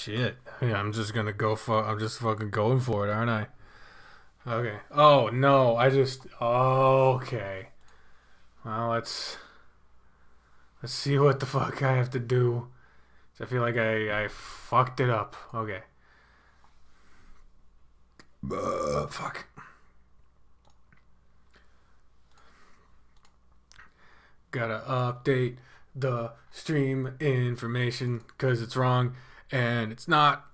shit. Yeah, I'm just gonna go for. I'm just fucking going for it, aren't I? Okay. Oh no, I just. Okay. Well, let's see what the fuck I have to do. I feel like I fucked it up. Okay. Fuck. Gotta update the stream information because it's wrong and it's not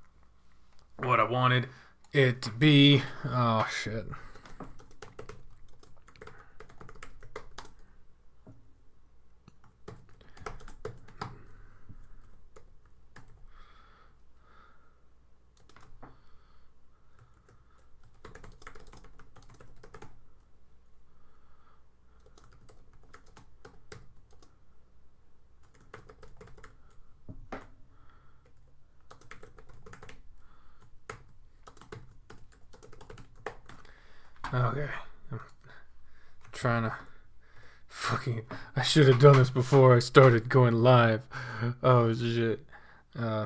what I wanted it to be. Oh shit. Okay. I'm trying to fucking. I should have done this before I started going live. Oh shit. Uh.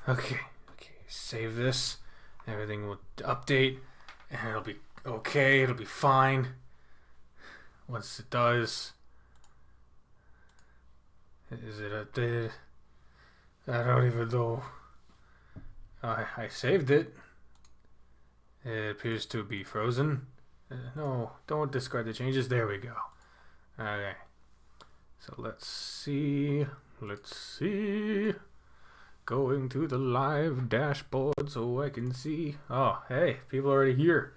Okay. Save this. Everything will update, and it'll be okay. It'll be fine. Once it does. Is it updated? I don't even know. I saved it. It appears to be frozen. No, don't discard the changes. There we go. Okay. So let's see. Going to the live dashboard so I can see. Oh, hey, people are already here.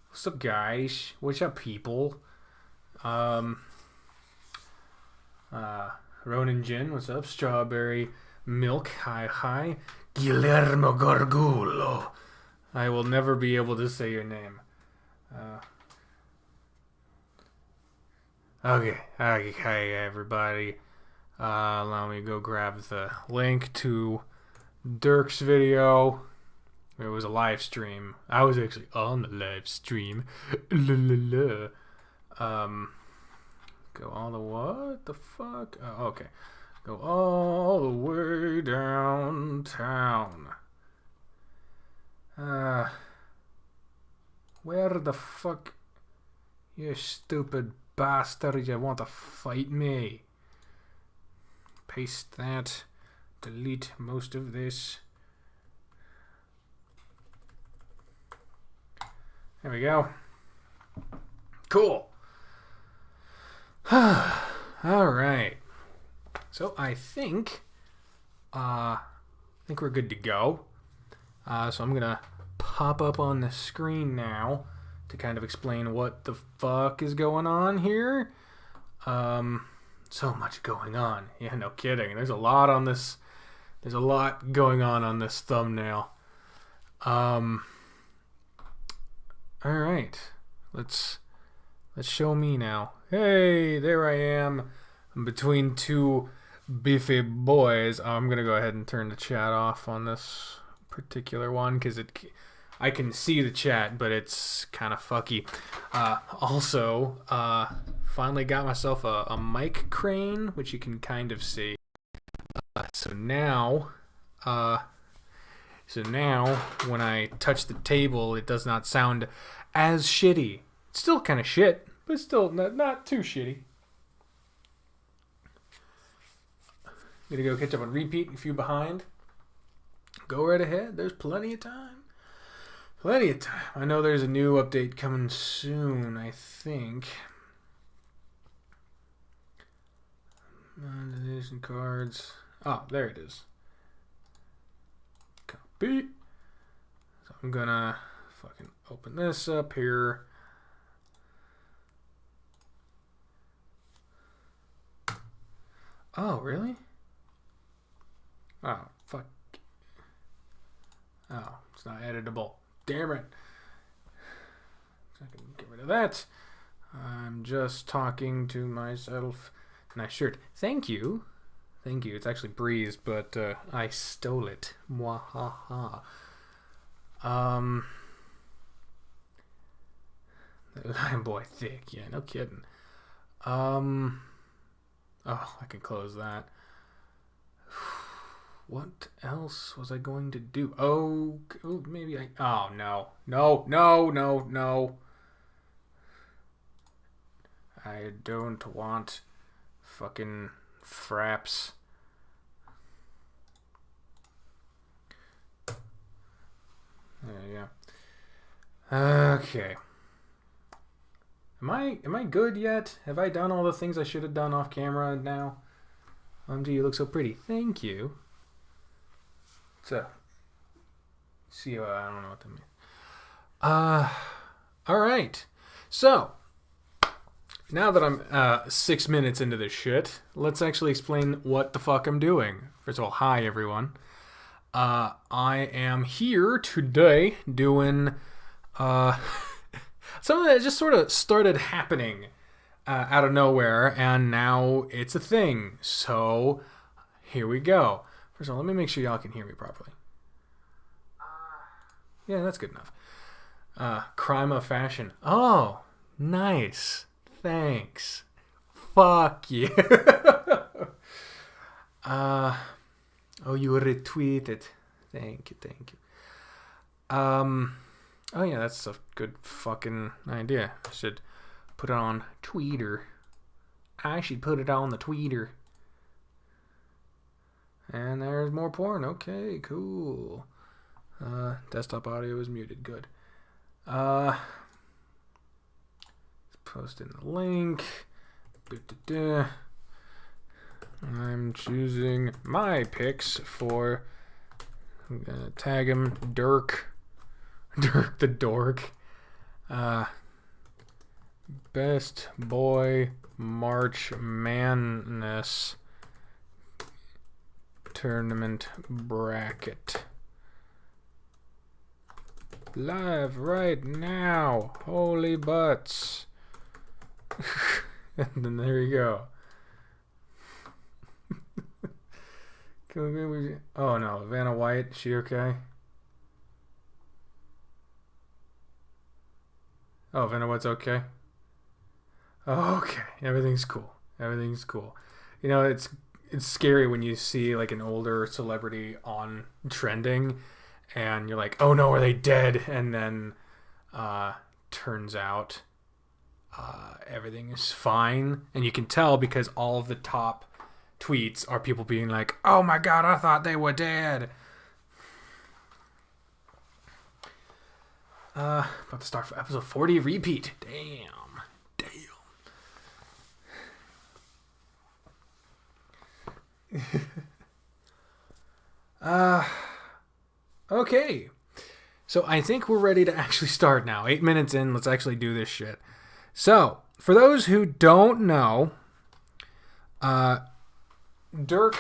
What's up, guys? What's up, people? Ronan Jin, what's up? Strawberry Milk, hi. Guillermo Gargulo. I will never be able to say your name. Okay, hi everybody. Allow me to go grab the link to Dirk's video. It was a live stream. I was actually on the live stream. Go all the what the fuck? Oh, okay. Go all the way downtown. Where the fuck? You stupid bastard. You want to fight me? Paste that. Delete most of this. There we go. Cool. Alright. So I think we're good to go. So I'm gonna pop up on the screen now to kind of explain what the fuck is going on here. So much going on. Yeah, no kidding. There's a lot on this. There's a lot going on this thumbnail. All right. Let's show me now. Hey, there I am. I'm between two beefy boys. I'm gonna go ahead and turn the chat off on this particular one because I can see the chat, but it's kind of fucky. Also, finally got myself a mic crane, which you can kind of see. So now when I touch the table, it does not sound as shitty. It's still kind of shit, but still not too shitty. Gonna go catch up on repeat, a few behind. Go right ahead. There's plenty of time. I know there's a new update coming soon, I think. Monetization cards. Oh, there it is. Copy. So I'm gonna fucking open this up here. Oh, really? Oh, fuck. Oh, it's not editable. Damn it. So I can get rid of that. I'm just talking to myself. Nice shirt. Thank you. Thank you. It's actually Breeze, but I stole it. Mwahaha. Lion boy thick. Yeah, no kidding. Oh, I can close that. What else was I going to do? Oh, maybe I... Oh, no. No. I don't want fucking fraps. Yeah. Okay. Am I good yet? Have I done all the things I should have done off camera now? OMG, you look so pretty. Thank you. So, see, I don't know what that means. All right. So, now that I'm 6 minutes into this shit, let's actually explain what the fuck I'm doing. First of all, hi everyone. I am here today doing something that just sort of started happening out of nowhere, and now it's a thing. So, here we go. First of all, let me make sure y'all can hear me properly. Yeah, that's good enough. Crime of fashion. Oh, nice. Thanks. Fuck you. Oh, you retweeted. Thank you. Oh yeah, that's a good fucking idea. I should put it on Tweeter. I should put it on the Tweeter. And there's more porn. Okay, cool. Desktop audio is muted. Good. Let's post in the link. I'm choosing my picks for... I'm gonna tag him Dirk. Dirk the Dork. Best Boy March Man-ness Tournament Bracket. Live right now. Holy butts. And then there you go. Oh no, Vanna White, she okay? Oh, Vanna White's okay? Oh, okay, everything's cool. You know, it's scary when you see like an older celebrity on trending and you're like, oh no, are they dead? And then turns out everything is fine, and you can tell because all of the top tweets are people being like, oh my god, I thought they were dead. About to start for episode 40 repeat. Damn. Okay. So I think we're ready to actually start now. 8 minutes in, let's actually do this shit. So, for those who don't know, Dirk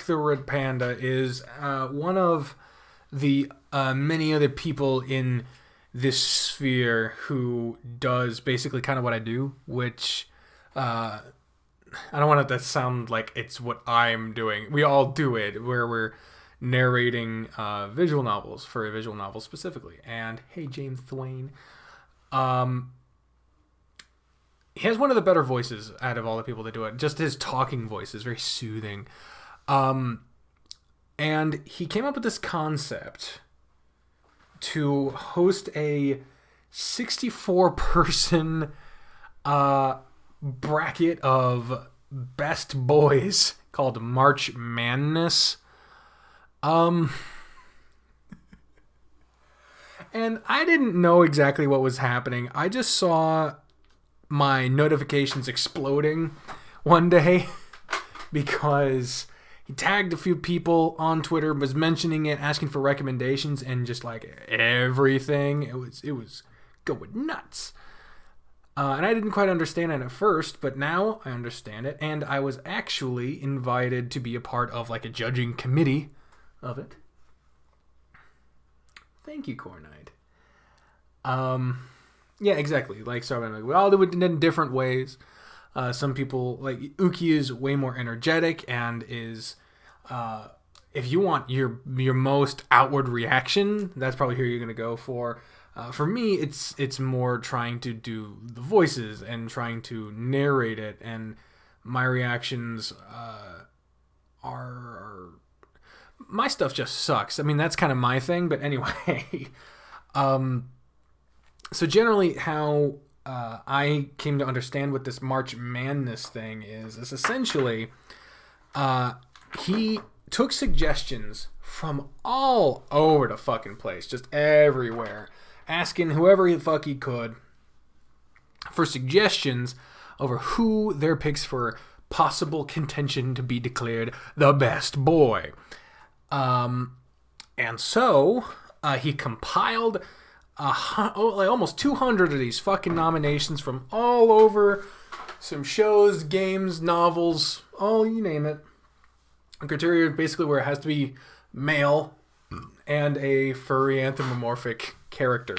the Red Panda is one of the many other people in this sphere who does basically kind of what I do, which I don't want it to sound like it's what I'm doing. We all do it, where we're narrating visual novels for a visual novel specifically. And hey, James Thwain. He has one of the better voices out of all the people that do it. Just his talking voice is very soothing. And he came up with this concept to host a 64-person bracket of best boys called March Man-ness. And I didn't know exactly what was happening. I just saw my notifications exploding one day because he tagged a few people on Twitter, was mentioning it, asking for recommendations, and just like everything, it was going nuts. And I didn't quite understand it at first, but now I understand it, and I was actually invited to be a part of like a judging committee of it. Thank you, Cornide. Yeah, exactly. Like, so I'm like, we all do it in different ways. Some people, like Uki, is way more energetic and is, if you want your most outward reaction, that's probably who you're going to go for. For me, it's more trying to do the voices and trying to narrate it, and my reactions are my stuff just sucks. I mean, that's kind of my thing, but anyway. So generally how I came to understand what this March Man-ness thing is essentially he took suggestions from all over the fucking place, just everywhere, asking whoever the fuck he could for suggestions over who their picks for possible contention to be declared the best boy. And so he compiled almost 200 of these fucking nominations from all over, some shows, games, novels, you name it. A criteria basically where it has to be male and a furry anthropomorphic character.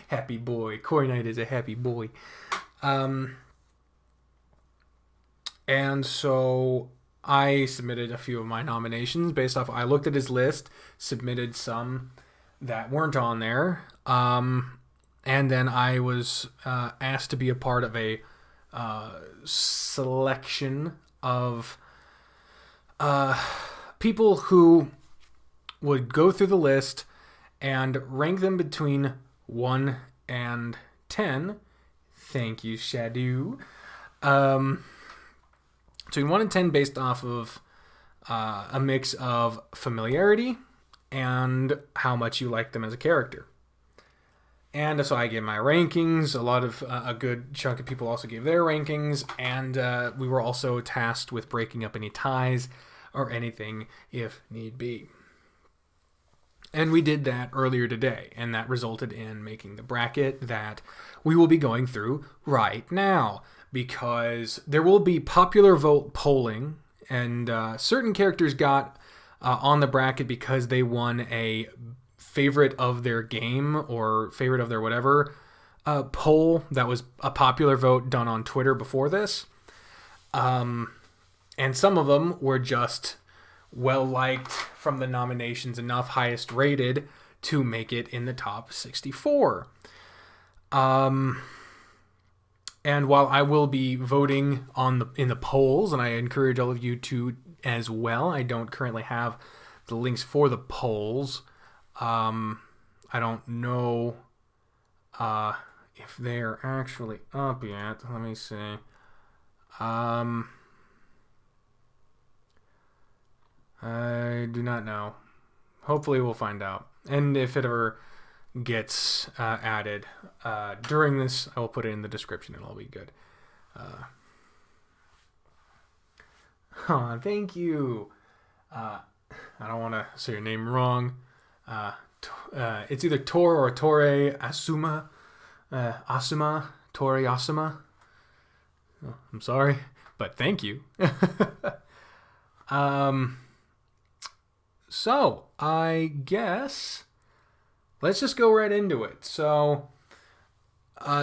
Happy boy. Corey Knight is a happy boy. And so I submitted a few of my nominations based off. I looked at his list, submitted some that weren't on there, and then I was asked to be a part of a selection of people who would go through the list and rank them between 1 and 10. Thank you, Shadow. Between 1 and 10 based off of a mix of familiarity and how much you like them as a character. And so I gave my rankings. A good chunk of people also gave their rankings. And we were also tasked with breaking up any ties or anything if need be. And we did that earlier today. And that resulted in making the bracket that we will be going through right now. Because there will be popular vote polling. And certain characters got on the bracket because they won a favorite of their game or favorite of their whatever poll that was a popular vote done on Twitter before this. And some of them were just well liked from the nominations, enough highest rated to make it in the top 64. And while I will be voting in the polls, and I encourage all of you to as well, I don't currently have the links for the polls. I don't know if they're actually up yet. Let me see. I do not know. Hopefully we'll find out. And if it ever gets added during this, I will put it in the description and it'll be good. Thank you. I don't want to say your name wrong. It's either Tor or Torre Asuma. Torre Asuma. Oh, I'm sorry, but thank you. So, I guess let's just go right into it. So,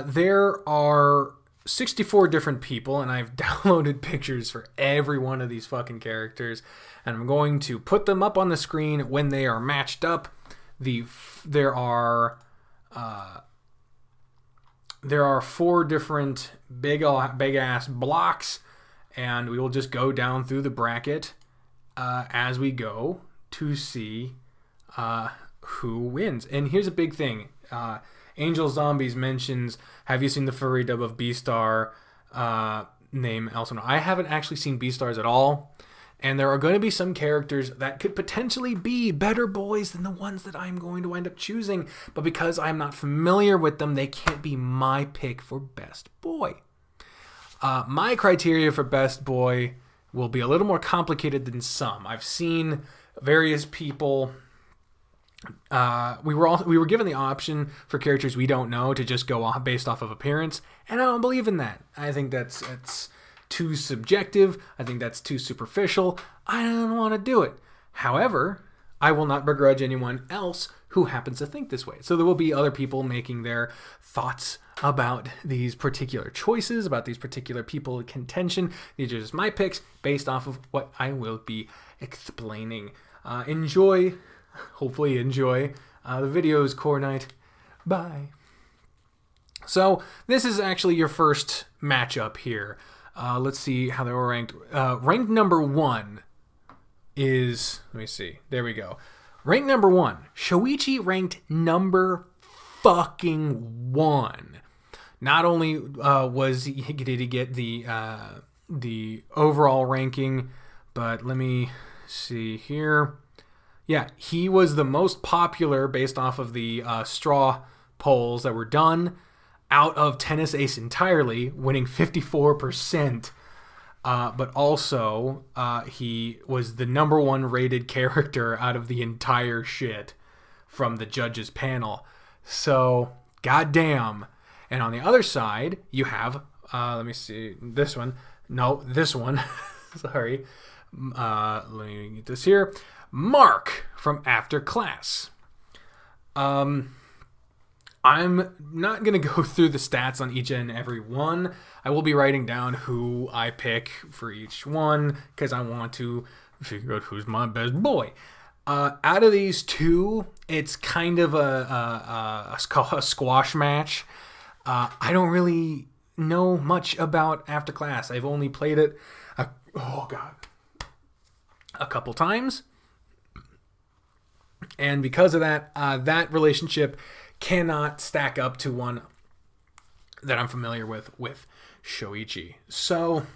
there are 64 different people, and I've downloaded pictures for every one of these fucking characters, and I'm going to put them up on the screen when they are matched up. There are 4 different big ass blocks, and we will just go down through the bracket as we go to see who wins. And here's a big thing. Angel Zombies mentions, have you seen the furry dub of Beastar? Name Elson. I haven't actually seen Beastars at all. And there are going to be some characters that could potentially be better boys than the ones that I'm going to wind up choosing. But because I'm not familiar with them, they can't be my pick for best boy. My criteria for best boy will be a little more complicated than some. I've seen various people. We were given the option for characters we don't know to just go off based off of appearance, and I don't believe in that. I think that's too subjective. I think that's too superficial. I don't want to do it. However, I will not begrudge anyone else who happens to think this way. So there will be other people making their thoughts about these particular choices, about these particular people in contention. These are just my picks based off of what I will be explaining. Enjoy, hopefully enjoy, the videos, Core Night. Bye. So this is actually your first matchup here. Let's see how they were ranked. Ranked number 1 is, let me see, there we go. Ranked number 1, Shoichi ranked number fucking 1. Not only did he get the overall ranking, but let me see here. Yeah, he was the most popular based off of the straw polls that were done out of Tennis Ace entirely, winning 54%. But also, he was the number 1 rated character out of the entire shit from the judges panel. So, goddamn. And on the other side, you have, let me see, this one. No, this one. Sorry. Let me get this here. Mark from After Class. I'm not going to go through the stats on each and every one. I will be writing down who I pick for each one because I want to figure out who's my best boy. Out of these two, it's kind of a squash match. I don't really know much about After Class. I've only played it, a couple times. And because of that, that relationship cannot stack up to one that I'm familiar with Shoichi. So,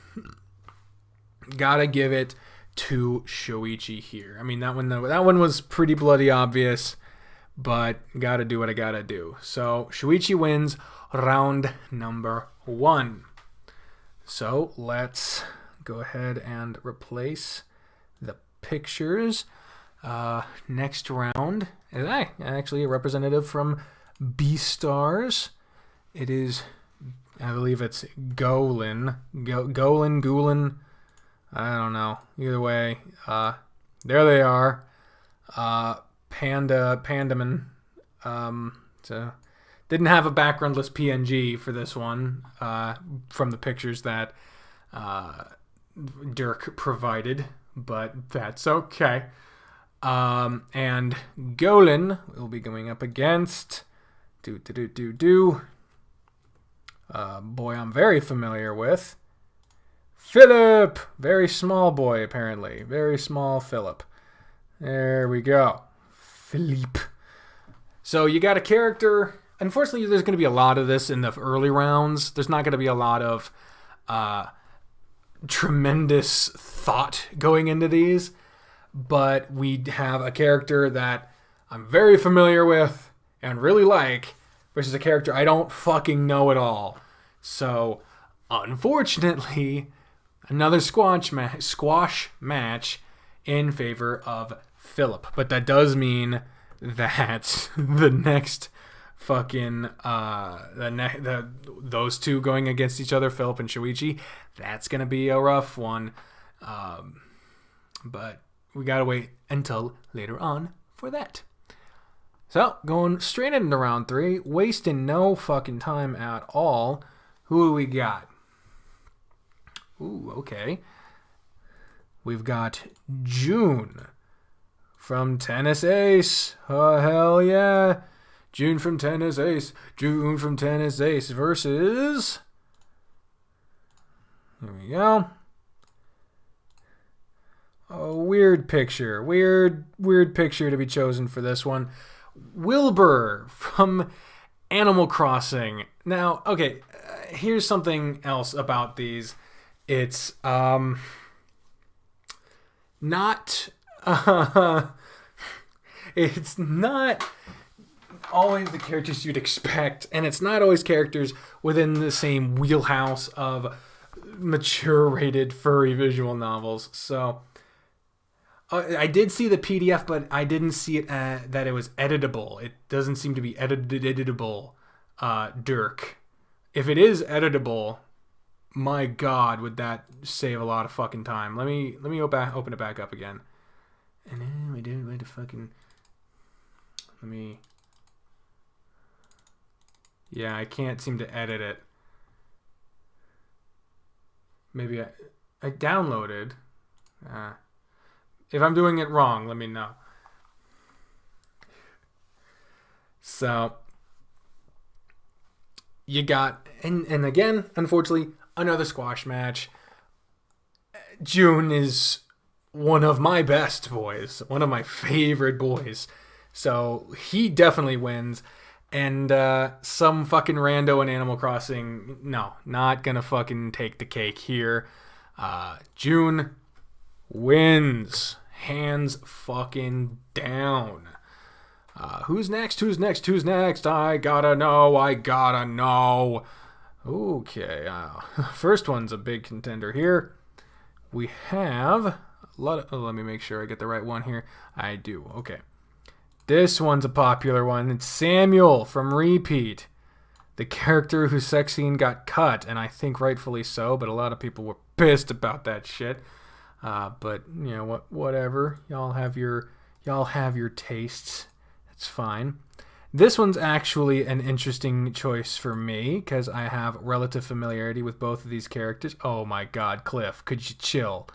gotta give it to Shoichi here. I mean, that one was pretty bloody obvious, but gotta do what I gotta do. So, Shoichi wins round number 1. So, let's go ahead and replace the pictures. Next round is actually a representative from B-Stars. It is, I believe it's Golan. Gulen. I don't know. Either way, there they are. Pandaman. So didn't have a backgroundless PNG for this one, from the pictures that Dirk provided, but that's okay. And Golan will be going up against boy I'm very familiar with, Philip. Very small boy, apparently. Very small Philip. There we go. Philippe. So you got a character. Unfortunately, there's going to be a lot of this in the early rounds. There's not going to be a lot of tremendous thought going into these. But we have a character that I'm very familiar with and really like, versus a character I don't fucking know at all. So, unfortunately, another squash match in favor of Philip. But that does mean that the next fucking those two going against each other, Philip and Shoichi, that's gonna be a rough one. But we gotta wait until later on for that. So, going straight into round 3, wasting no fucking time at all. Who do we got? Ooh, okay. We've got June from Tennis Ace. Oh, hell yeah. June from Tennis Ace. June from Tennis Ace versus... Here we go. A weird picture. Weird picture to be chosen for this one. Wilbur from Animal Crossing. Now, okay, here's something else about these. It's not it's not always the characters you'd expect, and it's not always characters within the same wheelhouse of mature rated furry visual novels. So I did see the PDF, but I didn't see it that it was editable. It doesn't seem to be editable, Dirk. If it is editable, my God, would that save a lot of fucking time. Let me open it back up again. And then we did wait to fucking... Let me... Yeah, I can't seem to edit it. Maybe I downloaded. If I'm doing it wrong, let me know. So, you got... And again, unfortunately, another squash match. June is one of my best boys. One of my favorite boys. So, he definitely wins. And some fucking rando in Animal Crossing, no, not gonna fucking take the cake here. June wins. Hands fucking down. Who's next? Who's next? Who's next? I gotta know. I gotta know. Okay. First one's a big contender here. We have a lot of... let me make sure I get the right one here. I do. Okay. This one's a popular one. It's Samuel from Repeat. The character whose sex scene got cut, and I think rightfully so, but a lot of people were pissed about that shit. But, you know, whatever. Y'all have your tastes. It's fine. This one's actually an interesting choice for me, because I have relative familiarity with both of these characters. Oh my god, Cliff, could you chill?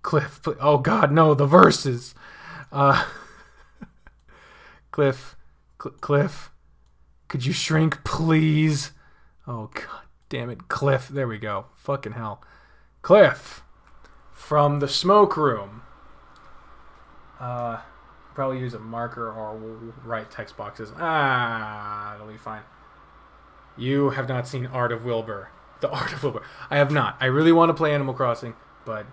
Cliff, please. Oh god, no, the verses. Cliff, could you shrink, please? Oh, god damn it. Cliff, there we go. Fucking hell. Cliff, from the smoke room. Probably use a marker or write text boxes. It'll be fine. You have not seen Art of Wilbur. The Art of Wilbur. I have not. I really want to play Animal Crossing, but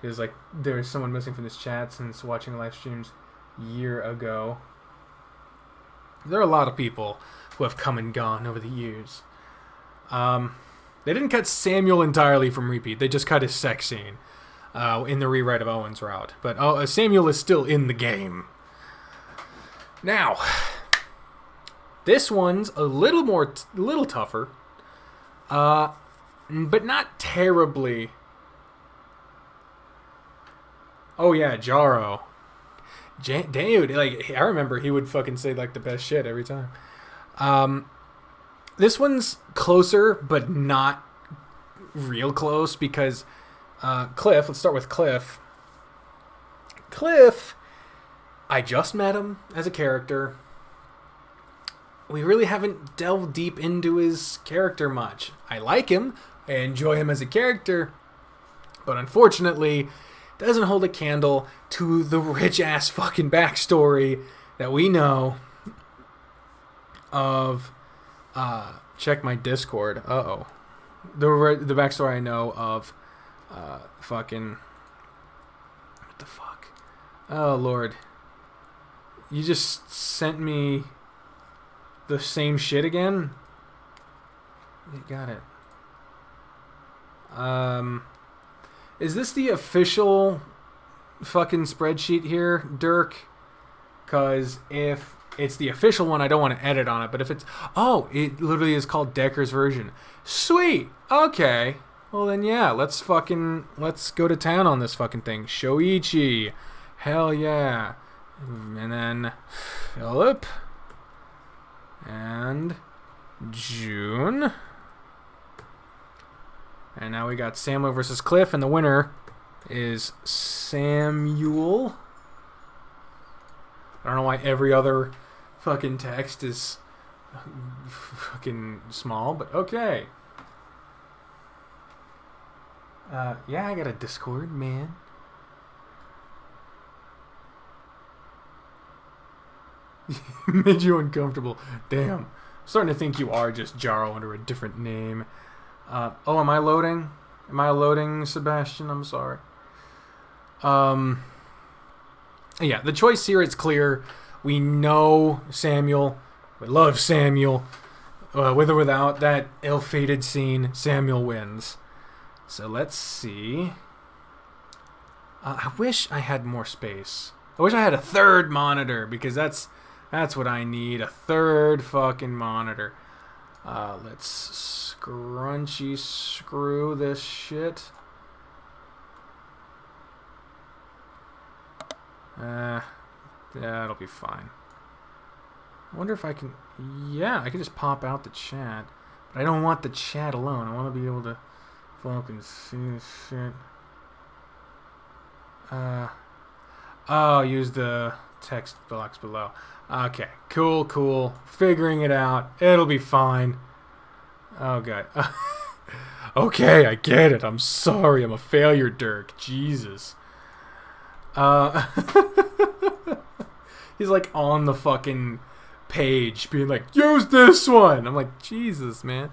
there's like, there's someone missing from this chat since watching live streams year ago. There are a lot of people who have come and gone over the years. They didn't cut Samuel entirely from Repeat. They just cut his sex scene in the rewrite of Owen's route. But Samuel is still in the game. Now, this one's a little tougher, but not terribly. Oh yeah, Jaro. Dude, like, I remember he would fucking say like the best shit every time. This one's closer, but not real close, because Cliff, let's start with Cliff. Cliff, I just met him as a character. We really haven't delved deep into his character much. I like him, I enjoy him as a character, but unfortunately, doesn't hold a candle to the rich-ass fucking backstory that we know of... check my Discord. Uh-oh. The backstory I know of... fucking... What the fuck? Oh, Lord. You just sent me the same shit again? You got it. Is this the official fucking spreadsheet here, Dirk? Because if it's the official one, I don't want to edit on it. But if it's... Oh, it literally is called Decker's version. Sweet! Okay. Well then, yeah, let's go to town on this fucking thing. Shoichi. Hell yeah. And then Philip. And June. And now we got Samuel versus Cliff, and the winner is Samuel. I don't know why every other fucking text is fucking small, but okay. Yeah, I got a Discord, man. Made you uncomfortable. Damn. I'm starting to think you are just Jaro under a different name. Oh, am I loading? Am I loading, Sebastian? I'm sorry. Yeah, the choice here is clear. We know Samuel. We love Samuel. With or without that ill-fated scene, Samuel wins. So let's see. I wish I had more space. I wish I had a third monitor, because that's what I need. A third fucking monitor. Let's scrunchy screw this shit. Yeah, it'll be fine. I wonder if I can... Yeah, I can just pop out the chat. But I don't want the chat alone. I want to be able to fucking see this shit. Oh, use the text box below. Okay, cool. Figuring it out. It'll be fine. Oh, God. Okay, I get it. I'm sorry. I'm a failure, Dirk. Jesus. He's like on the fucking page being like, use this one. I'm like, Jesus, man.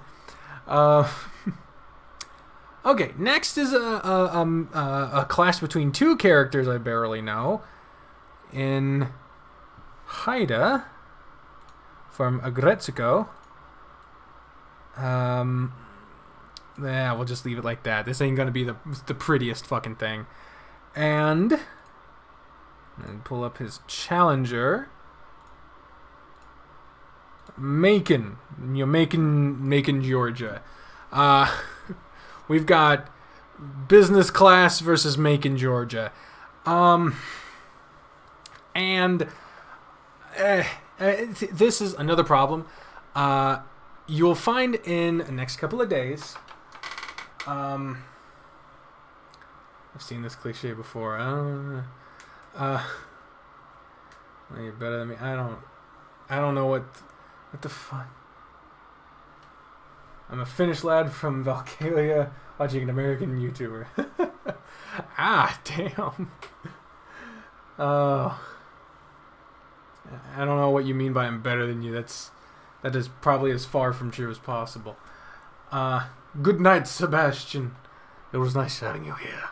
Okay, next is a clash between two characters I barely know. In Haida from Agretsuko. Yeah, we'll just leave it like that. This ain't gonna be the prettiest fucking thing. And pull up his challenger. Macon, Georgia. We've got business class versus Macon, Georgia. And this is another problem. You'll find in the next couple of days. I've seen this cliche before. You're better than me. I don't know what the fuck. I'm a Finnish lad from Valkalia watching an American YouTuber. Damn. I don't know what you mean by I'm better than you. That is probably as far from true as possible. Good night, Sebastian. It was nice having you here.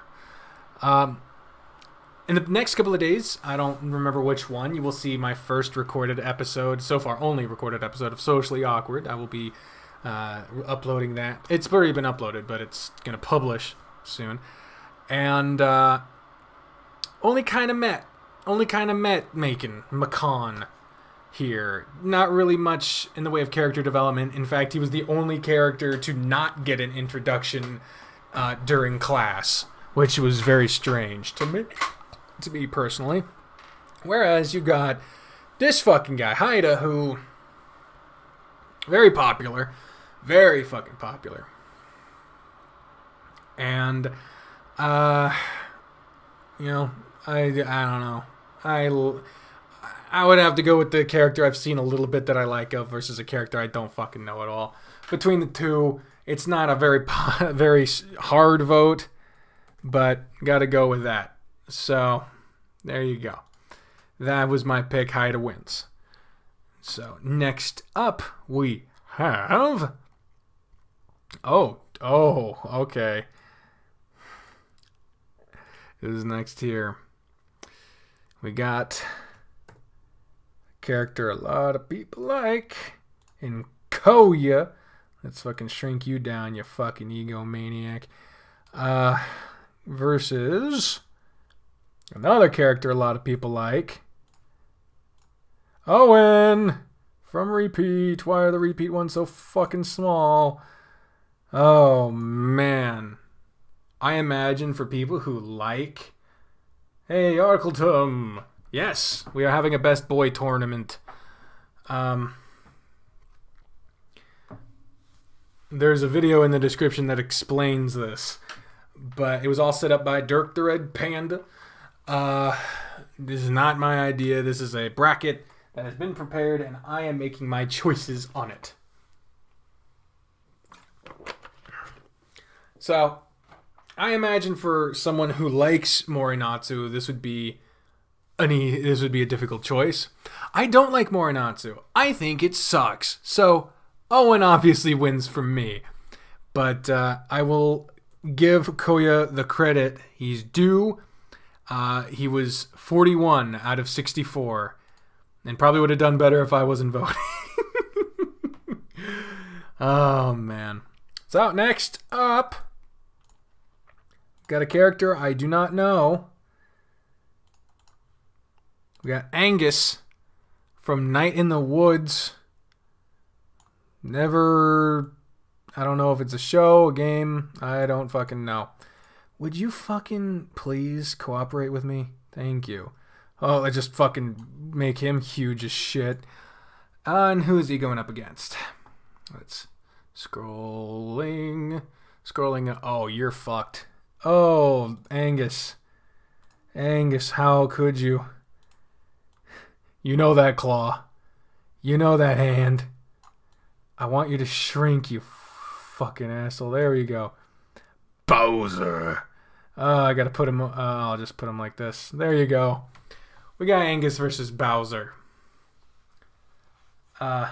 In the next couple of days, I don't remember which one, you will see my first recorded episode, so far only recorded episode of Socially Awkward. I will be uploading that. It's already been uploaded, but it's going to publish soon. And only kind of met McCon here. Not really much in the way of character development. In fact, he was the only character to not get an introduction during class, which was very strange to me personally. Whereas you got this fucking guy, Haida, who very popular, very fucking popular. And I don't know. I would have to go with the character I've seen a little bit that I like of versus a character I don't fucking know at all. Between the two, it's not a very hard vote, but gotta go with that. So, there you go. That was my pick. Haida wins. So, next up, we have... Oh, okay. Who's next here? We got a character a lot of people like in Koya. Let's fucking shrink you down, you fucking egomaniac. Versus another character a lot of people like. Owen from Repeat. Why are the Repeat ones so fucking small? Oh, man. I imagine for people who like... Hey, Arkletum. Yes, we are having a Best Boy tournament. There's a video in the description that explains this. But it was all set up by Dirk the Red Panda. This is not my idea. This is a bracket that has been prepared, and I am making my choices on it. So, I imagine for someone who likes Morinatsu, this would be a difficult choice. I don't like Morinatsu. I think it sucks. So, Owen obviously wins from me. But I will give Koya the credit he's due. He was 41 out of 64. And probably would have done better if I wasn't voting. Oh, man. So, next up, got a character I do not know. We got Angus from Night in the Woods. I don't know if it's a show, a game. I don't fucking know. Would you fucking please cooperate with me? Thank you. Oh, I just fucking make him huge as shit. And who is he going up against? Let's scrolling. Oh, you're fucked. Oh, Angus. Angus, how could you? You know that claw. You know that hand. I want you to shrink, you fucking asshole. There we go. Bowser. I gotta put him. I'll just put him like this. There you go. We got Angus versus Bowser. 3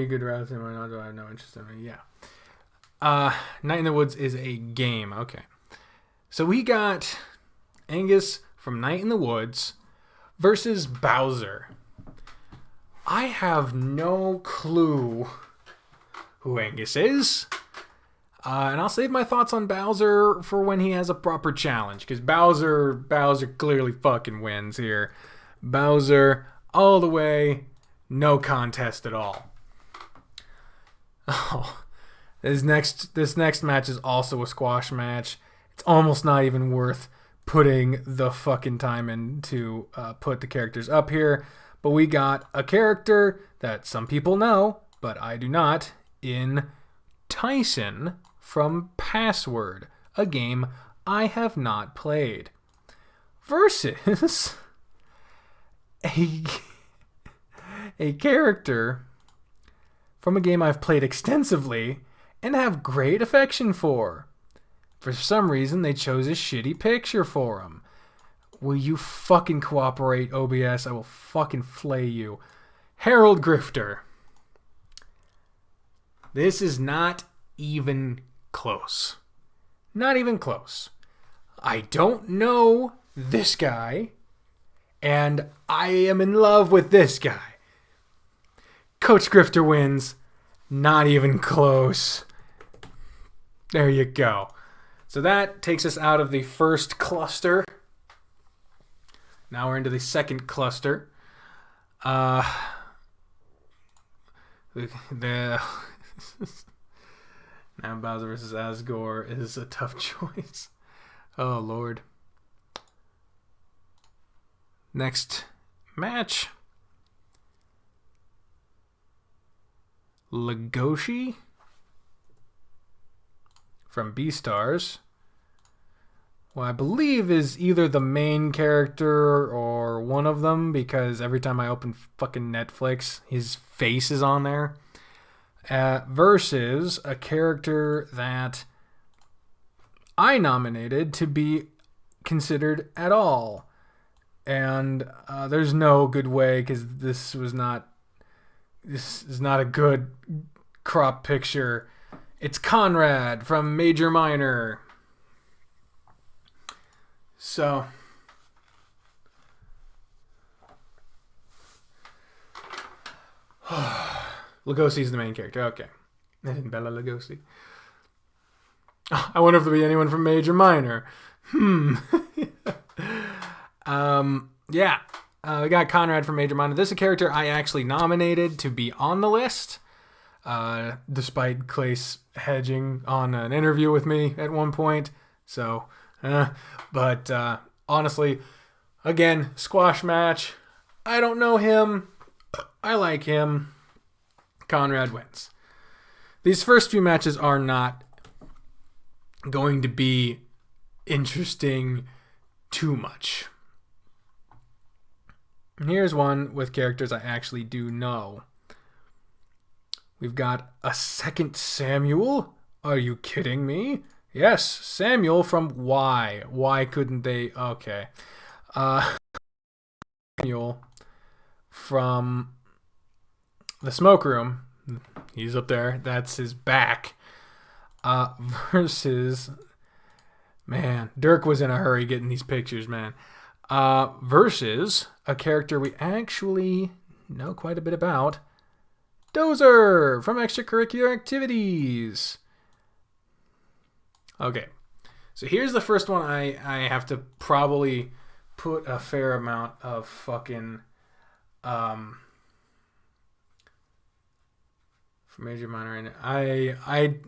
good routes in my not do I have no interest in it. Yeah. Night in the Woods is a game. Okay. So we got Angus from Night in the Woods versus Bowser. I have no clue who Angus is. And I'll save my thoughts on Bowser for when he has a proper challenge. Because Bowser clearly fucking wins here. Bowser all the way. No contest at all. Oh, this next match is also a squash match. It's almost not even worth putting the fucking time in to put the characters up here. But we got a character that some people know, but I do not, in Tyson from Password, a game I have not played, versus a character from a game I've played extensively and have great affection for. For some reason, they chose a shitty picture for him. Will you fucking cooperate, OBS? I will fucking flay you. Harold Grifter. This is not even close. Not even close. I don't know this guy, and I am in love with this guy. Coach Grifter wins. Not even close. There you go. So that takes us out of the first cluster. Now we're into the second cluster. Now Bowser versus Asgore is a tough choice. Oh, Lord. Next match. Legoshi from Beastars. Well, I believe is either the main character or one of them, because every time I open fucking Netflix, his face is on there. Versus a character that I nominated to be considered at all. And there's no good way, because this is not a good crop picture. It's Conrad from Major Minor. So Lugosi's the main character. Okay. Bella Lugosi. Oh, I wonder if there'll be anyone from Major Minor. Yeah. We got Conrad from Major Minor. This is a character I actually nominated to be on the list, despite Clace hedging on an interview with me at one point. So, but honestly, again, squash match. I don't know him. I like him. Conrad wins. These first few matches are not going to be interesting too much. Here's one with characters I actually do know. We've got a second Samuel. Are you kidding me? Yes, Samuel from Y. Why couldn't they? Okay. Samuel from the Smoke Room. He's up there. That's his back. Versus... Man, Dirk was in a hurry getting these pictures, man. Versus a character we actually know quite a bit about. Dozer from Extracurricular Activities. Okay, so here's the first one I have to probably put a fair amount of fucking for Major Minor in it. I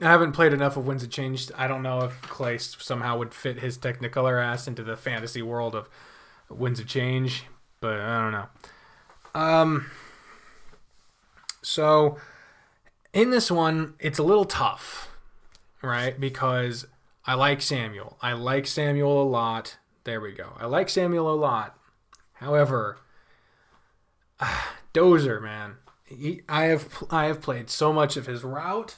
haven't played enough of Winds of Change. I don't know if Clay somehow would fit his Technicolor ass into the fantasy world of Winds of Change, but I don't know. So in this one, it's a little tough, right? Because I like Samuel. I like Samuel a lot. There we go. I like Samuel a lot. However, Dozer, man. I have played so much of his route.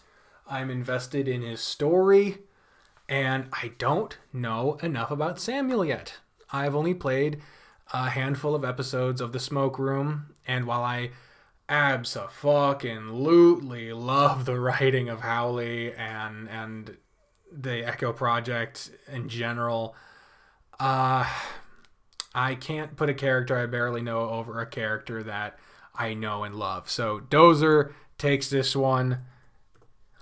I'm invested in his story. And I don't know enough about Samuel yet. I've only played a handful of episodes of The Smoke Room. And while I abso-fucking-lutely love the writing of Howley and the Echo Project in general, I can't put a character I barely know over a character that I know and love. So Dozer takes this one.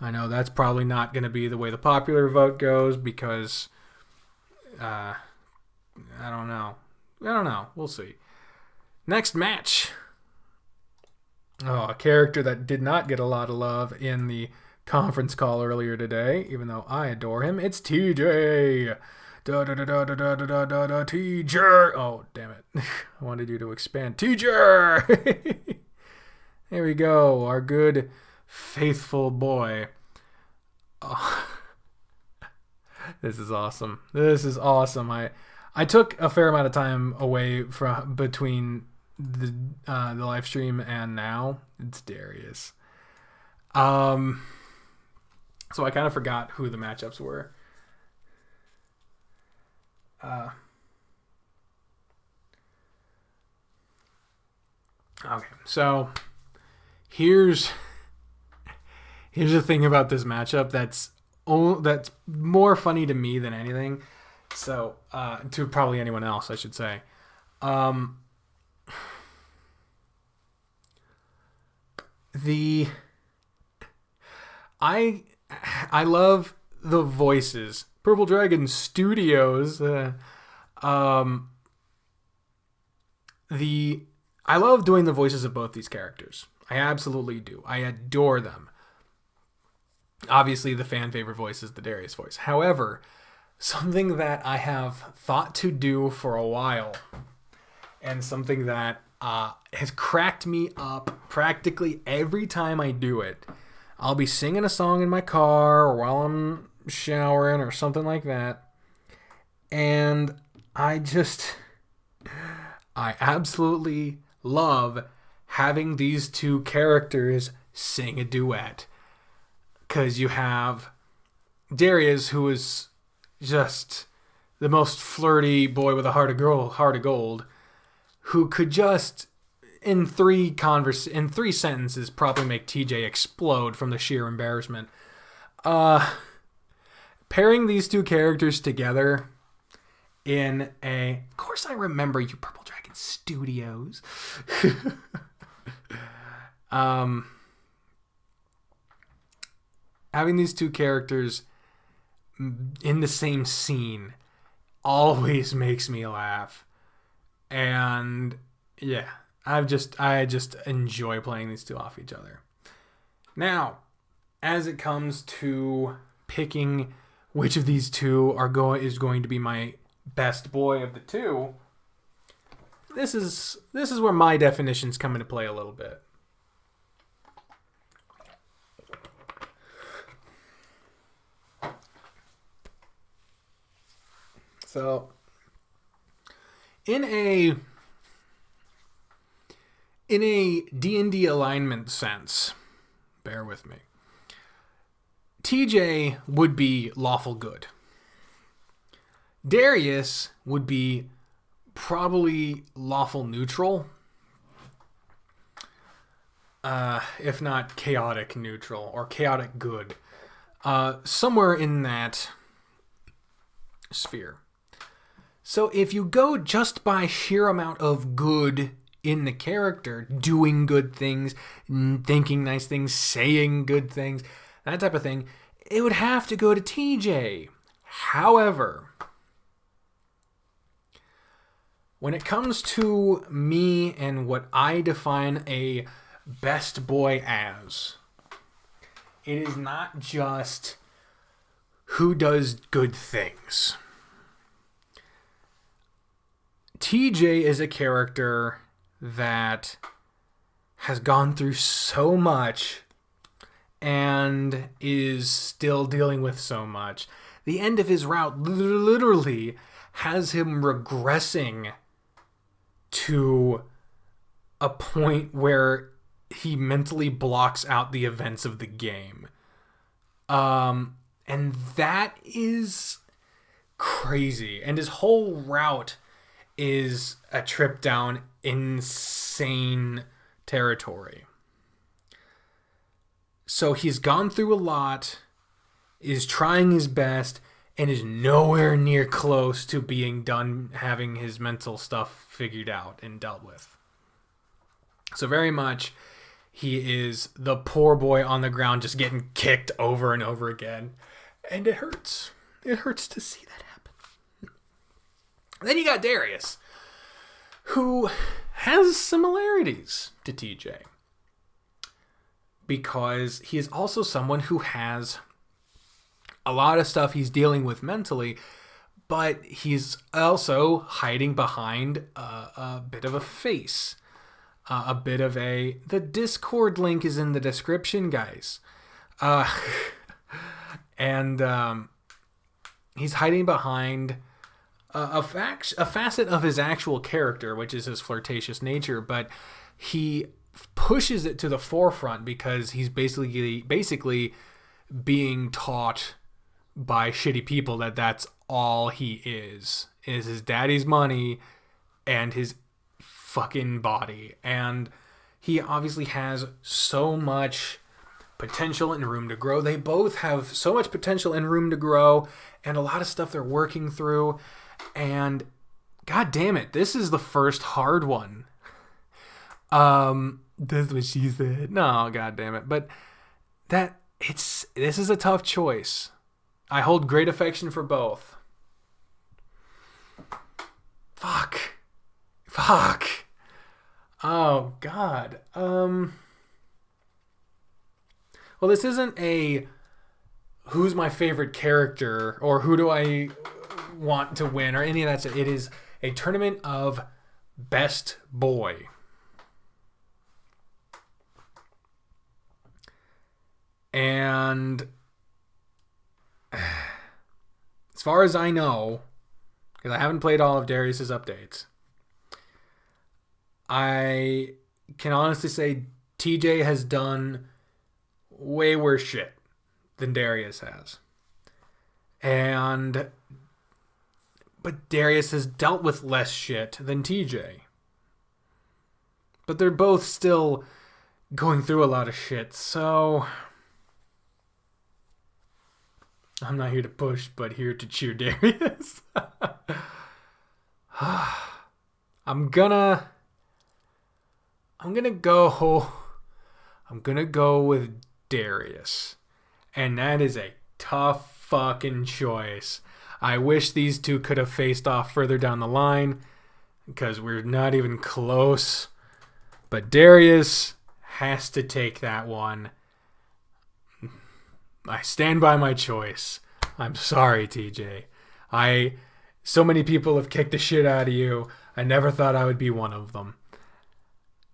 I know that's probably not going to be the way the popular vote goes because I don't know. We'll see. Next match. Oh, a character that did not get a lot of love in the conference call earlier today, even though I adore him. It's TJ. TJ. Oh, damn it. I wanted you to expand. TJ. There we go. Our good, faithful boy. Oh. This is awesome. I took a fair amount of time away from between the live stream and now. It's Darius. So I kind of forgot who the matchups were. Okay, so here's the thing about this matchup that's more funny to me than anything. So to probably anyone else, I should say. I love the voices. Purple Dragon Studios. I love doing the voices of both these characters. I absolutely do. I adore them. Obviously, the fan favorite voice is the Darius voice. However, something that I have thought to do for a while, and something that has cracked me up practically every time I do it. I'll be singing a song in my car or while I'm showering or something like that. And I absolutely love having these two characters sing a duet. Because you have Darius, who is just the most flirty boy with a heart of gold, who could just in three sentences probably make TJ explode from the sheer embarrassment. Pairing these two characters together in a... Of course I remember you, Purple Dragon Studios. Having these two characters in the same scene always makes me laugh. And yeah, I just enjoy playing these two off each other. Now, as it comes to picking which of these two is going to be my best boy of the two, this is where my definitions come into play a little bit. So, in a D&D alignment sense, bear with me, TJ would be lawful good. Darius would be probably lawful neutral, if not chaotic neutral or chaotic good, somewhere in that sphere. So if you go just by sheer amount of good in the character, doing good things, thinking nice things, saying good things, that type of thing, it would have to go to TJ. However, when it comes to me and what I define a best boy as, it is not just who does good things. TJ is a character that has gone through so much and is still dealing with so much. The end of his route literally has him regressing to a point where he mentally blocks out the events of the game. And that is crazy. And his whole route is a trip down insane territory. So he's gone through a lot, is trying his best, and is nowhere near close to being done having his mental stuff figured out and dealt with. So very much, he is the poor boy on the ground just getting kicked over and over again. And it hurts. It hurts to see that happen. Then you got Darius, who has similarities to TJ. Because he is also someone who has a lot of stuff he's dealing with mentally, but he's also hiding behind a bit of a face. A bit of a... The Discord link is in the description, guys. And he's hiding behind a facet of his actual character, which is his flirtatious nature, but he pushes it to the forefront because he's basically being taught by shitty people that that's all he is his daddy's money and his fucking body. And he obviously has so much potential and room to grow. They both have so much potential and room to grow and a lot of stuff they're working through. And god damn it, this is the first hard one. That's what she said. No, god damn it. But this is a tough choice. I hold great affection for both. Fuck. Oh god. Well, this isn't a who's my favorite character or who do I want to win or any of that stuff. It is a tournament of best boy. And as far as I know, because I haven't played all of Darius's updates, I can honestly say TJ has done way worse shit than Darius has. But Darius has dealt with less shit than TJ. But they're both still going through a lot of shit, so I'm not here to push, but here to cheer Darius. I'm gonna go with Darius. And that is a tough fucking choice. I wish these two could have faced off further down the line because we're not even close. But Darius has to take that one. I stand by my choice. I'm sorry, TJ. So many people have kicked the shit out of you. I never thought I would be one of them.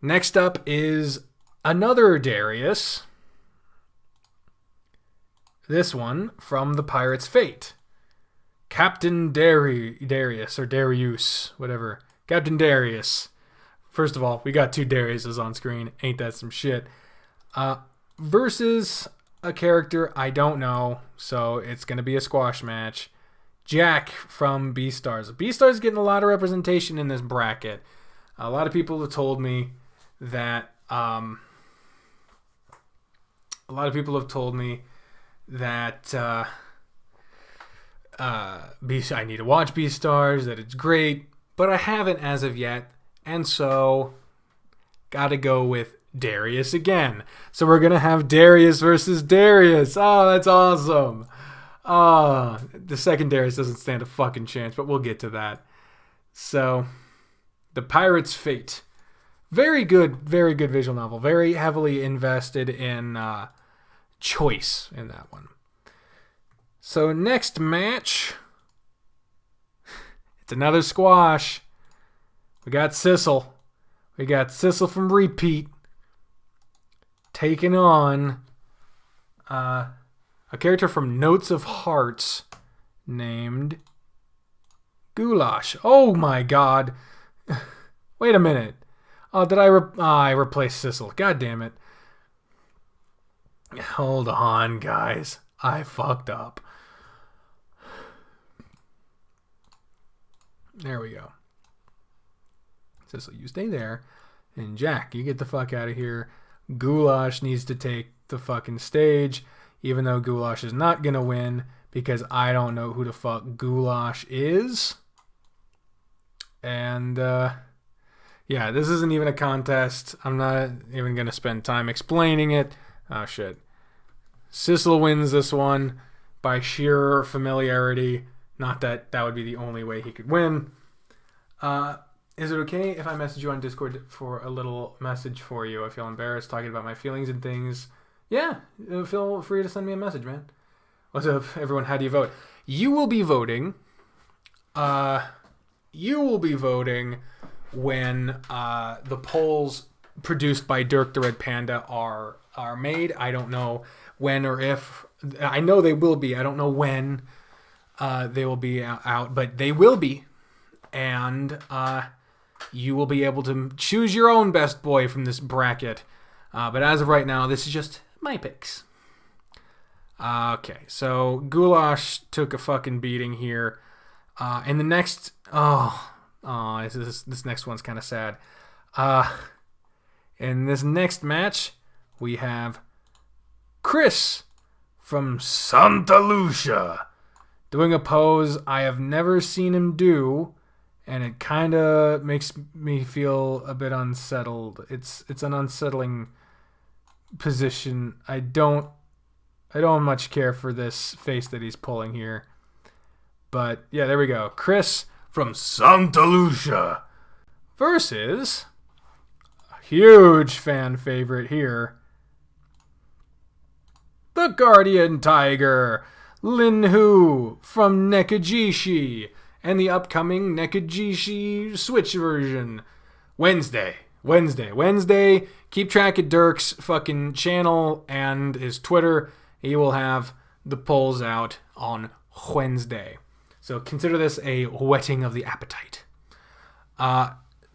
Next up is another Darius. This one from the Pirate's Fate. Captain Darius, or Darius, whatever. Captain Darius. First of all, we got two Dariuses on screen. Ain't that some shit? Versus a character I don't know, so it's going to be a squash match. Jack from Beastars. Beastars getting a lot of representation in this bracket. A lot of people have told me that I need to watch Beastars, that it's great, but I haven't as of yet, and so gotta go with Darius again. So we're gonna have Darius versus Darius. Oh, that's awesome. The second Darius doesn't stand a fucking chance, but we'll get to that. So, The Pirate's Fate. Very good visual novel. Very heavily invested in choice in that one. So next match, it's another squash. We got Sissel. We got Sissel from Repeat taking on a character from Notes of Hearts named Goulash. Oh my god. Wait a minute. Oh, did I replaced Zazzle. God damn it. Hold on, guys. I fucked up. There we go. Zazzle, you stay there. And Jack, you get the fuck out of here. Goulash needs to take the fucking stage, even though Goulash is not gonna win because I don't know who the fuck Goulash is. And yeah, this isn't even a contest. I'm not even gonna spend time explaining it. Oh shit. Zazzle wins this one by sheer familiarity. Not that that would be the only way he could win. Is it okay if I message you on Discord for a little message for you? I feel embarrassed talking about my feelings and things. Yeah, feel free to send me a message, man. What's up, everyone? How do you vote? You will be voting. You will be voting when the polls produced by Dirk the Red Panda are made. I don't know when or if. I know they will be. I don't know when they will be out, but they will be. And you will be able to choose your own best boy from this bracket. But as of right now, this is just my picks. Okay, so Goulash took a fucking beating here. And the next... this next one's kind of sad. In this next match, we have Chris from Santa Lucia doing a pose I have never seen him do. And it kind of makes me feel a bit unsettled. It's an unsettling position. I don't much care for this face that he's pulling here. But yeah, there we go. Chris from Santa Lucia versus a huge fan favorite here, the Guardian Tiger, Lin Hu from Nekajishi. And the upcoming Nekajishi Switch version. Wednesday. Keep track of Dirk's fucking channel and his Twitter. He will have the polls out on Wednesday. So consider this a whetting of the appetite.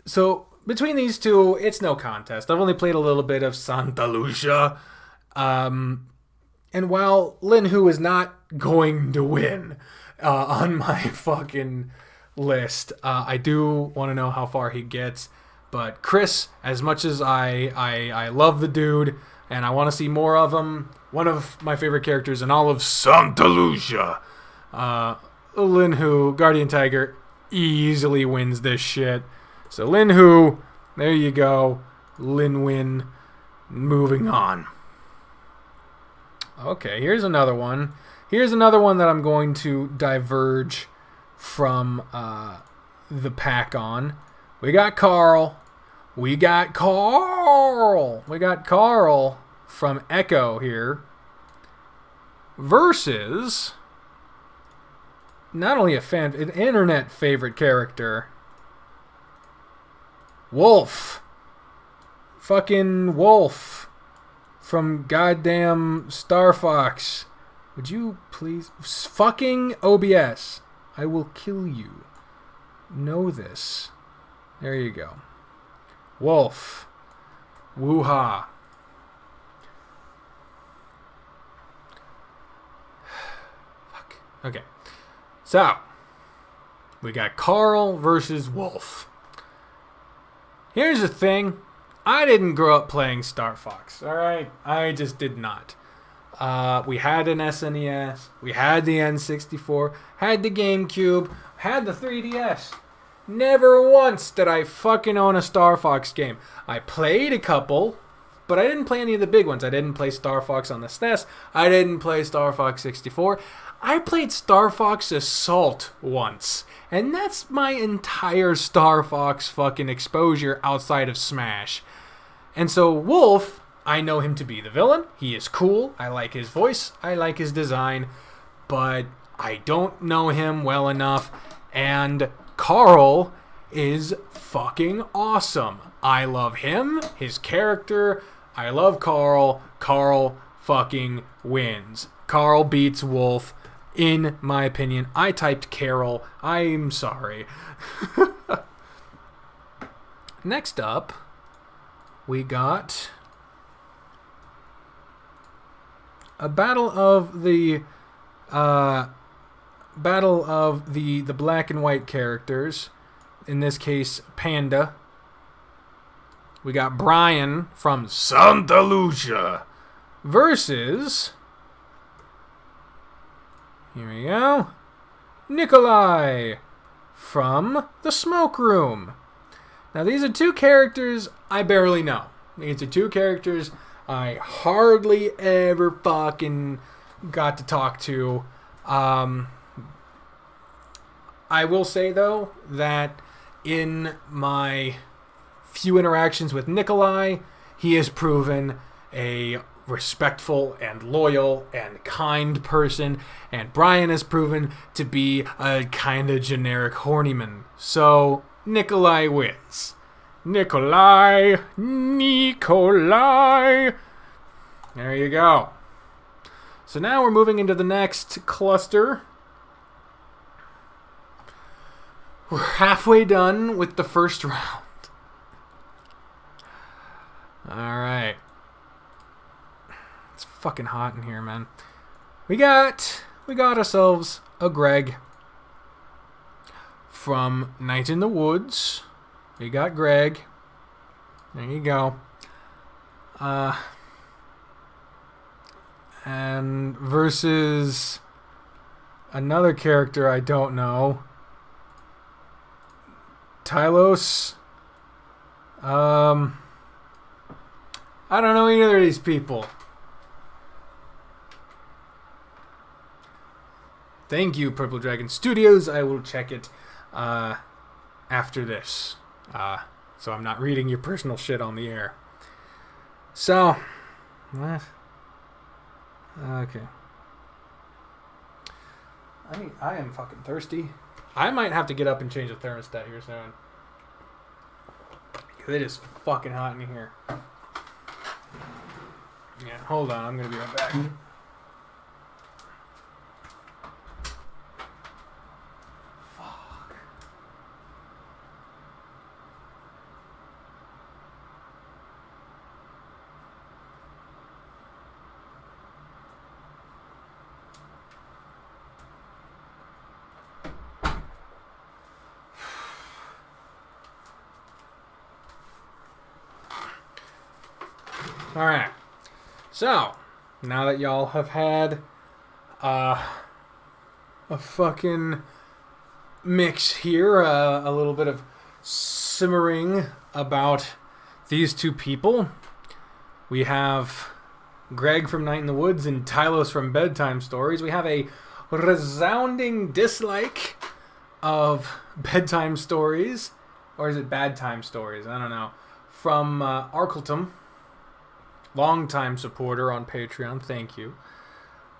So between these two, it's no contest. I've only played a little bit of Santa Lucia. And while Lin Hu is not going to win... on my fucking list. I do want to know how far he gets. But Chris, as much as I love the dude and I want to see more of him, one of my favorite characters in all of Santa Lucia, Lin Hu, Guardian Tiger, easily wins this shit. So Lin Hu, there you go. Lin win. Moving on. Okay, here's another one. Here's another one that I'm going to diverge from the pack on. We got Carl from Echo here versus not only an internet favorite character, Wolf. Fucking Wolf from goddamn Star Fox. Would you please... Fucking OBS. I will kill you. Know this. There you go. Wolf. Woo-ha. Fuck. Okay. So, we got Carl versus Wolf. Here's the thing. I didn't grow up playing Star Fox. Alright? I just did not. We had an SNES, we had the N64, had the GameCube, had the 3DS. Never once did I fucking own a Star Fox game. I played a couple, but I didn't play any of the big ones. I didn't play Star Fox on the SNES. I didn't play Star Fox 64. I played Star Fox Assault once, and that's my entire Star Fox fucking exposure outside of Smash. And so Wolf... I know him to be the villain. He is cool. I like his voice. I like his design. But I don't know him well enough. And Carl is fucking awesome. I love him, his character. I love Carl. Carl fucking wins. Carl beats Wolf, in my opinion. I typed Carol. I'm sorry. Next up, we got a battle of the black and white characters. In this case, Panda. We got Brian from Santa Lucia versus, here we go, Nikolai from the Smoke Room. Now, these are two characters I barely know. These are two characters I hardly ever fucking got to talk to. I will say, though, that in my few interactions with Nikolai, he has proven a respectful and loyal and kind person, and Brian has proven to be a kind of generic hornyman. So, Nikolai wins. Nikolai. There you go. So now we're moving into the next cluster. We're halfway done with the first round. Alright. It's fucking hot in here, man. We got ourselves a Greg from Night in the Woods. We got Greg. There you go. And versus another character I don't know. Tylos. I don't know either of these people. Thank you, Purple Dragon Studios. I will check it after this. So I'm not reading your personal shit on the air. So, what? Okay. I am fucking thirsty. I might have to get up and change the thermostat here soon. It is fucking hot in here. Yeah, hold on. I'm going to be right back. Fuck. Alright. So, now that y'all have had a fucking mix here, a little bit of simmering about these two people, we have Greg from Night in the Woods and Tylos from Bedtime Stories. We have a resounding dislike of Bedtime Stories, or is it Bad Time Stories? I don't know. From Arkletum. Long-time supporter on Patreon. Thank you.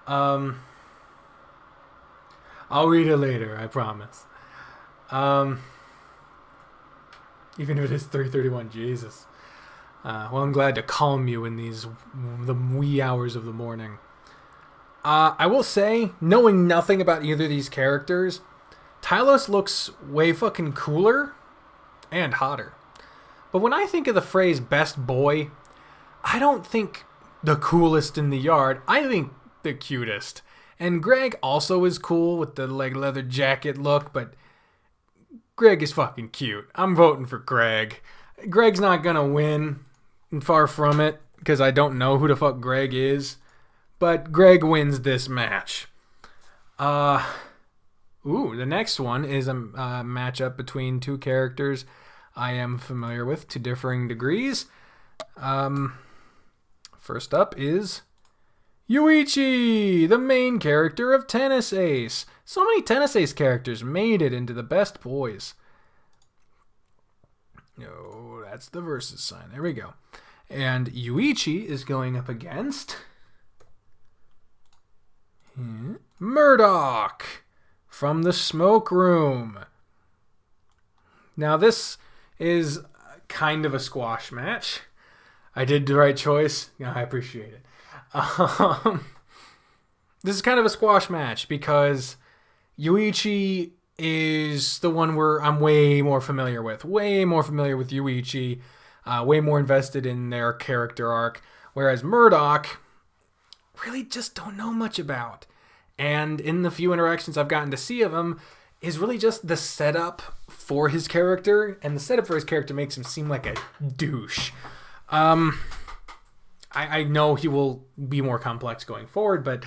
I'll read it later, I promise. Even if it is 3:31, Jesus. Well, I'm glad to calm you in the wee hours of the morning. I will say, knowing nothing about either of these characters, Tylos looks way fucking cooler and hotter. But when I think of the phrase best boy, I don't think the coolest in the yard. I think the cutest. And Greg also is cool with the leather jacket look, but Greg is fucking cute. I'm voting for Greg. Greg's not gonna win, and far from it, because I don't know who the fuck Greg is. But Greg wins this match. The next one is a matchup between two characters I am familiar with to differing degrees. First up is Yuichi, the main character of Tennis Ace. So many Tennis Ace characters made it into the best boys. No, that's the versus sign. There we go. And Yuichi is going up against Murdoch from the Smoke Room. Now this is kind of a squash match. I did the right choice. Yeah, I appreciate it. This is kind of a squash match because Yuichi is the one where I'm way more familiar with. Way more familiar with Yuichi. Way more invested in their character arc. Whereas Murdoch, really just don't know much about. And in the few interactions I've gotten to see of him, is really just the setup for his character. And the setup for his character makes him seem like a douche. I know he will be more complex going forward, but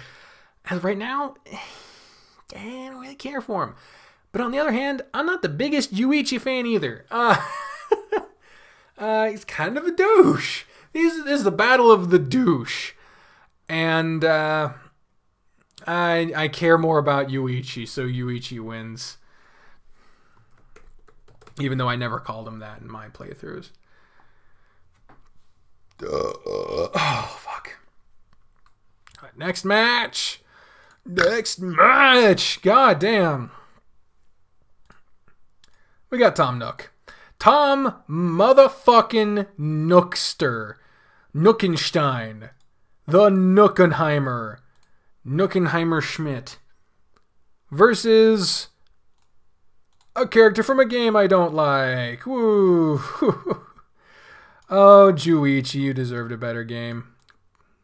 as of right now, I don't really care for him. But on the other hand, I'm not the biggest Yuichi fan either. He's kind of a douche. This is the battle of the douche. And I care more about Yuichi, so Yuichi wins. Even though I never called him that in my playthroughs. Oh, fuck. All right, next match. God damn. We got Tom Nook. Tom motherfucking Nookster. Nookenstein. The Nookenheimer. Nookenheimer Schmidt. Versus a character from a game I don't like. Woo. Oh, Juichi, you deserved a better game.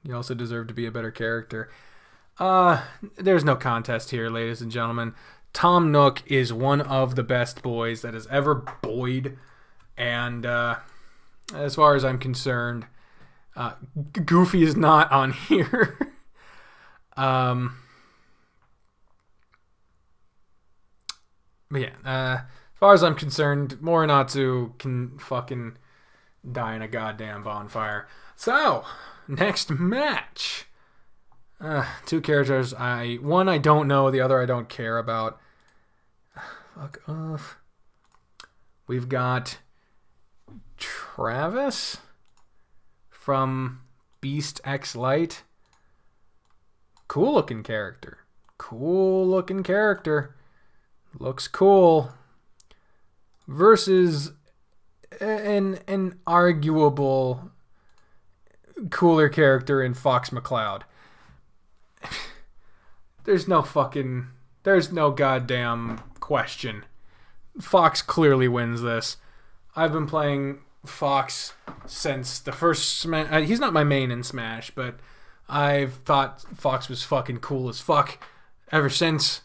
You also deserve to be a better character. There's no contest here, ladies and gentlemen. Tom Nook is one of the best boys that has ever boyed. And as far as I'm concerned, Goofy is not on here. But yeah, as far as I'm concerned, Morinatsu can fucking die in a goddamn bonfire. So, next match. Two characters. One I don't know, the other I don't care about. Fuck off. We've got Travis from Beast X Light. Cool looking character. Looks cool. Versus an arguable cooler character in Fox McCloud. There's no goddamn question. Fox clearly wins this. I've been playing Fox since the first Smash. He's not my main in Smash, but I've thought Fox was fucking cool as fuck ever since.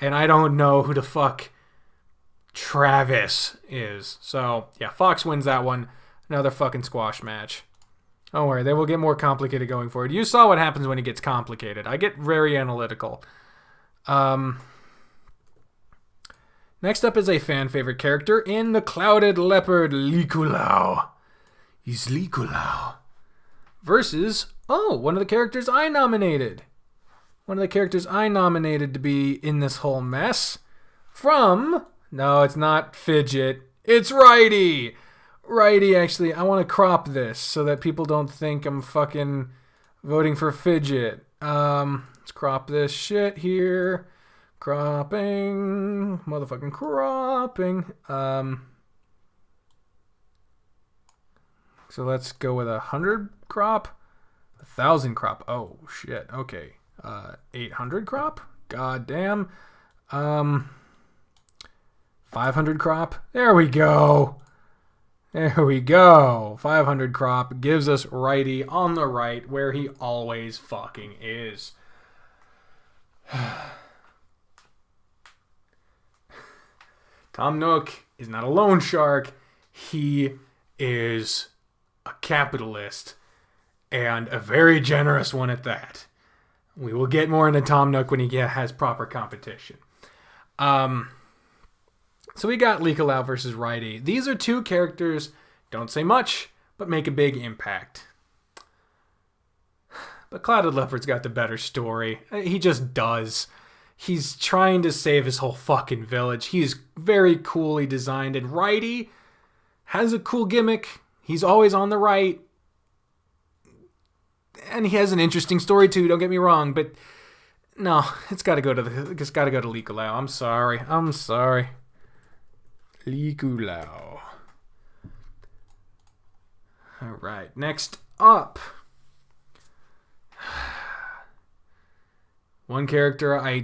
And I don't know who the fuck Travis is. So, yeah, Fox wins that one. Another fucking squash match. Don't worry, they will get more complicated going forward. You saw what happens when it gets complicated. I get very analytical. Next up is a fan favorite character in the Clouded Leopard, Likulao. He's Likulao. Versus, one of the characters I nominated. One of the characters I nominated to be in this whole mess. From, no, it's not Fidget. It's Righty. Righty, actually, I want to crop this so that people don't think I'm fucking voting for Fidget. Let's crop this shit here. Cropping. Motherfucking cropping. So let's go with 100 crop. 1,000 crop. Oh, shit. Okay. 800 crop. God damn. 500 crop. There we go. 500 crop gives us Righty on the right where he always fucking is. Tom Nook is not a loan shark. He is a capitalist and a very generous one at that. We will get more into Tom Nook when he has proper competition. So we got Likulao versus Righty. These are two characters, don't say much, but make a big impact. But Clouded Leopard's got the better story. He just does. He's trying to save his whole fucking village. He's very coolly designed, and Righty has a cool gimmick. He's always on the right. And he has an interesting story too, don't get me wrong, but no, it's gotta go to Likulao. I'm sorry. Likulao. All right, next up. One character I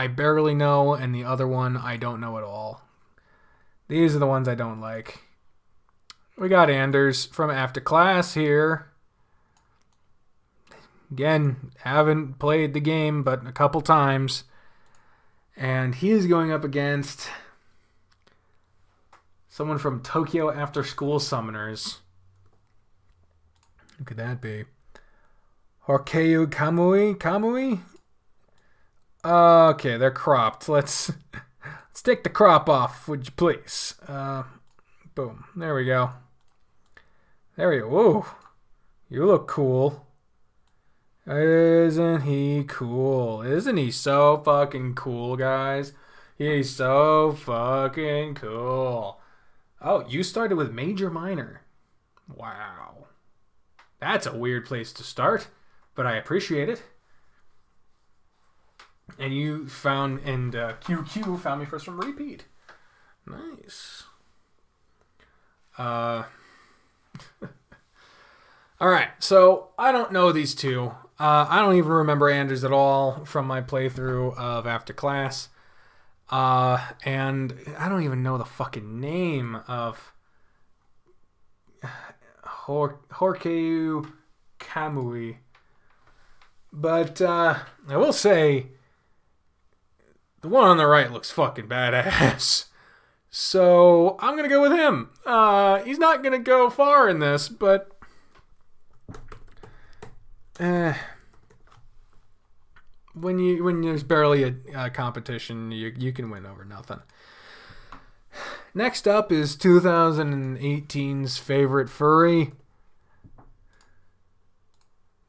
barely know, and the other one I don't know at all. These are the ones I don't like. We got Anders from After Class here. Again, haven't played the game, but a couple times. And he is going up against someone from Tokyo After School Summoners. Who could that be? Horkeu Kamui? Okay, they're cropped. Let's take the crop off, would you please? Boom. There we go. There we go. Whoa. You look cool. Isn't he cool? Isn't he so fucking cool, guys? He's so fucking cool. Oh, you started with Major Minor. Wow. That's a weird place to start, but I appreciate it. And you found, and QQ found me first from Repeat. Nice. Alright, so I don't know these two. I don't even remember Anders at all from my playthrough of After Class. And I don't even know the fucking name of Horkeu Kamui. But I will say, the one on the right looks fucking badass. So I'm going to go with him. He's not going to go far in this, but when there's barely a competition, you can win over nothing. Next up is 2018's favorite furry,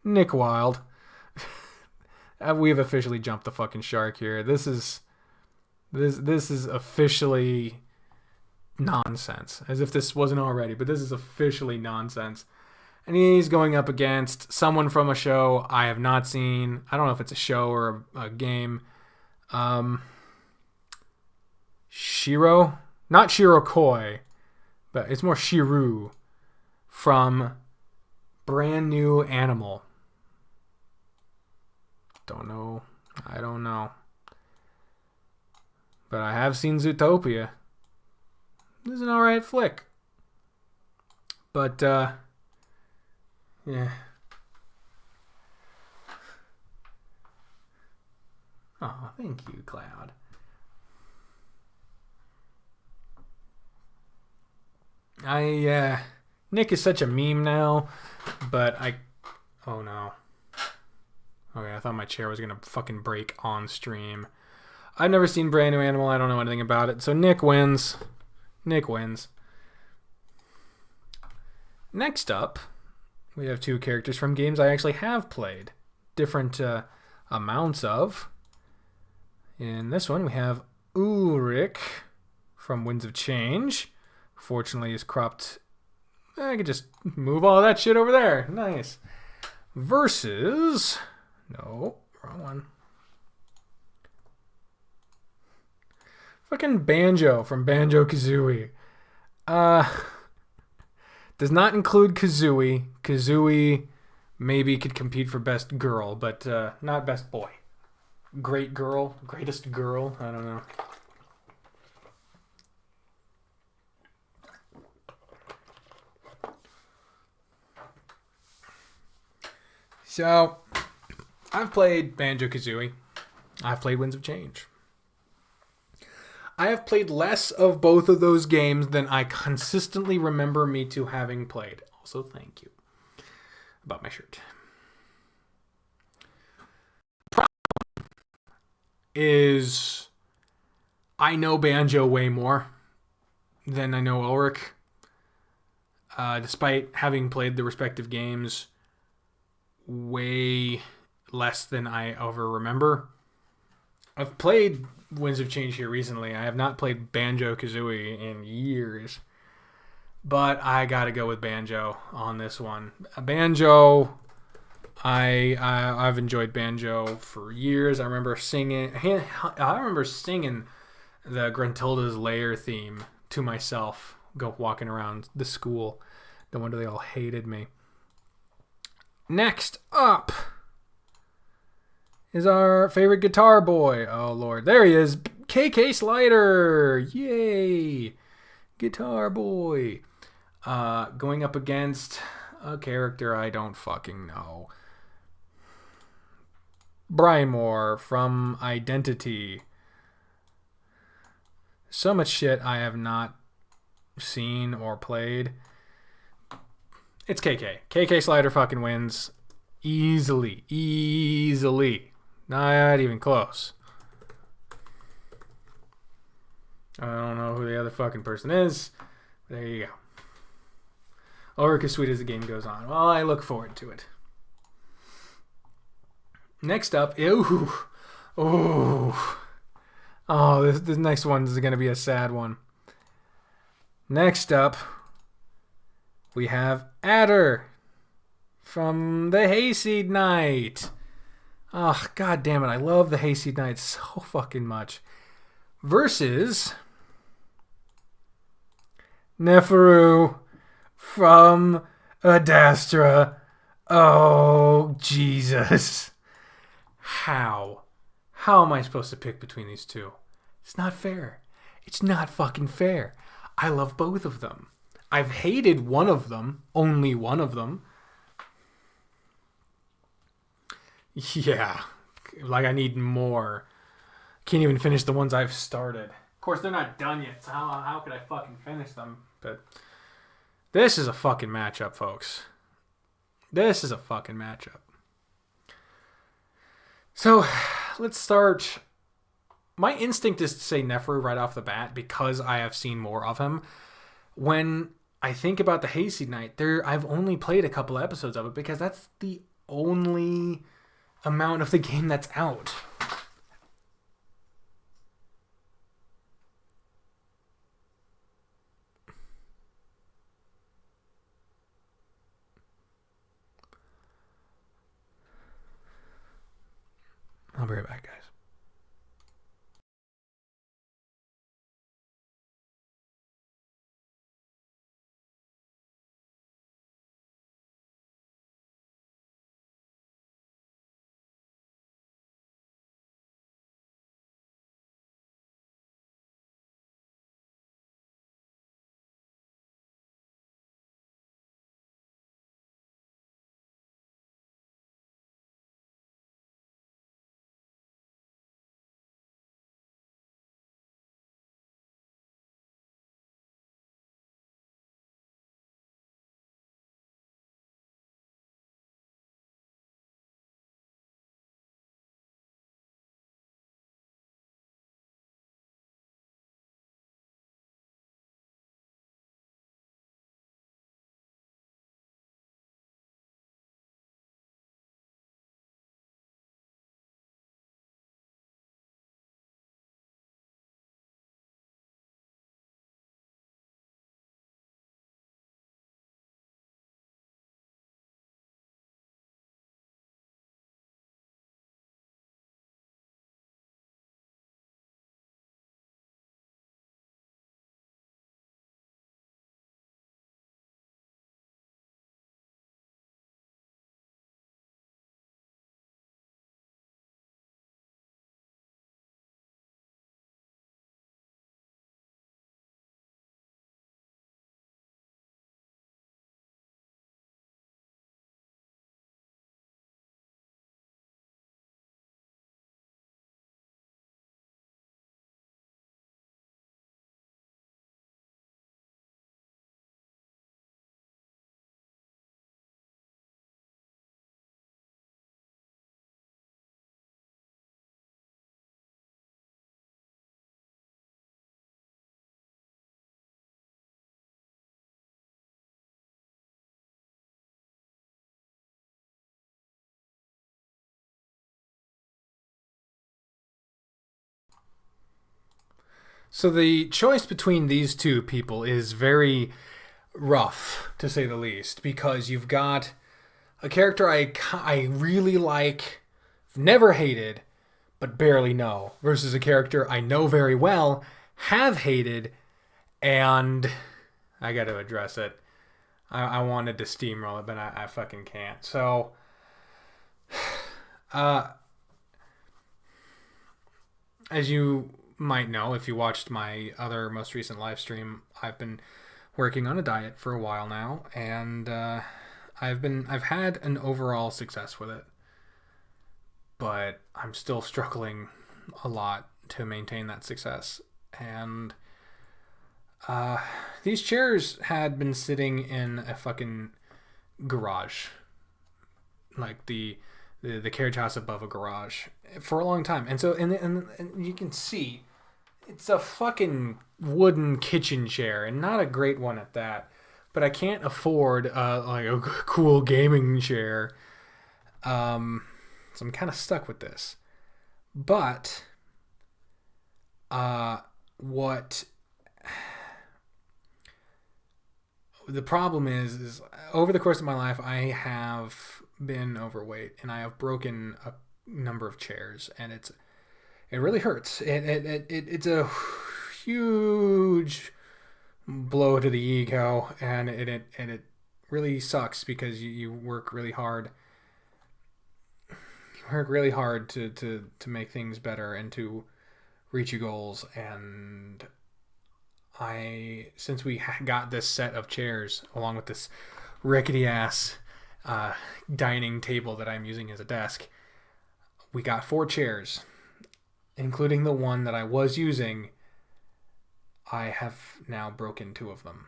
Nick Wilde. We've officially jumped the fucking shark here. This is officially nonsense. As if this wasn't already, but this is officially nonsense. And he's going up against someone from a show I have not seen. I don't know if it's a show or a game. Shiro? Not Shirokoi, but it's more Shiru from Brand New Animal. Don't know. I don't know. But I have seen Zootopia. This is an alright flick. But, yeah. Oh, thank you, Cloud. Nick is such a meme now, but oh no. Okay, I thought my chair was gonna fucking break on stream. I've never seen Brand New Animal, I don't know anything about it, so Nick wins. Nick wins. Next up, we have two characters from games I actually have played. Different amounts of. In this one, we have Ulrich from Winds of Change. Fortunately, is cropped. I could just move all that shit over there. Nice. Versus... No, wrong one. Fucking Banjo from Banjo-Kazooie. Does not include Kazooie. Kazooie maybe could compete for best girl, but not best boy. Great girl, greatest girl, I don't know. So, I've played Banjo-Kazooie. I've played Winds of Change. I have played less of both of those games than I consistently remember me to having played. Also, thank you. About my shirt. Problem is, I know Banjo way more than I know Ulrich. Despite having played the respective games way less than I ever remember. I've played Winds of Change here recently. I have not played Banjo-Kazooie in years. But I gotta go with Banjo on this one. Banjo, I've enjoyed Banjo for years. I remember singing the Gruntilda's Lair theme to myself, walking around the school. No wonder they all hated me. Next up is our favorite guitar boy. Oh, Lord. There he is. KK Slider. Yay. Guitar boy. Going up against a character I don't fucking know. Brymore from Identity. So much shit I have not seen or played. It's KK. KK Slider fucking wins. Easily. Not even close. I don't know who the other fucking person is. There you go. Over as sweet as the game goes on. Well, I look forward to it. Next up, this next one is going to be a sad one. Next up, we have Adder from the Hayseed Night. Oh, god damn it. I love the Hayseed Night so fucking much. Versus Neferu from Adastra. Oh, Jesus. How am I supposed to pick between these two? It's not fair. It's not fucking fair. I love both of them. I've hated one of them. Only one of them. Yeah. Like I need more. Can't even finish the ones I've started. Of course, they're not done yet, so how could I fucking finish them? But this is a fucking matchup, folks. This is a fucking matchup. So, let's start. My instinct is to say Neferu right off the bat because I have seen more of him. When I think about the Hayseed Night, I've only played a couple episodes of it because that's the only amount of the game that's out. I'll be right back, guys. So the choice between these two people is very rough, to say the least, because you've got a character I really like, never hated, but barely know, versus a character I know very well, have hated, and I got to address it. I wanted to steamroll it, but I fucking can't. So, as you might know, if you watched my other most recent live stream, I've been working on a diet for a while now, and I've had an overall success with it, but I'm still struggling a lot to maintain that success. And these chairs had been sitting in a fucking garage, like the carriage house above a garage, for a long time. And so and you can see it's a fucking wooden kitchen chair, and not a great one at that. But I can't afford like a cool gaming chair, so I'm kind of stuck with this. But what the problem is over the course of my life, I have been overweight, and I have broken a number of chairs, and it really hurts. It's a huge blow to the ego, and it really sucks because you work really hard. You work really hard to make things better and to reach your goals. And since we got this set of chairs along with this rickety ass dining table that I'm using as a desk, we got 4 chairs, including the one that I was using. I have now broken 2 of them,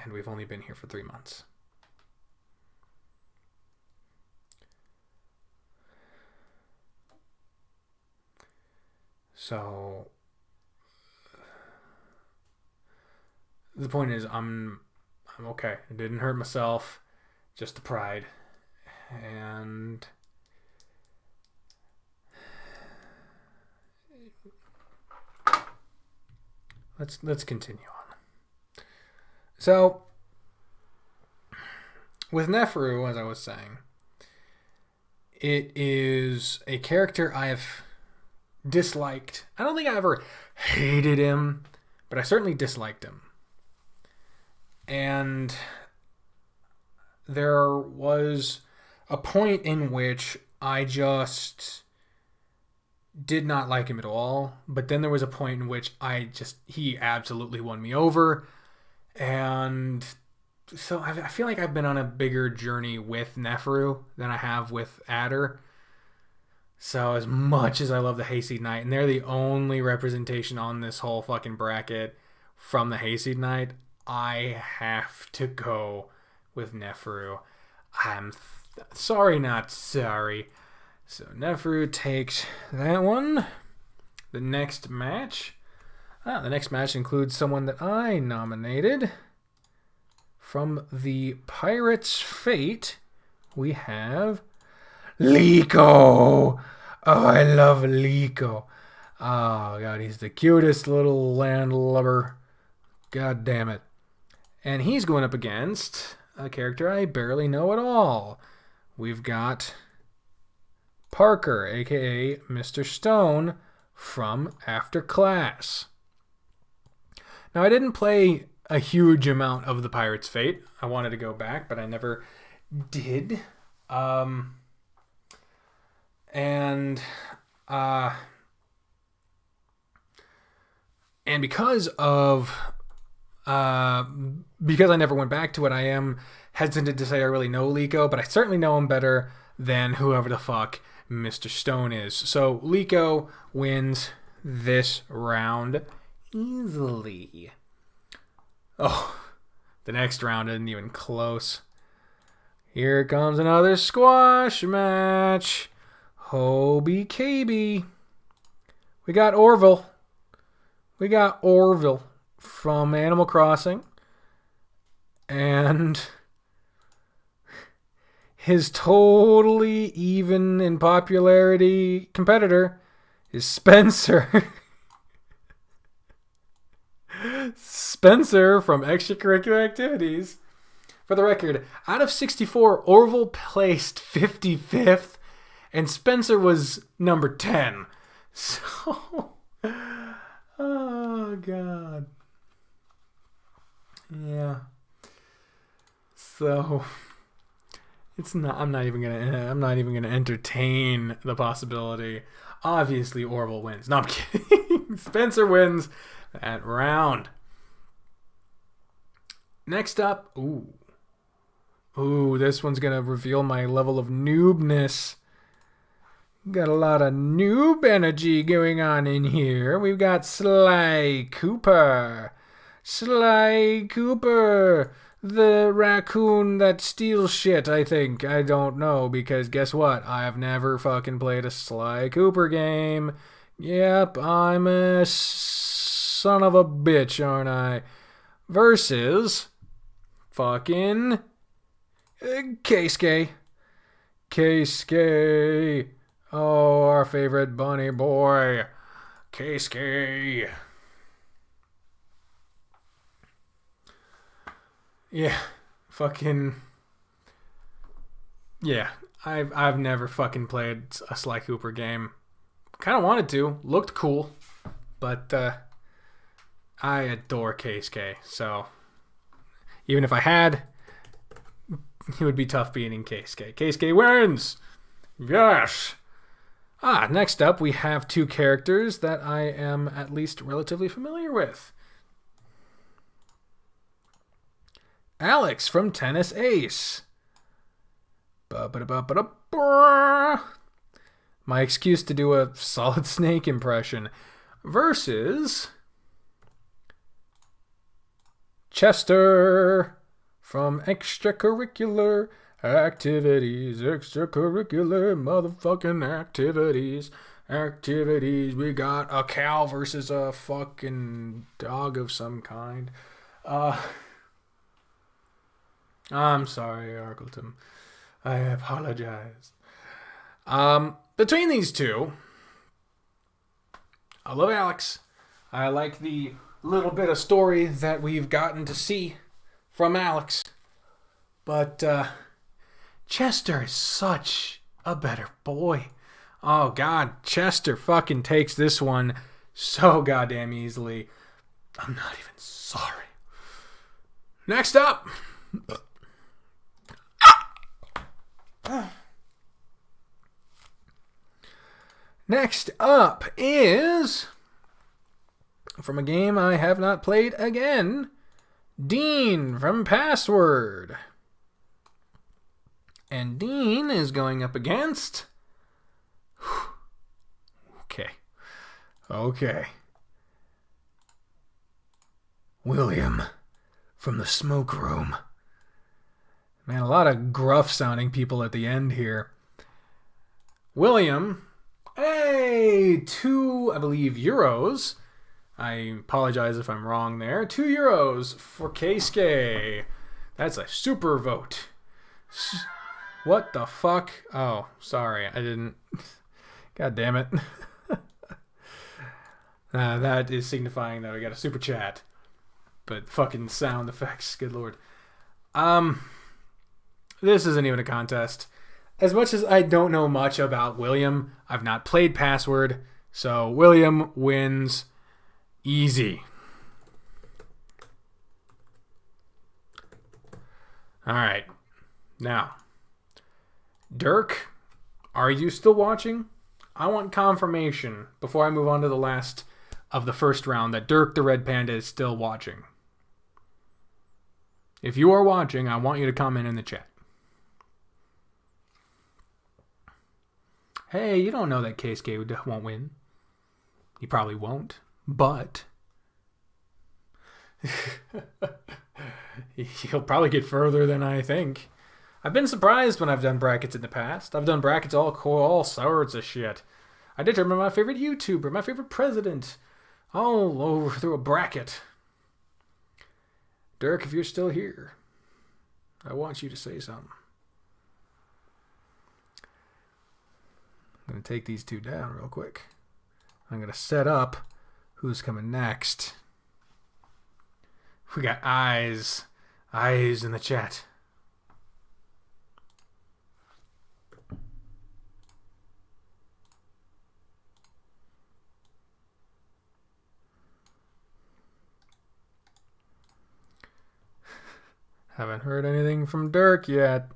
and we've only been here for 3 months. So the point is, I'm okay. I didn't hurt myself, just the pride. And let's continue on. So with Neferu, as I was saying, it is a character I've disliked. I don't think I ever hated him, but I certainly disliked him. And there was a point in which I just did not like him at all. But then there was a point in which he absolutely won me over. And so I feel like I've been on a bigger journey with Neferu than I have with Adder. So as much as I love the Hayseed Knight, and they're the only representation on this whole fucking bracket from the Hayseed Knight, I have to go with Neferu. I'm sorry, not sorry. So Neferu takes that one. The next match includes someone that I nominated. From the Pirate's Fate, we have Liko. Oh, I love Liko. Oh, God, he's the cutest little landlubber. God damn it. And he's going up against a character I barely know at all. We've got Parker, a.k.a. Mr. Stone, from After Class. Now, I didn't play a huge amount of the Pirate's Fate. I wanted to go back, but I never did. And because I never went back to it, I am hesitant to say I really know Liko, but I certainly know him better than whoever the fuck Mr. Stone is. So Liko wins this round easily. Oh, the next round isn't even close. Here comes another squash match. Hobie KB. We got Orville. From Animal Crossing. And his totally even in popularity competitor is Spencer. Spencer from Extracurricular Activities. For the record, out of 64, Orville placed 55th, and Spencer was number 10. So, oh, God. Yeah. So it's not. I'm not even gonna entertain the possibility. Obviously, Orville wins. No, I'm kidding. Spencer wins that round. Next up, this one's gonna reveal my level of noobness. Got a lot of noob energy going on in here. We've got Sly Cooper. Sly Cooper, the raccoon that steals shit, I think. I don't know, because guess what? I've never fucking played a Sly Cooper game. Yep, I'm a son of a bitch, aren't I? Versus fucking Keisuke. Keisuke. Oh, our favorite bunny boy. Keisuke. Yeah. Fucking. Yeah. I've never fucking played a Sly Cooper game. Kind of wanted to. Looked cool. But, I adore Keisuke. So, even if I had, it would be tough beating Keisuke. Keisuke wins! Yes! Next up, we have two characters that I am at least relatively familiar with. Alex from Tennis Ace. My excuse to do a Solid Snake impression. Versus Chester from Extracurricular Activities. Extracurricular motherfucking activities. We got a cow versus a fucking dog of some kind. I'm sorry, Argleton. I apologize. Between these two, I love Alex. I like the little bit of story that we've gotten to see from Alex. But Chester is such a better boy. Oh, God. Chester fucking takes this one so goddamn easily. I'm not even sorry. Next up. Next up is, from a game I have not played again, Dean from Password. And Dean is going up against... Okay. William from the Smoke Room. Man, a lot of gruff sounding people at the end here. William, hey, €2, I believe, euros. I apologize if I'm wrong there. €2 for Keisuke. That's a super vote. What the fuck? Oh, sorry, I didn't. God damn it. That is signifying that I got a super chat. But fucking sound effects, good lord. This isn't even a contest. As much as I don't know much about William, I've not played Password, so William wins easy. Alright. Now, Dirk, are you still watching? I want confirmation before I move on to the last of the first round that Dirk the Red Panda is still watching. If you are watching, I want you to comment in the chat. Hey, you don't know that Keisuke won't win. He probably won't, but he'll probably get further than I think. I've been surprised when I've done brackets in the past. I've done brackets all sorts of shit. I determined my favorite YouTuber, my favorite president, all over through a bracket. Dirk, if you're still here, I want you to say something. I'm going to take these two down real quick. I'm going to set up who's coming next. We got eyes in the chat. Haven't heard anything from Dirk yet.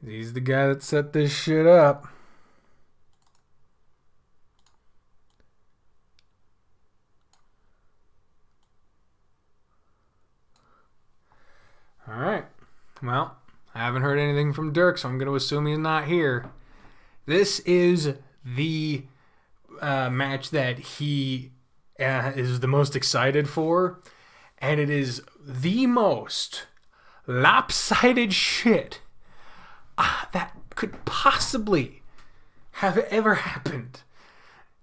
He's the guy that set this shit up. Alright. Well, I haven't heard anything from Dirk, so I'm going to assume he's not here. This is the match that he is the most excited for, and it is the most lopsided shit that could possibly have ever happened.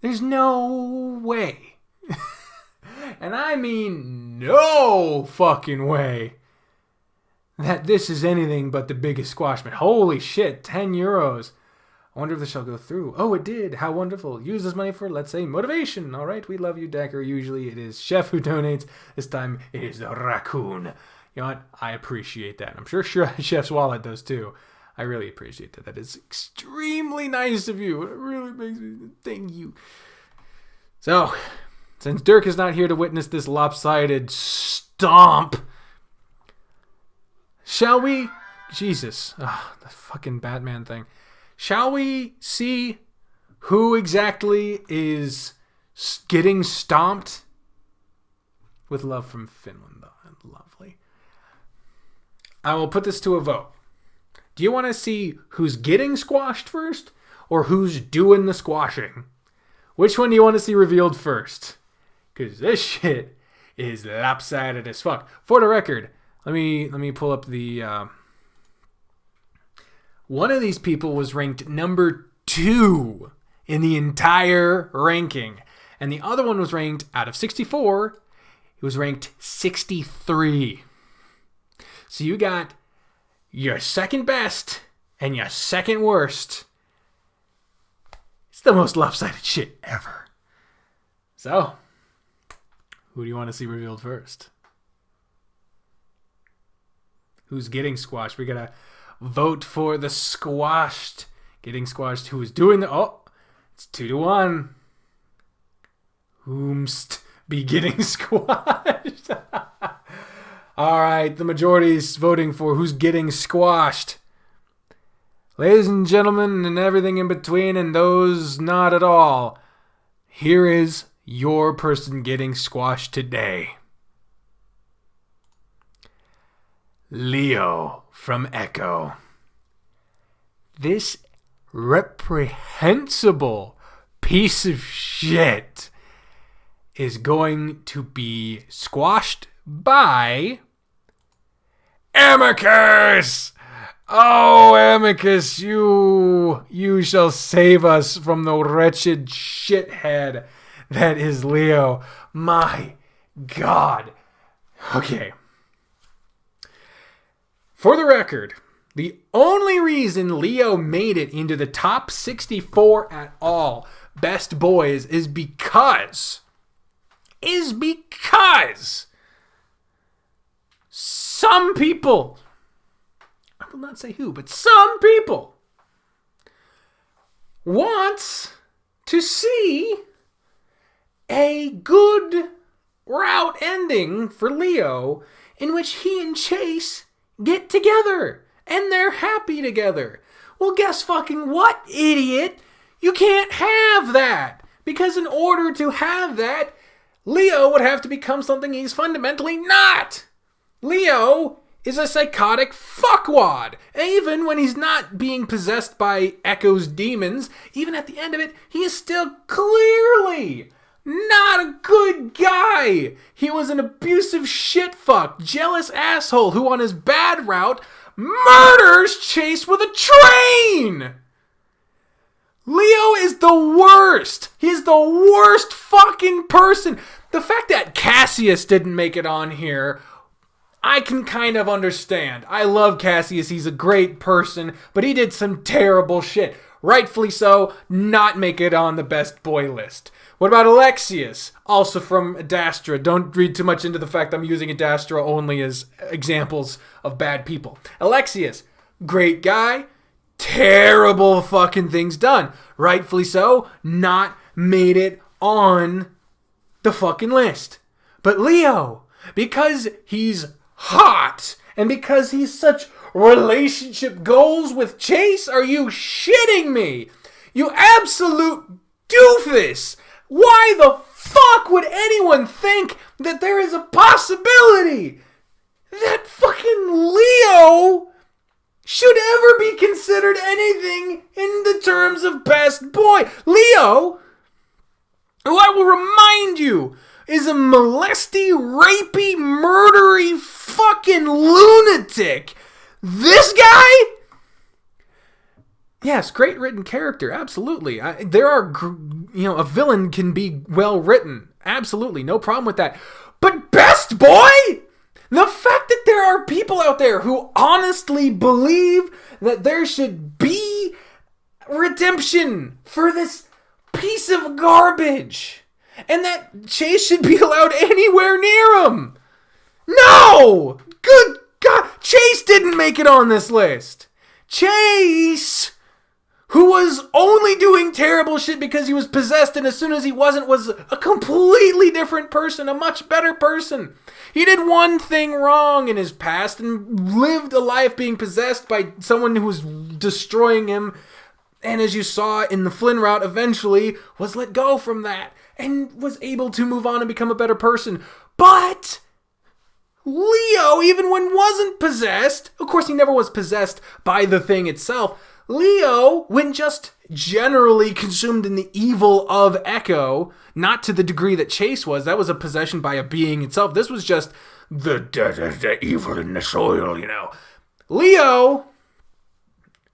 There's no way. And I mean no fucking way that this is anything but the biggest squash match. Holy shit, 10 euros. I wonder if this shall go through. Oh, it did. How wonderful. Use this money for, let's say, motivation. All right, we love you, Decker. Usually it is Chef who donates. This time it is the raccoon. You know what? I appreciate that. I'm sure Chef's wallet does too. I really appreciate that. That is extremely nice of you. It really makes me thank you. So, since Dirk is not here to witness this lopsided stomp, shall we? Jesus. The fucking Batman thing. Shall we see who exactly is getting stomped? With love from Finland, though. Lovely. I will put this to a vote. Do you want to see who's getting squashed first or who's doing the squashing? Which one do you want to see revealed first? Because this shit is lopsided as fuck. For the record, let me pull up the... One of these people was ranked number 2 in the entire ranking. And the other one was ranked, out of 64, it was ranked 63. So you got your second best and your second worst. It's the most lopsided shit ever. So, who do you want to see revealed first? Who's getting squashed? We gotta vote for the squashed. Getting squashed. Who is doing the... Oh, it's 2-1. Whomst be getting squashed. All right, the majority is voting for who's getting squashed. Ladies and gentlemen, and everything in between, and those not at all, here is your person getting squashed today. Leo from Echo. This reprehensible piece of shit is going to be squashed by Amicus. Oh, Amicus, you shall save us from the wretched shithead that is Leo. My God. Okay. For the record, the only reason Leo made it into the top 64 at all, best boys, is because some people, I will not say who, but some people want to see a good route ending for Leo in which he and Chase get together and they're happy together. Well, guess fucking what, idiot? You can't have that, because in order to have that, Leo would have to become something he's fundamentally not. Leo is a psychotic fuckwad. Even when he's not being possessed by Echo's demons, even at the end of it, he is still clearly not a good guy. He was an abusive shitfuck, jealous asshole who on his bad route murders Chase with a train. Leo is the worst. He's the worst fucking person. The fact that Cassius didn't make it on here, I can kind of understand. I love Cassius. He's a great person, but he did some terrible shit. Rightfully so, not make it on the best boy list. What about Alexius? Also from Adastra. Don't read too much into the fact I'm using Adastra only as examples of bad people. Alexius, great guy. Terrible fucking things done. Rightfully so, not made it on the fucking list. But Leo, because he's hot. And because he's such relationship goals with Chase, are you shitting me? You absolute doofus. Why the fuck would anyone think that there is a possibility that fucking Leo should ever be considered anything in the terms of best boy? Leo, who I will remind you, is a molesty, rapey, murdery, fucking lunatic. This guy? Yes, great written character, absolutely. A villain can be well written, absolutely, no problem with that. But best boy? The fact that there are people out there who honestly believe that there should be redemption for this piece of garbage, and that Chase should be allowed anywhere near him. No! Good God! Chase didn't make it on this list. Chase, who was only doing terrible shit because he was possessed, and as soon as he wasn't, was a completely different person, a much better person. He did one thing wrong in his past and lived a life being possessed by someone who was destroying him, and as you saw in the Flynn route, eventually was let go from that and was able to move on and become a better person. But Leo, even when wasn't possessed, of course he never was possessed by the thing itself, Leo, when just generally consumed in the evil of Echo, not to the degree that Chase was, that was a possession by a being itself. This was just the evil in the soil, you know. Leo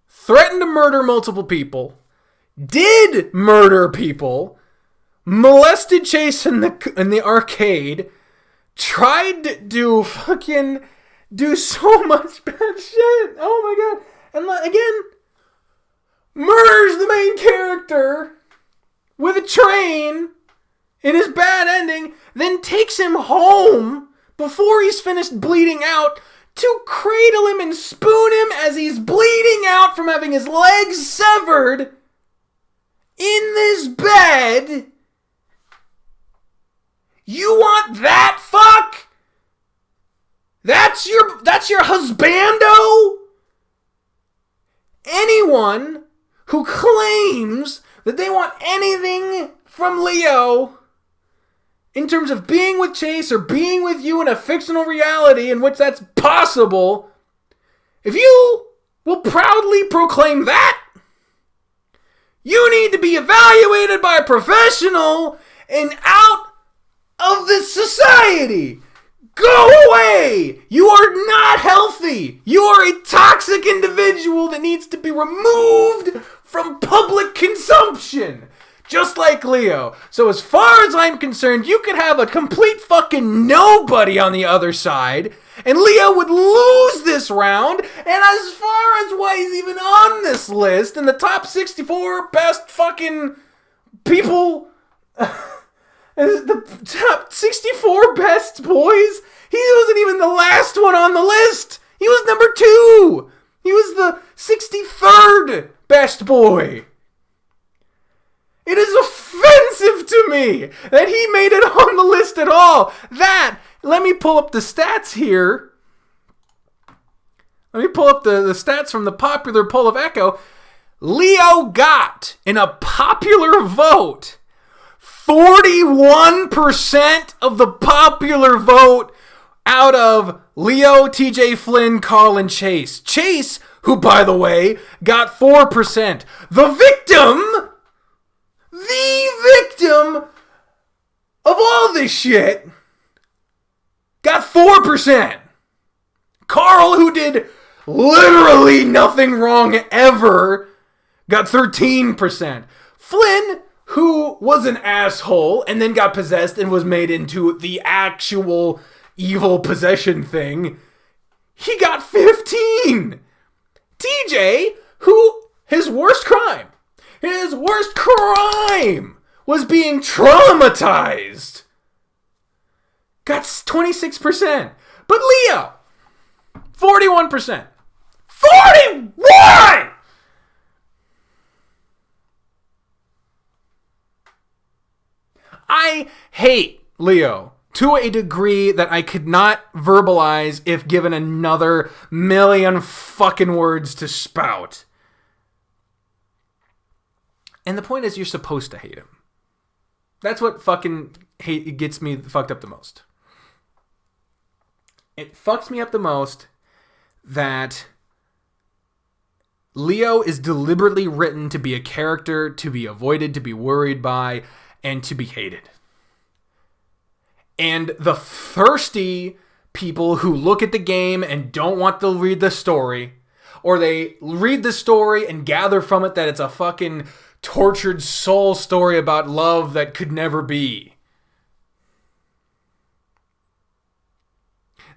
threatened to murder multiple people, did murder people, molested Chase in the arcade, tried to do so much bad shit. Oh my god. And again, murders the main character with a train in his bad ending, then takes him home before he's finished bleeding out to cradle him and spoon him as he's bleeding out from having his legs severed in this bed. You want that fuck? That's your husbando? Anyone who claims that they want anything from Leo in terms of being with Chase or being with you in a fictional reality in which that's possible, if you will proudly proclaim that, you need to be evaluated by a professional and out of this society. Go away! You are not healthy! You are a toxic individual that needs to be removed from public consumption! Just like Leo. So as far as I'm concerned, you could have a complete fucking nobody on the other side, and Leo would lose this round, and as far as why he's even on this list, in the top 64 best fucking people... the top 64 best boys, he wasn't even the last one on the list. He was number 2. He was the 63rd best boy. It is offensive to me that he made it on the list at all. Let me pull up the stats here. Let me pull up the stats from the popular poll of Echo. Leo got, in a popular vote, 41% of the popular vote out of Leo, TJ, Flynn, Carl, and Chase. Chase, who, by the way, got 4%. The victim of all this shit got 4%. Carl, who did literally nothing wrong ever, got 13%. Flynn, who was an asshole and then got possessed and was made into the actual evil possession thing, he got 15. TJ, who his worst crime was being traumatized, got 26%. But Leo, 41%. 41! I hate Leo to a degree that I could not verbalize if given another million fucking words to spout. And the point is, you're supposed to hate him. That's what fucking hate gets me fucked up the most. It fucks me up the most that Leo is deliberately written to be a character to be avoided, to be worried by, and to be hated. And the thirsty people who look at the game and don't want to read the story, or they read the story and gather from it that it's a fucking tortured soul story about love that could never be.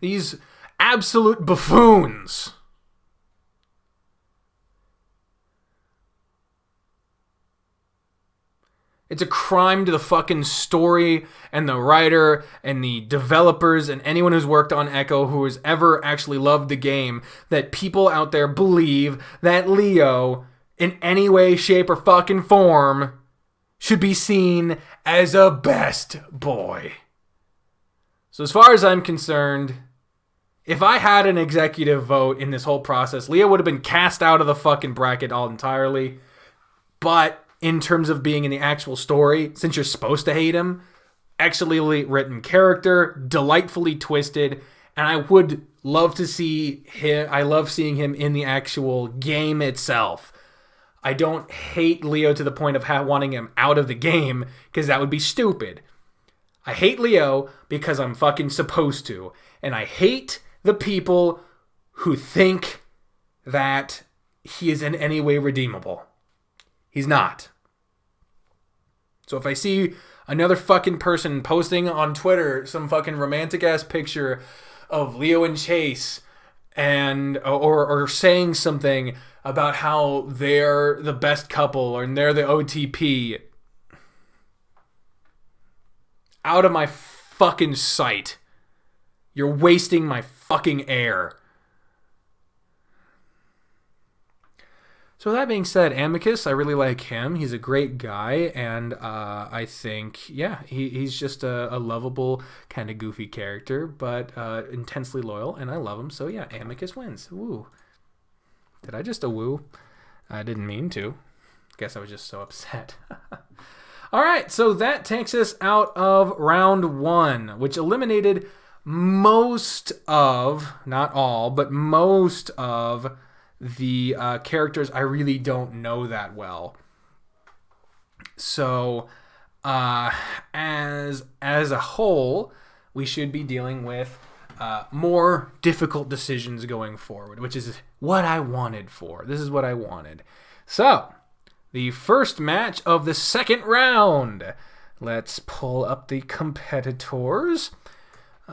These absolute buffoons. It's a crime to the fucking story and the writer and the developers and anyone who's worked on Echo who has ever actually loved the game that people out there believe that Leo, in any way, shape, or fucking form, should be seen as a best boy. So as far as I'm concerned, if I had an executive vote in this whole process, Leo would have been cast out of the fucking bracket all entirely. But in terms of being in the actual story, since you're supposed to hate him, excellently written character, delightfully twisted, and I would love to see him. I love seeing him in the actual game itself. I don't hate Leo to the point of wanting him out of the game, because that would be stupid. I hate Leo because I'm fucking supposed to, and I hate the people who think that he is in any way redeemable. He's not. So if I see another fucking person posting on Twitter some fucking romantic ass picture of Leo and Chase and or saying something about how they're the best couple or they're the OTP, out of my fucking sight. You're wasting my fucking air. So with that being said, Amicus, I really like him. He's a great guy, and I think, yeah, he's just a lovable, kind of goofy character, but intensely loyal, and I love him. So yeah, Amicus wins. Woo. Did I just woo? I didn't mean to. Guess I was just so upset. All right, so that takes us out of round one, which eliminated most of, not all, but most of the characters I really don't know that well. So, as a whole, we should be dealing with more difficult decisions going forward, which is what I wanted for. This is what I wanted. So, the first match of the second round. Let's pull up the competitors.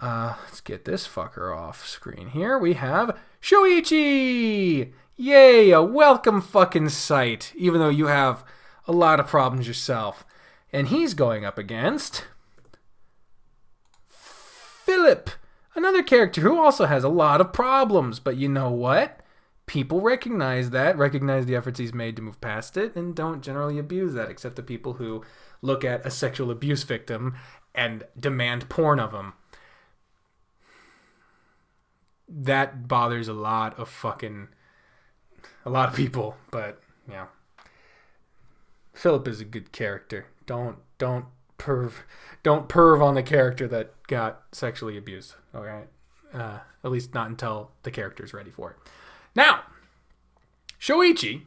Let's get this fucker off screen here. We have Shoichi! Yay, a welcome fucking sight, even though you have a lot of problems yourself. And he's going up against Philip, another character who also has a lot of problems. But you know what? People recognize the efforts he's made to move past it, and don't generally abuse that, except the people who look at a sexual abuse victim and demand porn of him. That bothers a lot of people, but yeah. Philip is a good character. Don't perv on the character that got sexually abused. Alright? At least not until the character's ready for it. Now, Shoichi.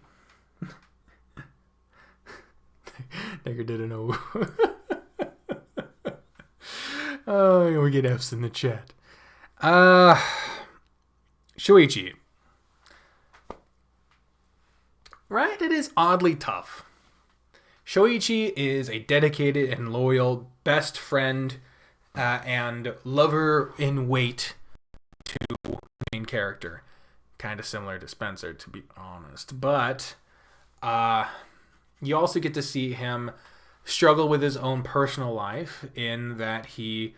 Never didn't know. Oh, we get F's in the chat. Shoichi. Right? It is oddly tough. Shoichi is a dedicated and loyal best friend and lover in wait to the main character. Kind of similar to Spencer, to be honest. But you also get to see him struggle with his own personal life in that he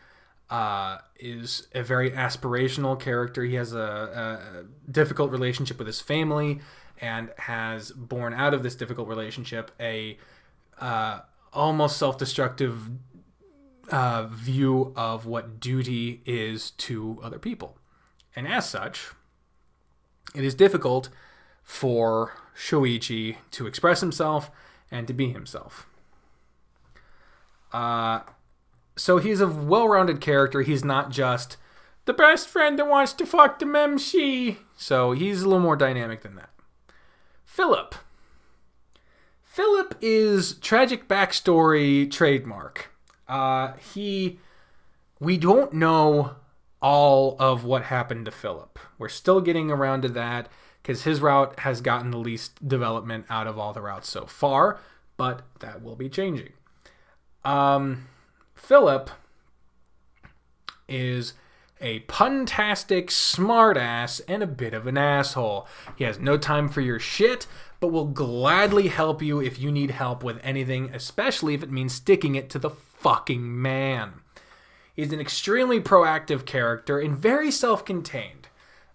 is a very aspirational character. He has a difficult relationship with his family and has born out of this difficult relationship a almost self-destructive view of what duty is to other people. And as such, it is difficult for Shoichi to express himself and to be himself. So he's a well-rounded character. He's not just the best friend that wants to fuck the memshi. So he's a little more dynamic than that. Philip. Philip is tragic backstory trademark. We don't know all of what happened to Philip. We're still getting around to that because his route has gotten the least development out of all the routes so far, but that will be changing. Philip is a puntastic smartass and a bit of an asshole. He has no time for your shit, but will gladly help you if you need help with anything, especially if it means sticking it to the fucking man. He's an extremely proactive character and very self-contained.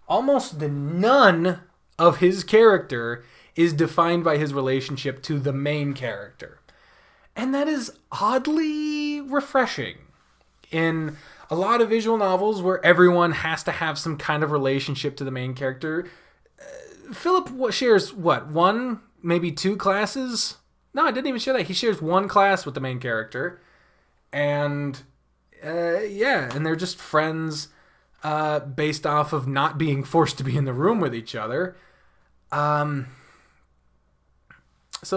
Almost none of his character is defined by his relationship to the main character. And that is oddly refreshing. In a lot of visual novels where everyone has to have some kind of relationship to the main character, Philip shares, one, maybe two classes? No, I didn't even share that. He shares one class with the main character. And, and they're just friends based off of not being forced to be in the room with each other. So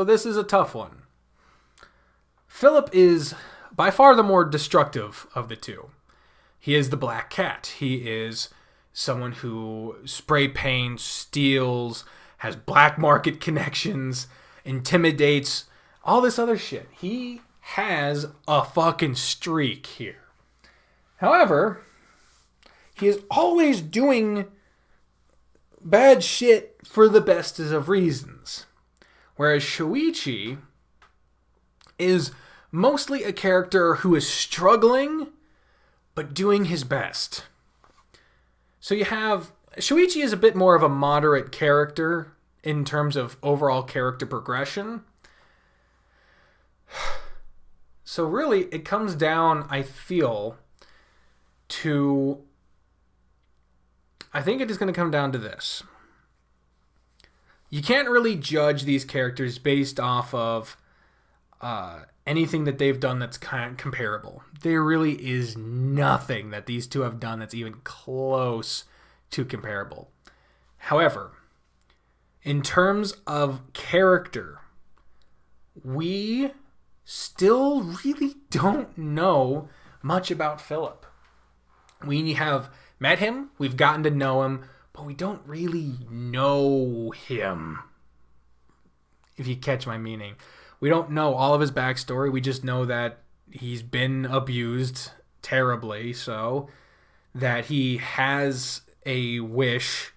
this is a tough one. Philip is by far the more destructive of the two. He is the black cat. He is someone who spray paints, steals, has black market connections, intimidates, all this other shit. He has a fucking streak here. However, he is always doing bad shit for the best of reasons. Whereas Shoichi is mostly a character who is struggling, but doing his best. So you have... Shoichi is a bit more of a moderate character in terms of overall character progression. So really, it comes down, I feel, to... I think it is going to come down to this. You can't really judge these characters based off of anything that they've done that's kind of comparable. There really is nothing that these two have done that's even close to comparable. However, in terms of character, we still really don't know much about Philip. We have met him, we've gotten to know him, but we don't really know him. If you catch my meaning. We don't know all of his backstory. We just know that he's been abused terribly, so that he has a wish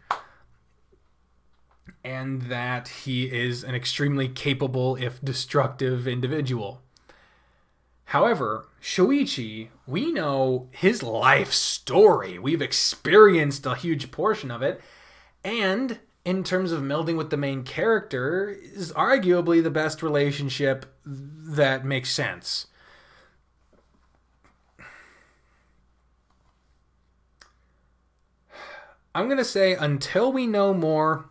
and that he is an extremely capable, if destructive, individual. However, Shoichi, we know his life story. We've experienced a huge portion of it, and in terms of melding with the main character, is arguably the best relationship that makes sense. I'm going to say until we know more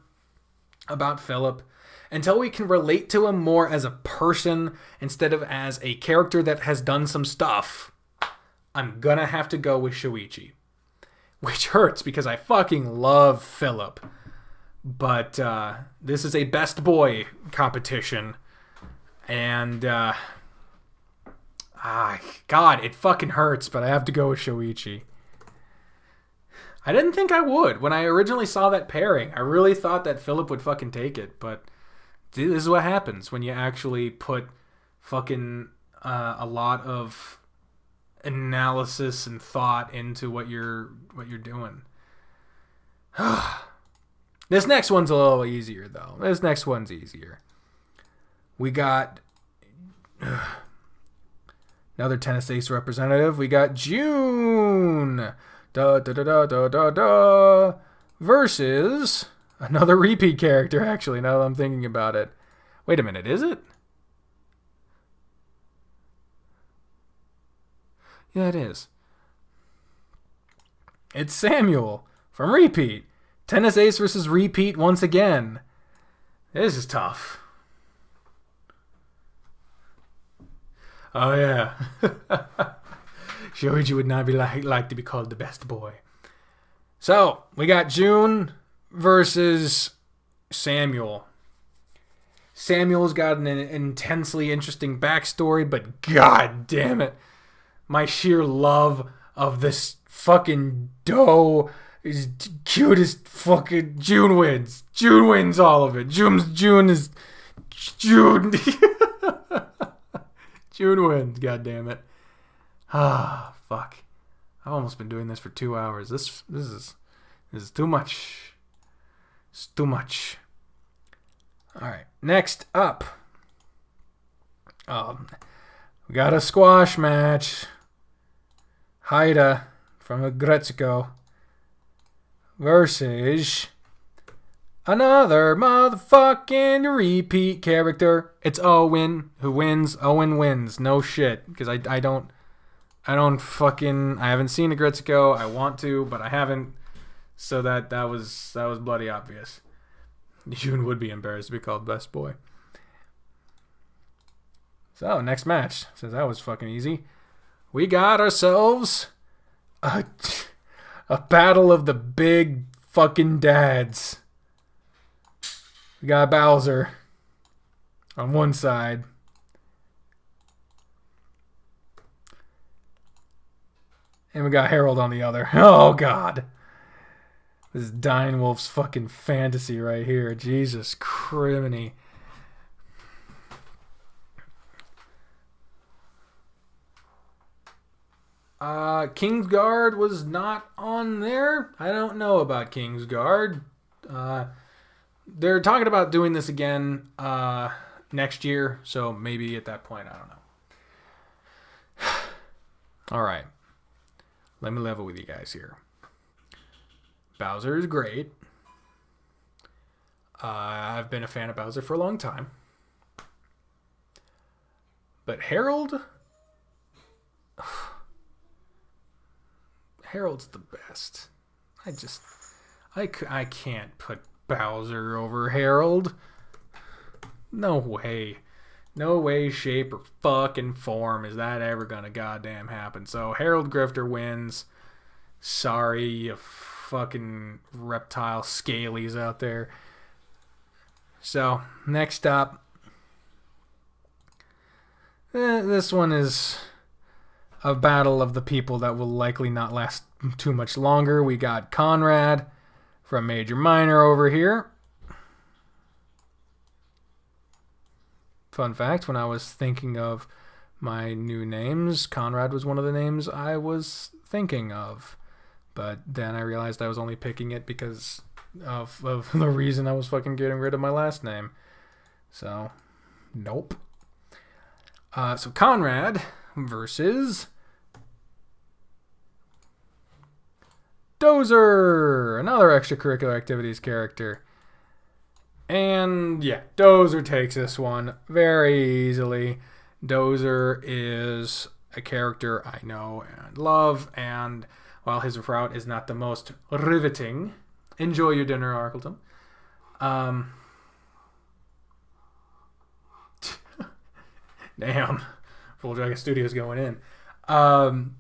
about Philip, until we can relate to him more as a person instead of as a character that has done some stuff, I'm going to have to go with Shoichi. Which hurts because I fucking love Philip. But this is a best boy competition. And, God, it fucking hurts, but I have to go with Shoichi. I didn't think I would. When I originally saw that pairing, I really thought that Philip would fucking take it. But dude, this is what happens when you actually put fucking a lot of analysis and thought into what you're doing. This next one's a little easier, though. This next one's easier. We got another tennis ace representative. We got June versus another repeat character, actually, now that I'm thinking about it. Wait a minute, is it? Yeah, it is. It's Samuel from Repeat. Tennis Ace versus Repeat once again. This is tough. Oh, yeah. Shoichi would not be like to be called the best boy. So, we got June versus Samuel. Samuel's got an intensely interesting backstory, but god damn it. My sheer love of this fucking doe is cutest fucking... June wins. June wins all of it. June is... June... June wins, god damn it. Ah, fuck. I've almost been doing this for 2 hours. This is too much. It's too much. Alright, next up. We got a squash match. Haida from Gretzko versus another motherfucking Repeat character. It's Owen who wins. Owen wins. No shit. Because I haven't seen a Gretzko. I want to, but I haven't. So that was bloody obvious. June would be embarrassed to be called best boy. So, next match. Since that was fucking easy. We got ourselves a battle of the big fucking dads. We got Bowser on one side. And we got Harold on the other. Oh, God. This is Dying Wolf's fucking fantasy right here. Jesus criminy. Kingsguard was not on there. I don't know about Kingsguard. They're talking about doing this again next year, so maybe at that point, I don't know. All right. Let me level with you guys here. Bowser is great. I've been a fan of Bowser for a long time. But Harold... Harold's the best. I can't put Bowser over Harold. No way. No way, shape, or fucking form is that ever gonna goddamn happen. So Harold Grifter wins. Sorry, you fucking reptile scalies out there. So, next up. This one is a battle of the people that will likely not last too much longer. We got Conrad from Major Minor over here. Fun fact, when I was thinking of my new names, Conrad was one of the names I was thinking of. But then I realized I was only picking it because of the reason I was fucking getting rid of my last name. So, nope. So Conrad versus Dozer, another extracurricular activities character. And yeah, Dozer takes this one very easily. Dozer is a character I know and love, and while his route is not the most riveting, enjoy your dinner, Arkleton. Damn, Full Dragon Studios going in. Dozer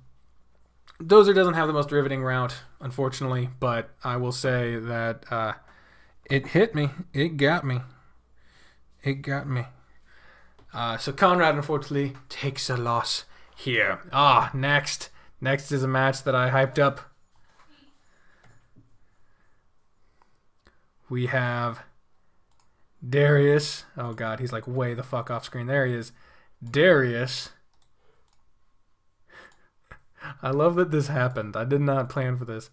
doesn't have the most riveting route, unfortunately, but I will say that it hit me. It got me. So Conrad, unfortunately, takes a loss here. Next. Next is a match that I hyped up. We have Darius. Oh, God, he's like way the fuck off screen. There he is. Darius. I love that this happened. I did not plan for this.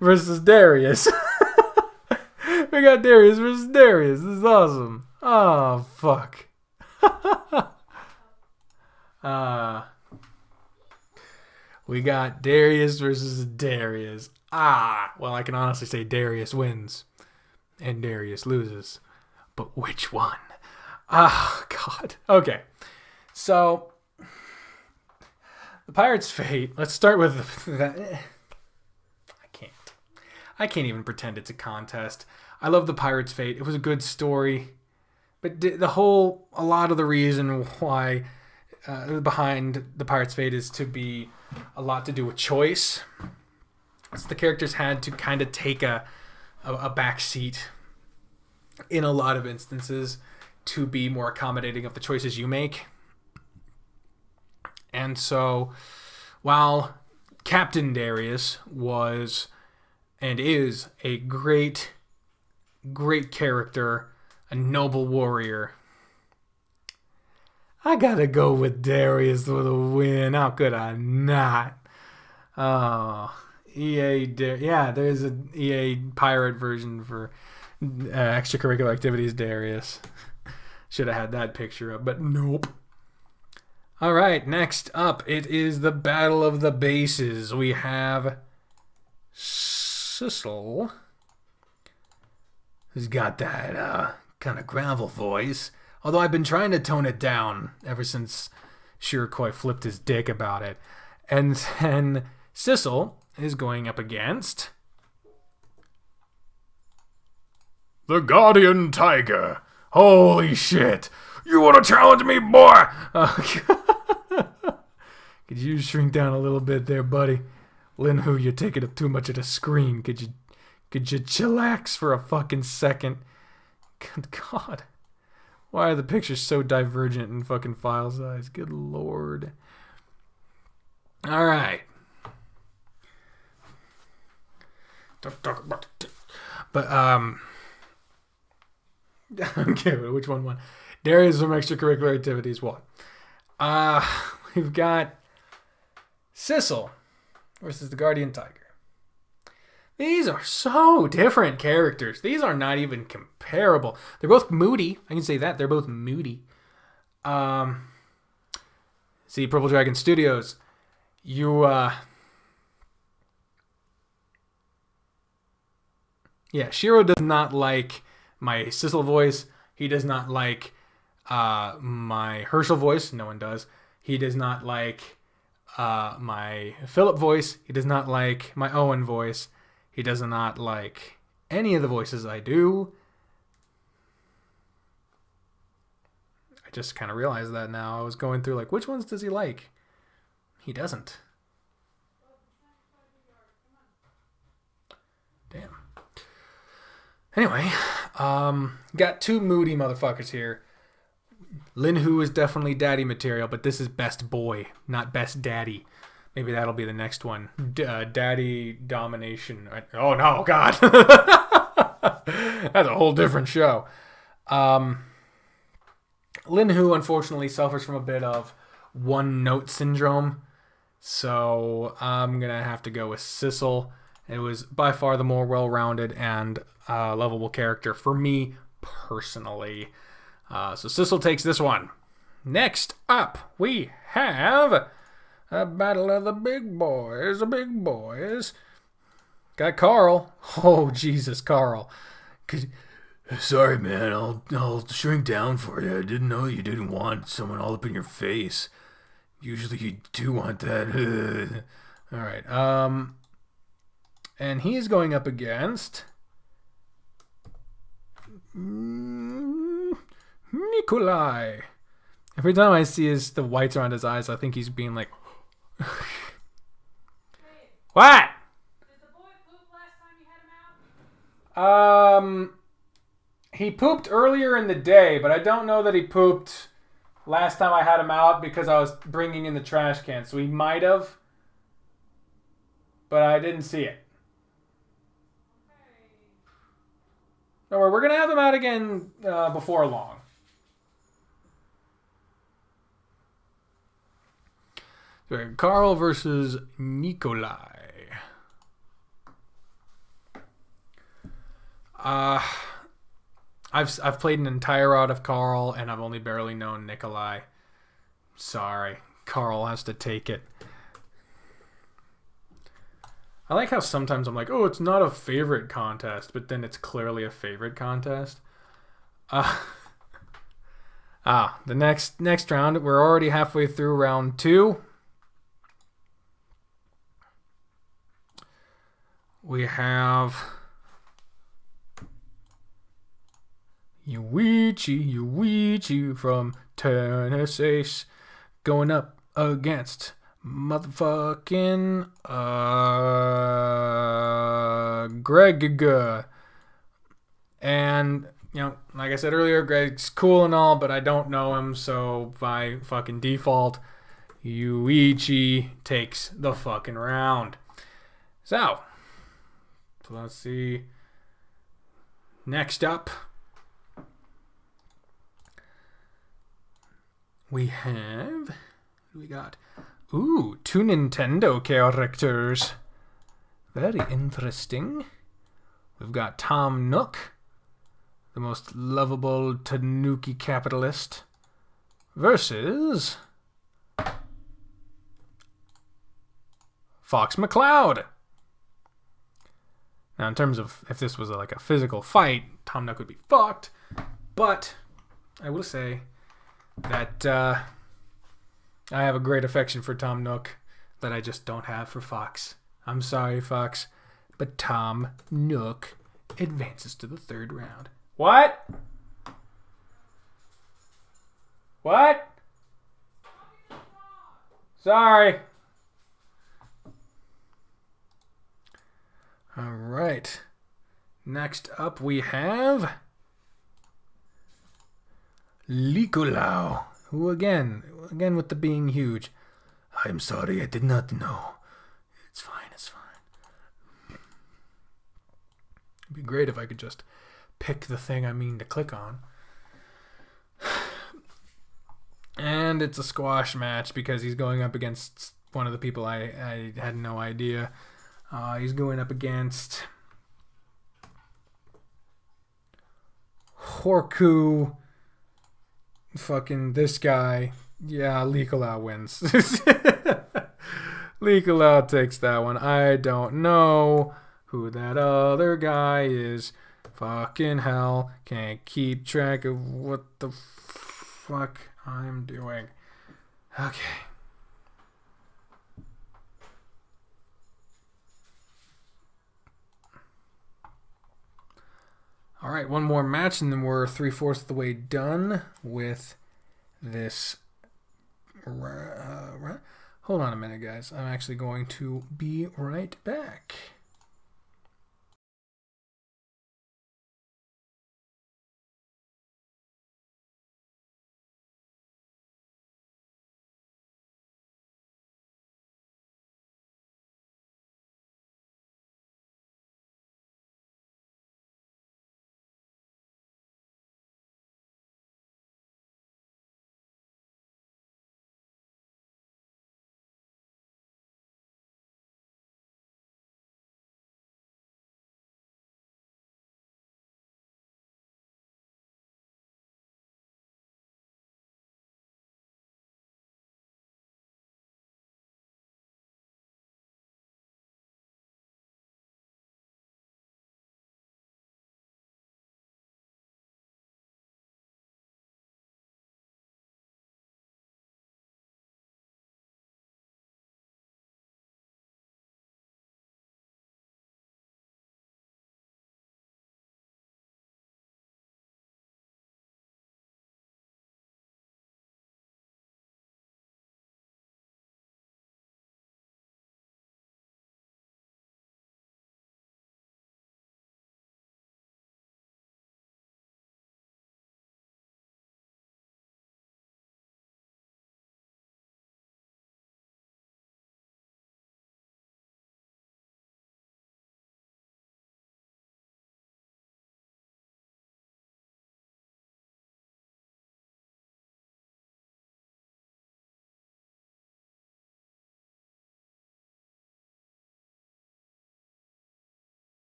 Versus Darius. We got Darius versus Darius. This is awesome. Oh, fuck. We got Darius versus Darius. Well, I can honestly say Darius wins. And Darius loses. But which one? God. Okay. So, The Pirate's Fate. Let's start with that. I can't even pretend it's a contest. I love The Pirate's Fate. It was a good story. But a lot of the reason why behind The Pirate's Fate is to be a lot to do with choice. So the characters had to kind of take a back seat in a lot of instances to be more accommodating of the choices you make. And so, while Captain Darius was and is a great character, a noble warrior, I gotta go with Darius for the win. How could I not? Oh, there's an EA pirate version for extracurricular activities Darius. Should have had that picture up, but nope. All right, next up, it is the Battle of the Bases. We have Zazzle, who's got that kind of gravel voice. Although I've been trying to tone it down ever since Shirakoi flipped his dick about it. And then Zazzle is going up against the Guardian Tiger. Holy shit! You want to challenge me, boy? Could you shrink down a little bit there, buddy? Linhu, you're taking up too much of the screen. Could you chillax for a fucking second? Good God. Why are the pictures so divergent in fucking file size? Good Lord. Alright. But, okay, which one won? Darius from extracurricular activities won. We've got Zazzle versus the Guardian Tiger. These are so different characters. These are not even comparable. They're both moody. I can say that. They're both moody. See, Purple Dragon Studios. Shiro does not like my Zazzle voice. He does not like my Herschel voice. No one does. He does not like my Philip voice. He does not like my Owen voice. He does not like any of the voices I do. I just kind of realized that now. I was going through like, which ones does he like? He doesn't. Damn. Anyway, got two moody motherfuckers here. Linhu is definitely daddy material, but this is best boy, not best daddy. Maybe that'll be the next one. Daddy domination. Oh no, God. That's a whole different show. Linhu, unfortunately, suffers from a bit of one-note syndrome. So I'm going to have to go with Zazzle. It was by far the more well-rounded and lovable character for me personally. So Zazzle takes this one. Next up, we have a battle of the big boys. The big boys. Got Carl. Oh, Jesus, Carl. Sorry, man. I'll shrink down for you. I didn't know you didn't want someone all up in your face. Usually you do want that. All right. And he's going up against Nikolai. Every time I see the whites around his eyes, I think he's being like, what? Did the boy poop last time you had him out? He pooped earlier in the day, but I don't know that he pooped last time I had him out because I was bringing in the trash can. So he might have, but I didn't see it. Okay. Don't worry, we're going to have him out again before long. So Carl versus Nikolai. I've played an entire route of Carl, and I've only barely known Nikolai. Sorry, Carl has to take it. I like how sometimes I'm like, oh, it's not a favorite contest, but then it's clearly a favorite contest. The next round, we're already halfway through round 2. We have Yuichi from Tennis Ace going up against motherfucking Greg. And, you know, like I said earlier, Greg's cool and all, but I don't know him, so by fucking default, Yuichi takes the fucking round. So let's see. Next up, we have... What do we got? Ooh, 2 Nintendo characters. Very interesting. We've got Tom Nook, the most lovable Tanuki capitalist, versus Fox McCloud. Now, in terms of if this was like a physical fight, Tom Nook would be fucked. But I will say that I have a great affection for Tom Nook that I just don't have for Fox. I'm sorry, Fox, but Tom Nook advances to the 3rd round. What? What? Sorry. All right. Next up we have Likolau, who again with the being huge. I'm sorry, I did not know. It's fine. It'd be great if I could just pick the thing I mean to click on. And it's a squash match because he's going up against one of the people I had no idea. He's going up against Horku. Fucking this guy. Yeah, Likolau wins. Likolau takes that one. I don't know who that other guy is. Fucking hell. Can't keep track of what the fuck I'm doing. Okay. All right, one more match, and then we're 3/4 of the way done with this. Hold on a minute, guys. I'm actually going to be right back.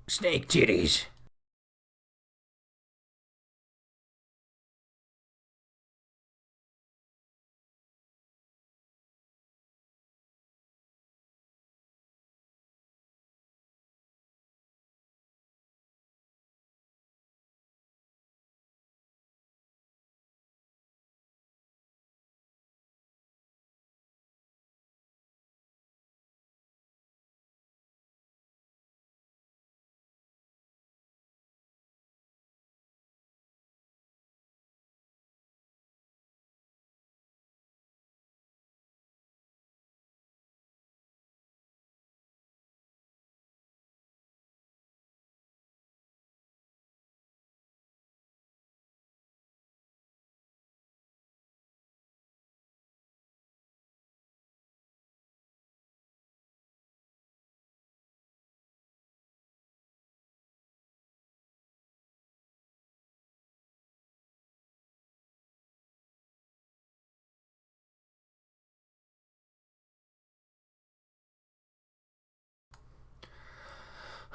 Snake titties.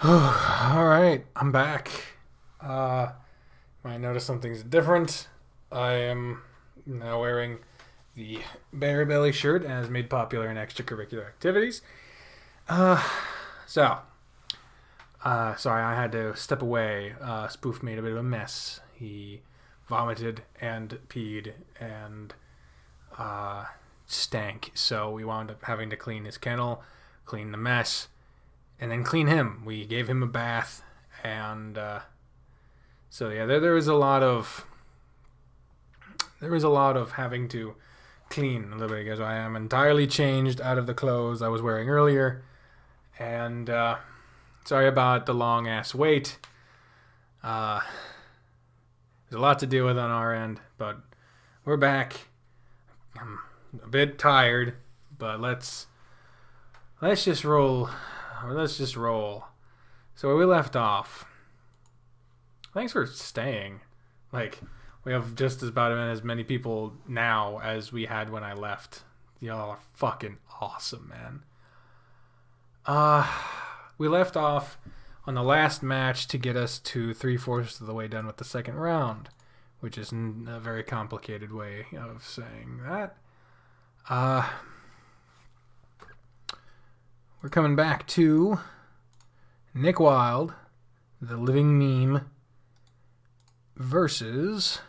All right, I'm back. Might notice something's different. I am now wearing the Bear Belly shirt as made popular in extracurricular activities. Sorry, I had to step away. Spoof made a bit of a mess. He vomited and peed and stank. So we wound up having to clean his kennel, clean the mess, and then clean him. We gave him a bath, and so yeah, there was a lot of having to clean a little bit because I am entirely changed out of the clothes I was wearing earlier, and sorry about the long ass wait. There's a lot to deal with on our end, but we're back. I'm a bit tired, but let's just roll. So where we left off. Thanks for staying. Like, we have just about as many people now as we had when I left. Y'all are fucking awesome, man. We left off on the last match to get us to 3/4 of the way done with the second round, which is a very complicated way of saying that. We're coming back to Nick Wilde, the living meme, versus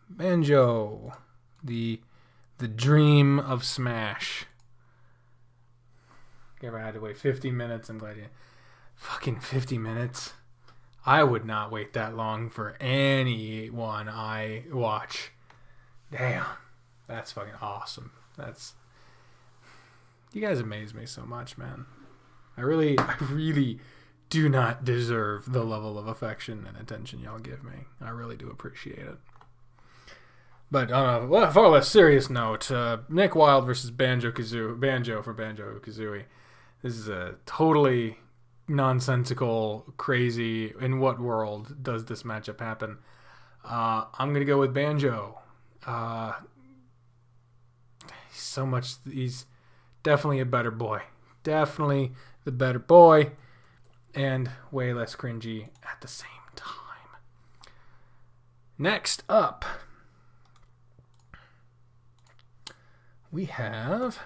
Banjo, the dream of Smash. If I had to wait 50 minutes, I'm glad you... Fucking 50 minutes? I would not wait that long for anyone I watch. Damn. That's fucking awesome. You guys amaze me so much, man. I really do not deserve the level of affection and attention y'all give me. I really do appreciate it. But on a far less serious note, Nick Wilde versus Banjo for Banjo-Kazooie. This is a totally nonsensical, crazy. In what world does this matchup happen? I'm gonna go with Banjo. He's definitely a better boy. Definitely the better boy. And way less cringy at the same time. Next up, we have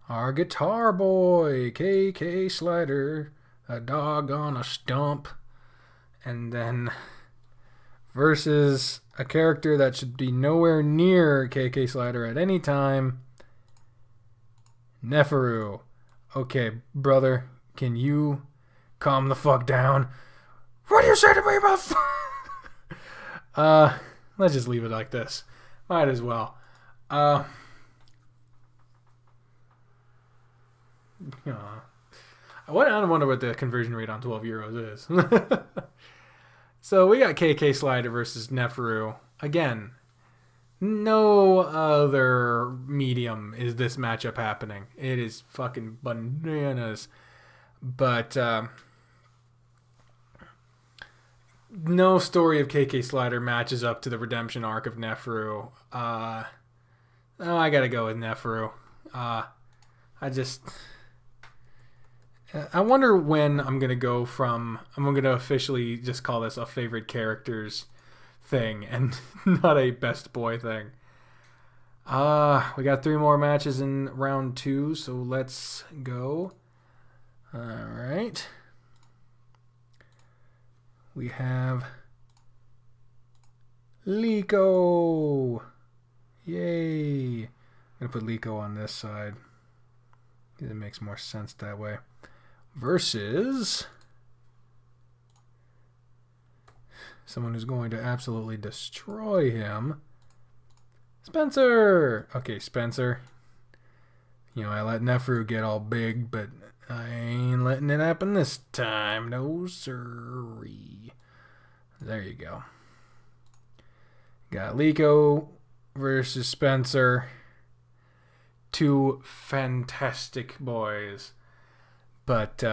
our guitar boy, KK Slider, a dog on a stump. And then versus a character that should be nowhere near KK Slider at any time, Neferu. Okay, brother, can you calm the fuck down? What do you say to me about... let's just leave it like this. Might as well. I wonder what the conversion rate on 12 euros is. So we got KK Slider versus Neferu. Again, no other medium is this matchup happening. It is fucking bananas. But no story of KK Slider matches up to the redemption arc of Neferu. I gotta go with Neferu. I wonder when I'm going to officially just call this a favorite characters thing and not a best boy thing. We got 3 more matches in round 2, so let's go. All right. We have Liko. Yay. I'm going to put Liko on this side. It makes more sense that way. Versus someone who's going to absolutely destroy him. Spencer! Okay, Spencer. You know, I let Nefru get all big, but I ain't letting it happen this time. No siree. There you go. Got Liko versus Spencer. 2 fantastic boys. But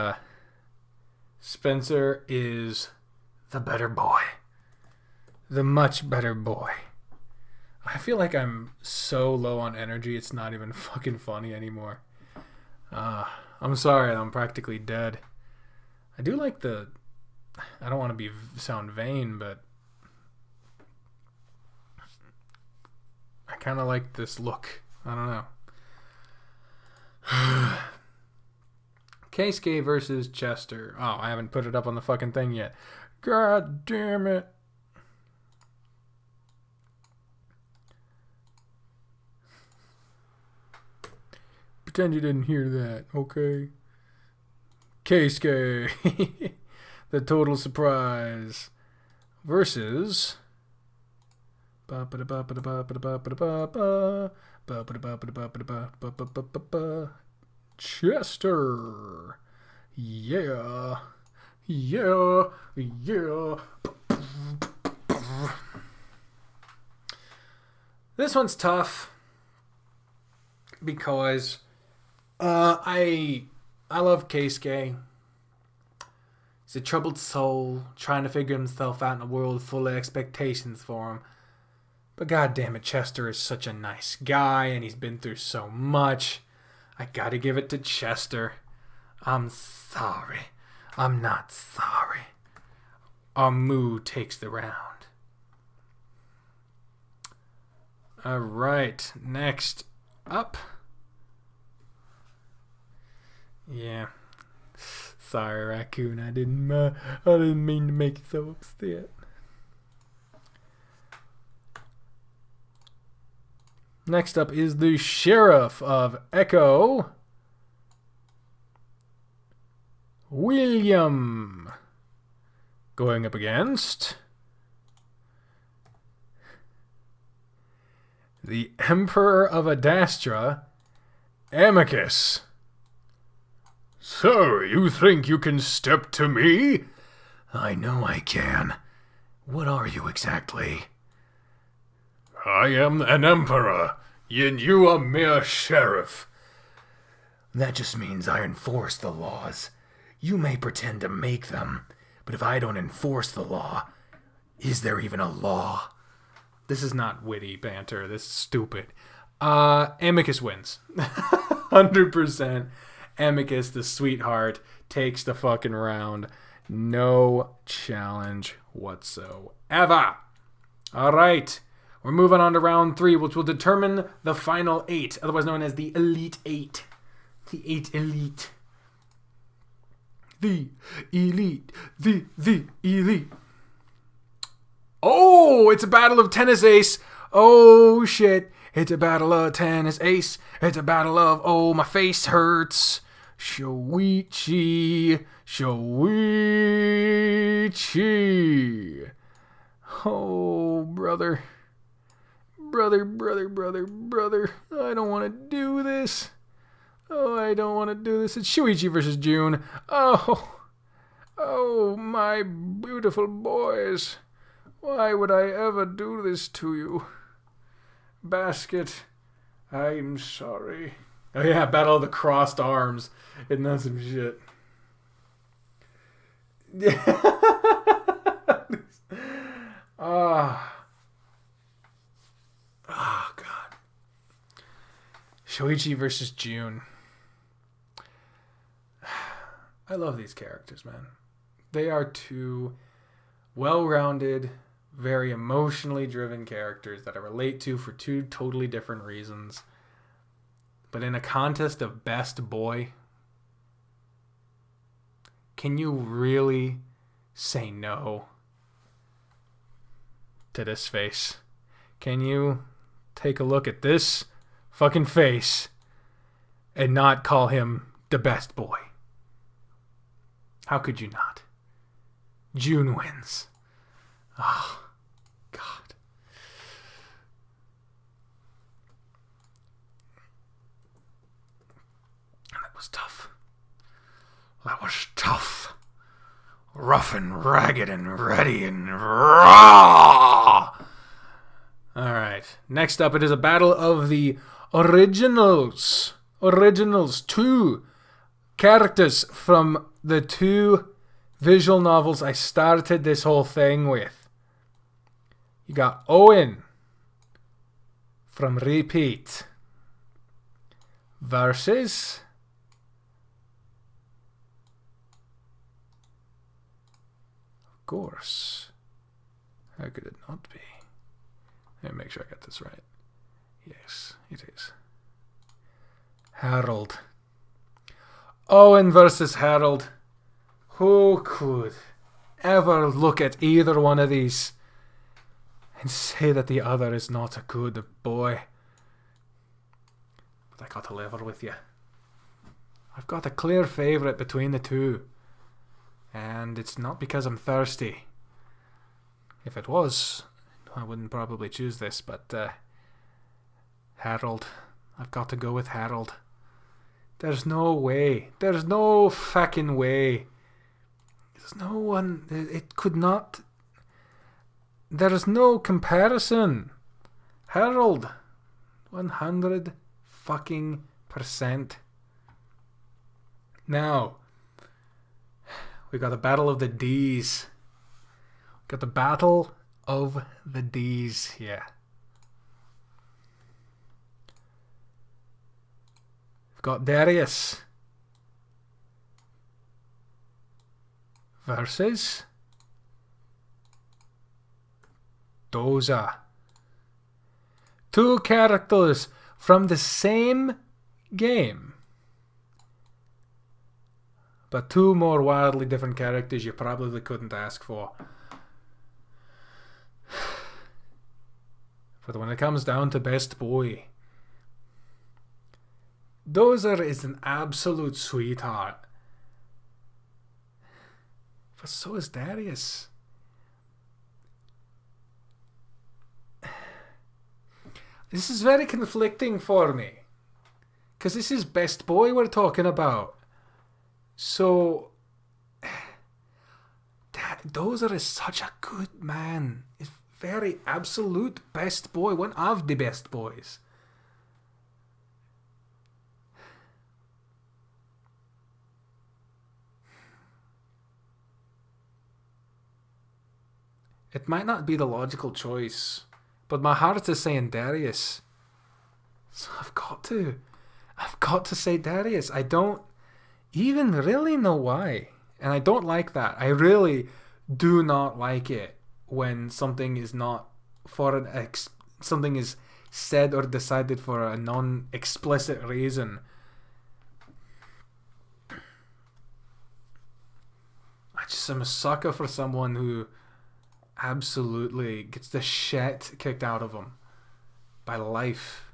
Spencer is the better boy. The much better boy. I feel like I'm so low on energy, it's not even fucking funny anymore. I'm sorry, I'm practically dead. I do like I don't want to sound vain, but I kind of like this look. I don't know. Keisuke versus Chester. Oh, I haven't put it up on the fucking thing yet. God damn it. Pretend you didn't hear that, okay? Keisuke. The total surprise. Versus Chester. Yeah. Yeah. Yeah. This one's tough because I love Keisuke. He's a troubled soul trying to figure himself out in a world full of expectations for him. But goddamn it, Chester is such a nice guy and he's been through so much. I gotta give it to Chester. I'm sorry. I'm not sorry. Amu takes the round. Alright, next up. Yeah. Sorry, Raccoon. I didn't mean to make you so upset. Next up is the Sheriff of Echo, William, going up against the Emperor of Adastra, Amicus. So, you think you can step to me? I know I can. What are you exactly? I am an emperor, and you a mere sheriff. That just means I enforce the laws. You may pretend to make them, but if I don't enforce the law, is there even a law? This is not witty banter. This is stupid. Amicus wins. 100%. Amicus, the sweetheart, takes the fucking round. No challenge whatsoever. All right. We're moving on to round 3, which will determine the final 8, otherwise known as the Elite 8. The 8 Elite. The Elite. The Elite. Oh, it's a battle of tennis ace. Oh, shit. It's a battle of tennis ace. It's a battle of, oh, my face hurts. Shoichi. Shoichi. Oh, brother. Brother. I don't want to do this. Oh, I don't want to do this. It's Shuichi versus June. Oh, my beautiful boys. Why would I ever do this to you? Basket, I'm sorry. Oh yeah, Battle of the Crossed Arms. Isn't that some shit? Oh, God. Shoichi versus June. love these characters, man. They are two well-rounded, very emotionally driven characters that I relate to for two totally different reasons. But in a contest of best boy, can you really say no to this face? Can you take a look at this fucking face and not call him the best boy? How could you not? June wins. Oh, God. That was tough. That was tough. Rough and ragged and ready and raw. Alright. Next up, it is a battle of the originals. Originals. 2 characters from the 2 visual novels I started this whole thing with. You got Owen from Repeat versus of course, how could it not be? Let me make sure I got this right. Yes, it is. Harold. Owen versus Harold. Who could ever look at either one of these and say that the other is not a good boy? But I got to level with you. I've got a clear favourite between the 2. And it's not because I'm thirsty. If it was, I wouldn't probably choose this, but Harold. I've got to go with Harold. There's no way. There's no fucking way. There's no one. It could not. There is no comparison. Harold. 100 fucking %. Now, we got the Battle of the D's. Got the Battle of the D's here. We've got Darius versus Doza. 2 characters from the same game, but 2 more wildly different characters you probably couldn't ask for. But when it comes down to best boy, Dozer is an absolute sweetheart. But so is Darius. This is very conflicting for me, because this is best boy we're talking about. So, Dozer is such a good man. He's very absolute best boy. One of the best boys. It might not be the logical choice, but my heart is saying Darius. So I've got to say Darius. I don't even really know why. And I don't like that. I really do not like it when something is not for something is said or decided for a non-explicit reason. I'm a sucker for someone who absolutely gets the shit kicked out of him by life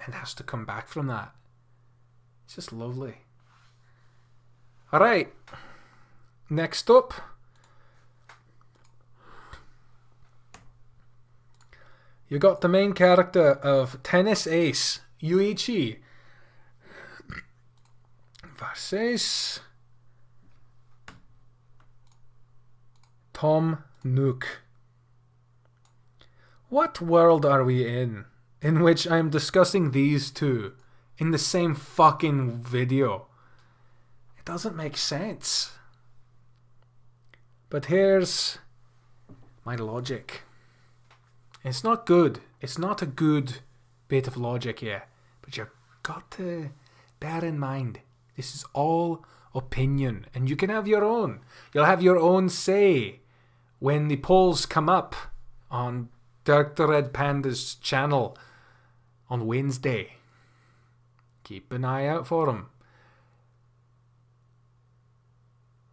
and has to come back from that. It's just lovely. Alright, next up, you got the main character of Tennis Ace, Yuichi, versus Tom Nook. What world are we in which I am discussing these 2 in the same fucking video? It doesn't make sense. But here's my logic. It's not good. It's not a good bit of logic here. But you've got to bear in mind, this is all opinion, and you can have your own. You'll have your own say when the polls come up on Dirk the Red Panda's channel on Wednesday. Keep an eye out for them.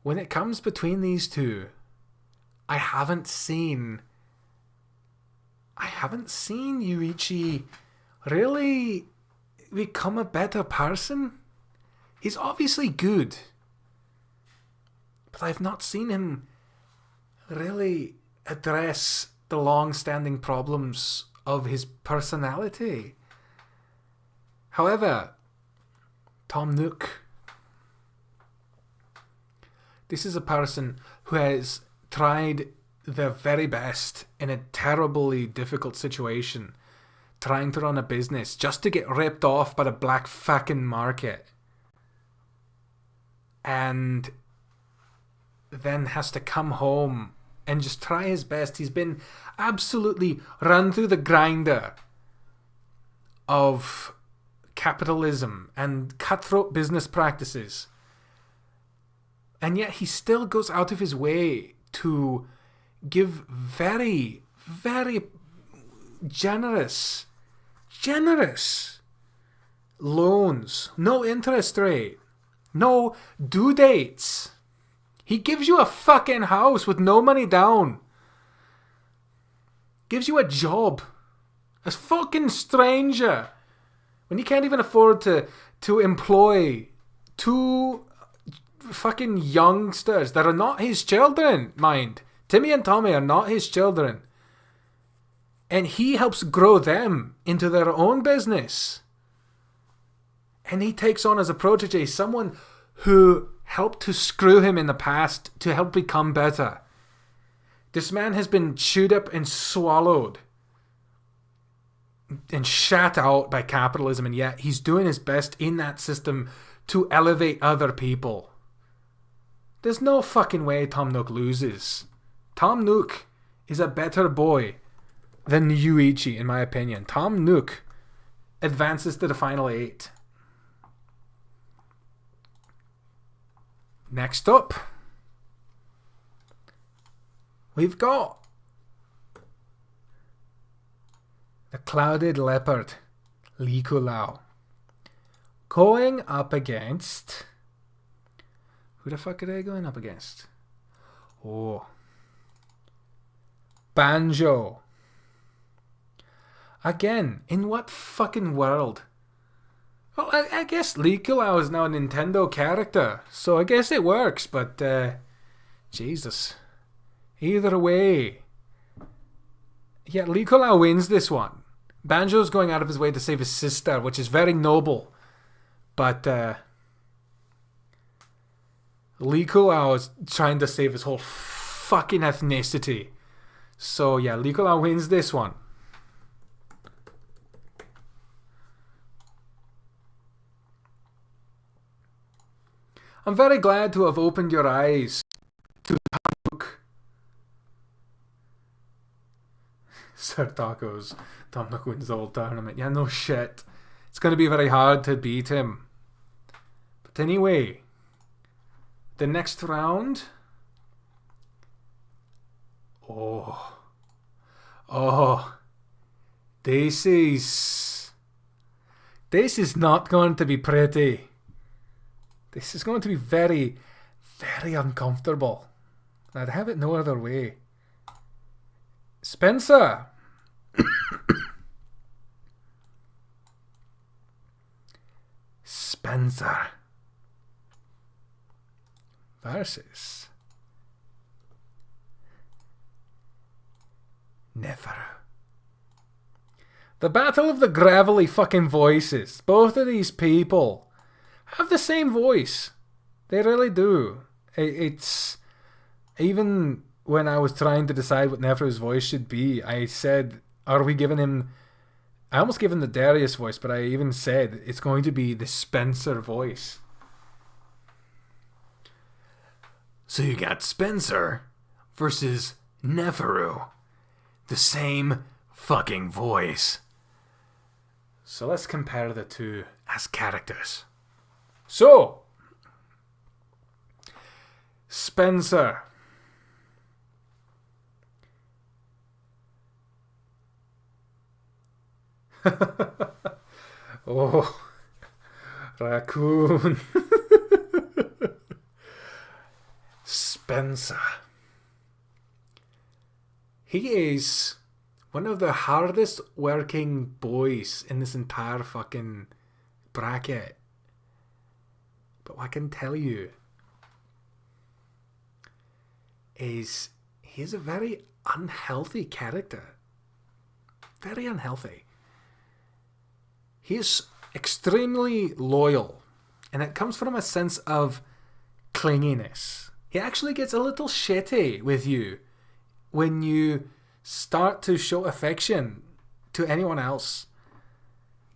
When it comes between these two, I haven't seen Yuichi really become a better person. He's obviously good, but I've not seen him really address the long-standing problems of his personality. However, Tom Nook, this is a person who has tried their very best in a terribly difficult situation, trying to run a business just to get ripped off by the black fucking market, and then has to come home and just try his best. He's been absolutely run through the grinder of capitalism and cutthroat business practices, and yet he still goes out of his way to give very, very generous loans, no interest rate, no due dates. He gives you a fucking house with no money down. Gives you a job. A fucking stranger. When you can't even afford to employ two fucking youngsters that are not his children, mind. Timmy and Tommy are not his children. And he helps grow them into their own business. And he takes on as a protege someone who helped to screw him in the past to help become better. This man has been chewed up and swallowed and shat out by capitalism, and yet he's doing his best in that system to elevate other people. There's no fucking way Tom Nook loses. Tom Nook is a better boy than Yuichi, in my opinion. Tom Nook advances to the final 8. Next up, we've got the Clouded Leopard, Li Kulao, going up against... Who the fuck are they going up against? Oh. Banjo. Again, in what fucking world? Well, I guess Li Kulao is now a Nintendo character, so I guess it works, but, Jesus. Either way. Yeah, Li Kulao wins this one. Banjo's going out of his way to save his sister, which is very noble. But, Li Kulao is trying to save his whole fucking ethnicity. So, yeah, Li Kulao wins this one. I'm very glad to have opened your eyes to Tom Nook. Sir Tacos. Tom Nook wins the whole tournament. Yeah, no shit. It's going to be very hard to beat him. But anyway, the next round. Oh. This is not going to be pretty. This is going to be very, very uncomfortable. I'd have it no other way. Spencer. Spencer. Versus Never. The battle of the gravelly fucking voices. Both of these people have the same voice. They really do. It's... Even when I was trying to decide what Neferu's voice should be, I said, are we giving him... I almost gave him the Darius voice, but I even said it's going to be the Spencer voice. So you got Spencer versus Neferu. The same fucking voice. So let's compare the two as characters. So, Spencer. Oh, raccoon. Spencer. He is one of the hardest working boys in this entire fucking bracket. But what I can tell you is he's a very unhealthy character. Very unhealthy. He's extremely loyal, and it comes from a sense of clinginess. He actually gets a little shitty with you when you start to show affection to anyone else.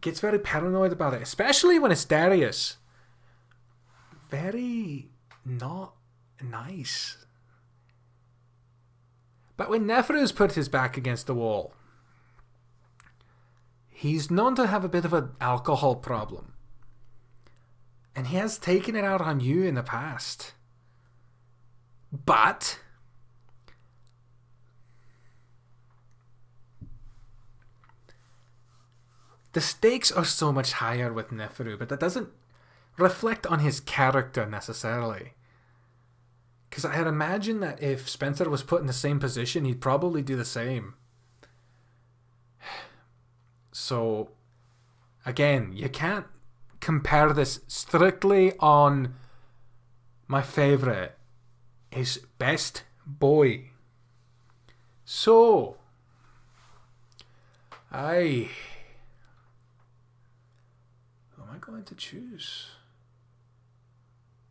Gets very paranoid about it, especially when it's Darius. Very not nice. But when Neferu's put his back against the wall, he's known to have a bit of an alcohol problem. And he has taken it out on you in the past. But the stakes are so much higher with Neferu, but that doesn't reflect on his character necessarily. Because I'd imagine that if Spencer was put in the same position, he'd probably do the same. So, again, you can't compare this strictly on my favourite, his best boy. So, who am I going to choose?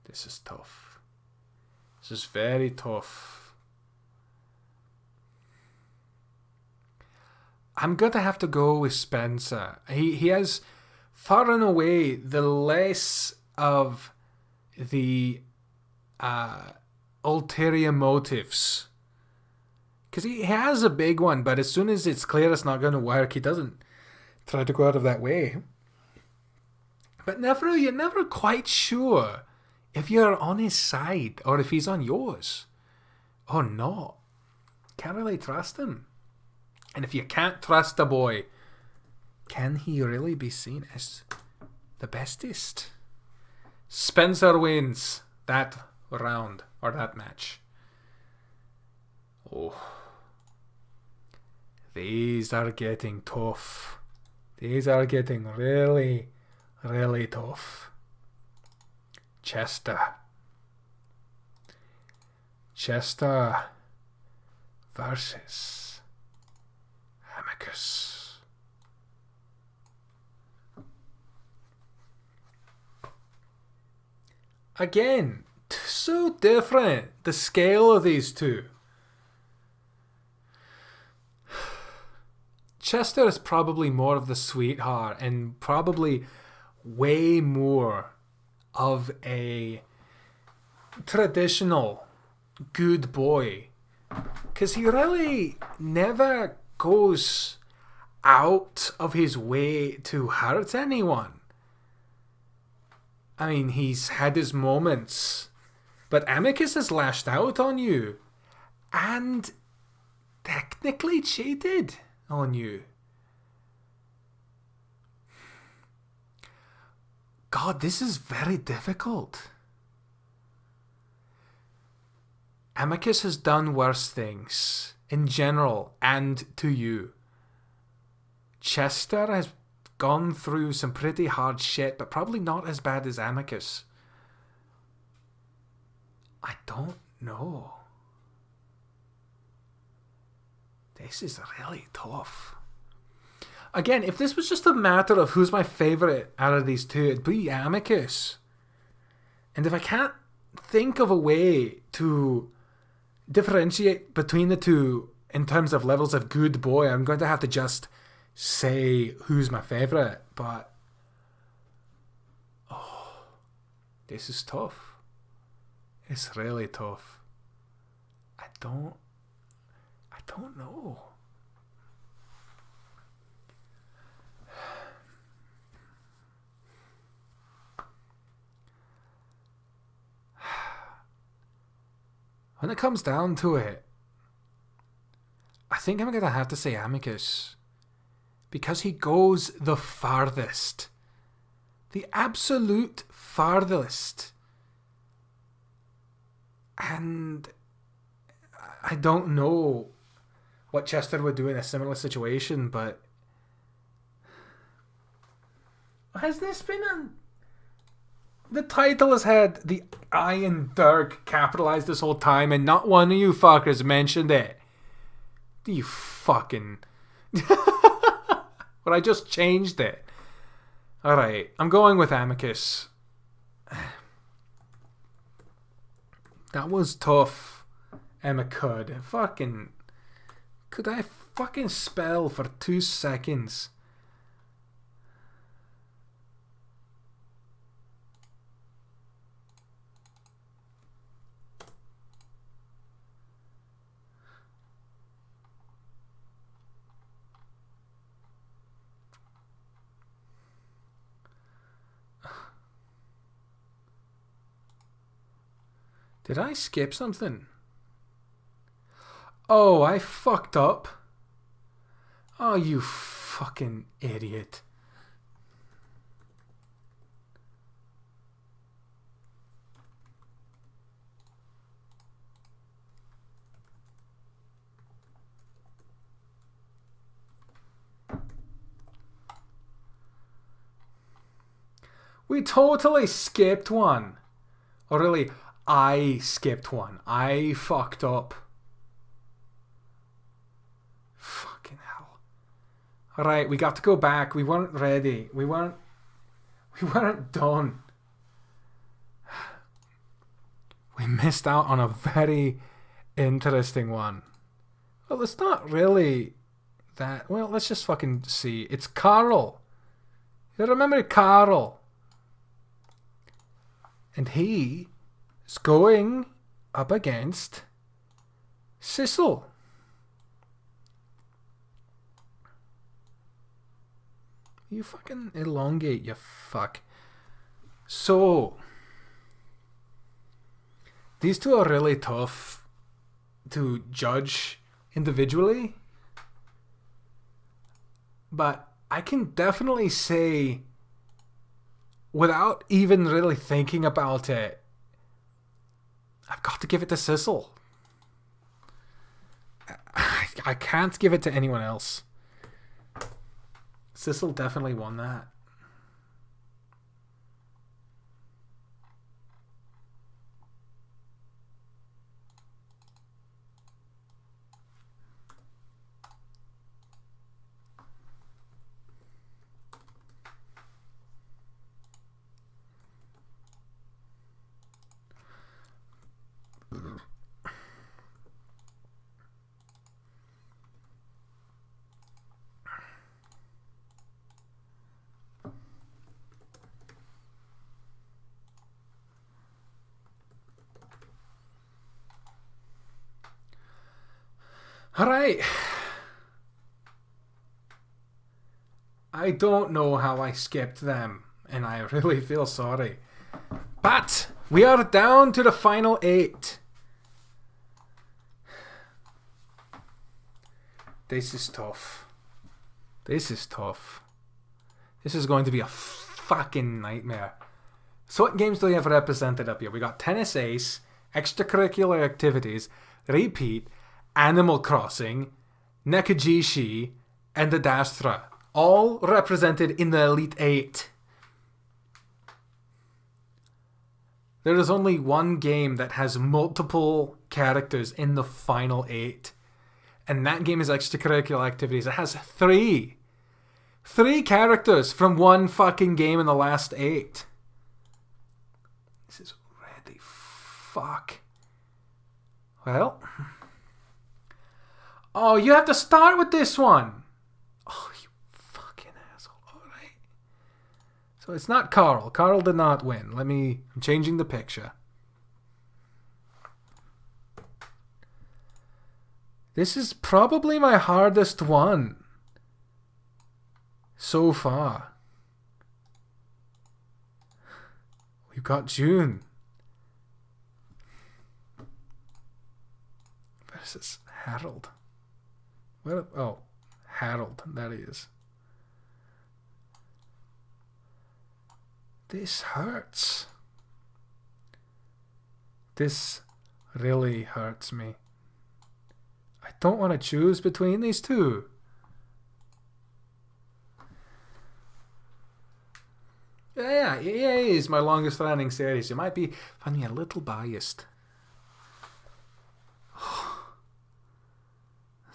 This is tough. This is very tough. I'm going to have to go with Spencer. He has far and away the less of the ulterior motives. Because he has a big one, but as soon as it's clear it's not going to work, he doesn't try to go out of that way. But Neferu, you're never quite sure if you're on his side or if he's on yours or not. Can't really trust him. And if you can't trust a boy, can he really be seen as the bestest? Spencer wins that round or that match. Oh, these are getting tough. These are getting really, really tough. Chester versus Amicus. Again, so different, the scale of these two. Chester is probably more of the sweetheart and probably way more of a traditional good boy. Because he really never goes out of his way to hurt anyone. I mean, he's had his moments, but Amicus has lashed out on you and technically cheated on you. God, this is very difficult. Amicus has done worse things in general and to you. Chester has gone through some pretty hard shit, but probably not as bad as Amicus. I don't know. This is really tough. Again, if this was just a matter of who's my favourite out of these two, it'd be Amicus. And if I can't think of a way to differentiate between the two in terms of levels of good boy, I'm going to have to just say who's my favourite. But this is tough. It's really tough. I don't know. when it comes down to it, I think I'm going to have to say Amicus. Because he goes the farthest. The absolute farthest. And I don't know what Chester would do in a similar situation, but has this been the title has had the I in Dirk capitalized this whole time and not one of you fuckers mentioned it. You fucking... But I just changed it. Alright, I'm going with Amicus. That was tough. McCurdy. Fucking... Could I fucking spell for 2 seconds? Did I skip something? Oh, I fucked up. Oh, you fucking idiot. We totally skipped one. Or really, I skipped one. I fucked up. Fucking hell. Alright, we got to go back. We weren't ready. We weren't done. We missed out on a very interesting one. Well, it's not really that. Well, let's just fucking see. It's Carl. You remember Carl? And he is going up against Zazzle. You fucking elongate, you fuck. So, these two are really tough to judge individually. But I can definitely say, without even really thinking about it, I've got to give it to Zazzle. I can't give it to anyone else. Zazzle definitely won that. Alright. I don't know how I skipped them, and I really feel sorry. But we are down to the final 8. This is tough. This is tough. This is going to be a fucking nightmare. So what games do we have represented up here? We got Tennis Ace, Extracurricular Activities, Repeat, Animal Crossing, Nekajishi, and Adastra. All represented in the Elite 8. There is only one game that has multiple characters in the final 8. And that game is Extracurricular Activities. It has 3. 3 characters from one fucking game in the last 8. This is really fuck. Well. Oh, you have to start with this one. Oh, you fucking asshole. Alright. So it's not Carl. Carl did not win. I'm changing the picture. This is probably my hardest one so far. We've got June. This is Harold. What? Oh, Harold. That is. This hurts. This really hurts me. I don't want to choose between these two. Yeah, it's my longest running series. You might be finding me a little biased.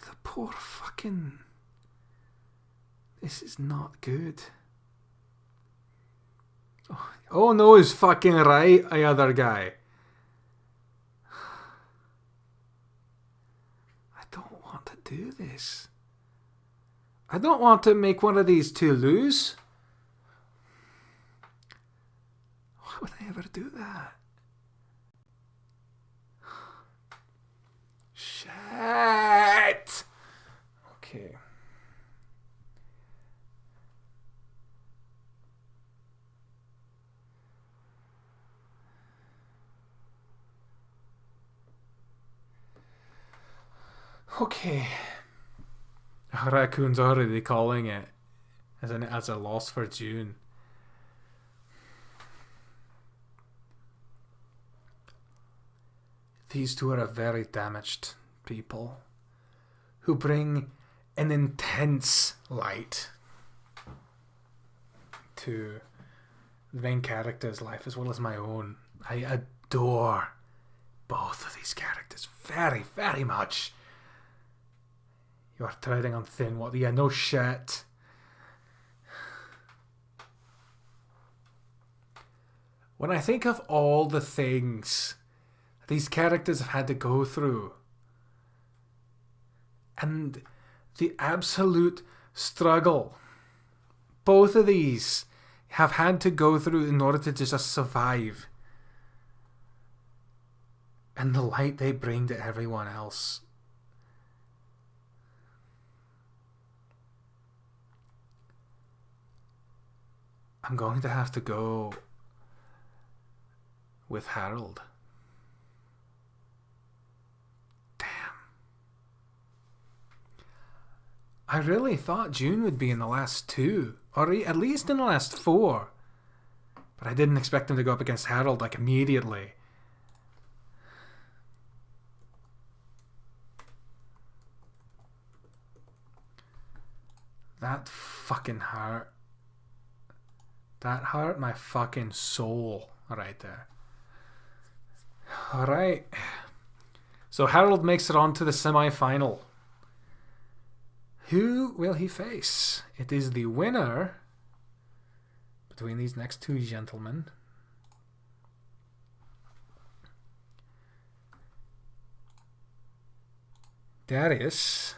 The poor fucking... This is not good. Oh no, he's fucking right, the other guy. I don't want to do this. I don't want to make one of these two lose. Why would I ever do that? Shit! Okay. Okay. Raccoon's already calling it as a loss for June. These two are a very damaged people who bring an intense light to the main character's life as well as my own. I adore both of these characters very, very much. You are treading on thin water. Yeah, no shit. When I think of all the things these characters have had to go through, and the absolute struggle both of these have had to go through in order to just survive, and the light they bring to everyone else, I'm going to have to go with Harold. Damn. I really thought June would be in the last two, or at least in the last four. But I didn't expect him to go up against Harold like immediately. That fucking hurt. That hurt my fucking soul right there. Alright. So Harold makes it on to the semi-final. Who will he face? It is the winner between these next two gentlemen. Darius.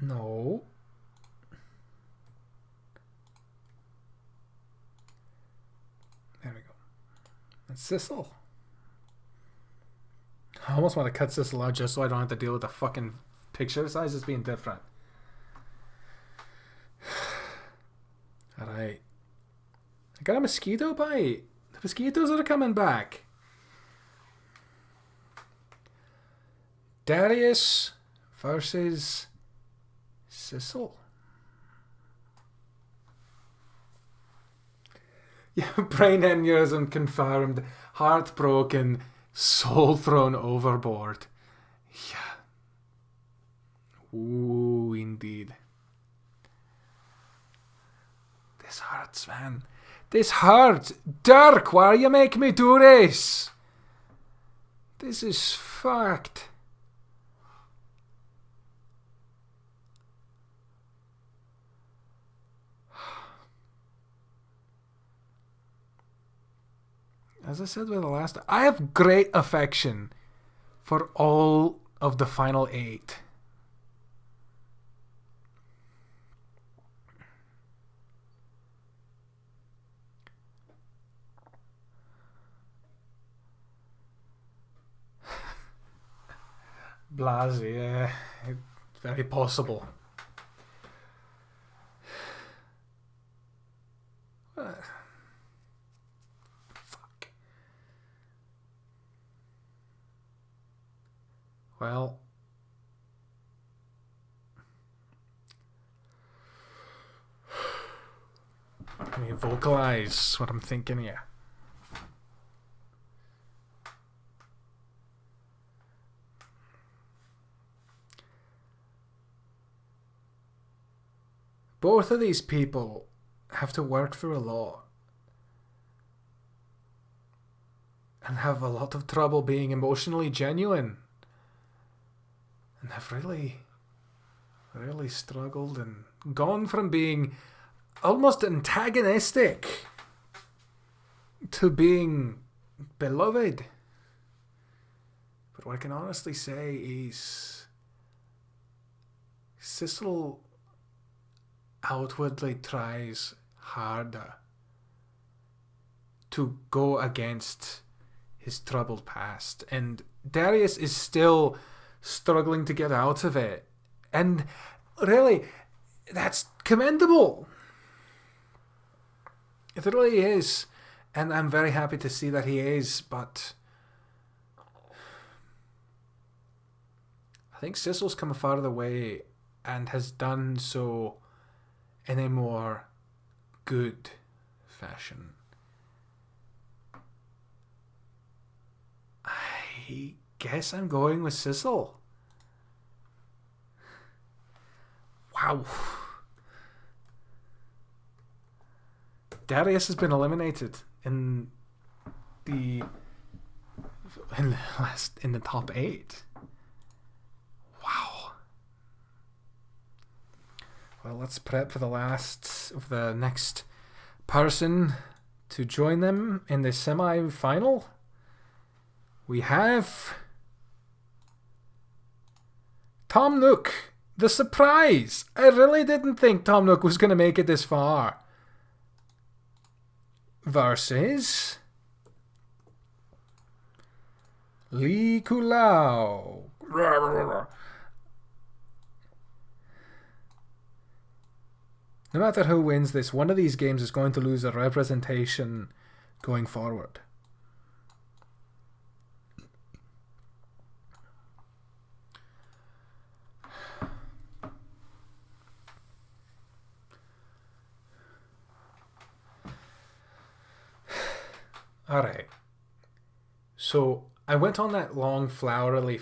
No. There we go. And Zazzle. I almost want to cut Zazzle out just so I don't have to deal with the fucking picture sizes being different. Alright. I got a mosquito bite. The mosquitoes are coming back. Darius versus Zazzle. Yeah, brain aneurysm confirmed. Heartbroken. Soul thrown overboard. Yeah. Ooh, indeed. This hurts, man. This hurts. Dirk, why are you making me do this? This is fucked. As I said with the last, I have great affection for all of the final 8. Blase, yeah, very possible. Well, let me vocalize what I'm thinking here. Both of these people have to work through a lot and have a lot of trouble being emotionally genuine and have really struggled and gone from being almost antagonistic to being beloved. But what I can honestly say is Zazzle outwardly tries harder to go against his troubled past, and Darius is still struggling to get out of it, and really that's commendable. It really is, and I'm very happy to see that he is, but I think Zazzle's come a farther way and has done so in a more good fashion. I guess I'm going with Zazzle. Wow. Darius has been eliminated in the top 8. Wow. Well, let's prep for the next person to join them in the semi-final. We have Tom Nook, the surprise. I really didn't think Tom Nook was going to make it this far. Versus Lee Kulao. No matter who wins this, one of these games is going to lose a representation going forward. Alright. So, I went on that long flowery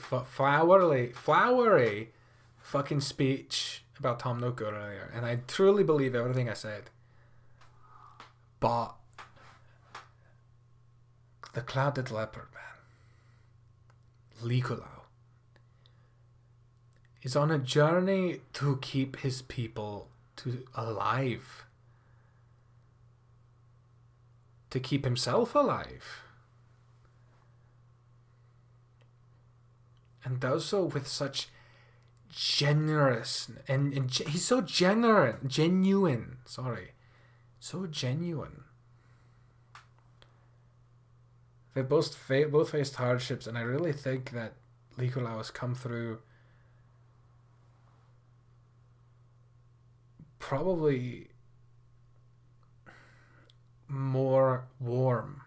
fucking speech about Tom Nook earlier, and I truly believe everything I said. But the Clouded Leopard, man, Lee Kulao, is on a journey to keep his people alive. To keep himself alive. And does so with such generous and he's so genuine. So genuine. They both faced hardships, and I really think that Lee Kulao has come through probably more warm.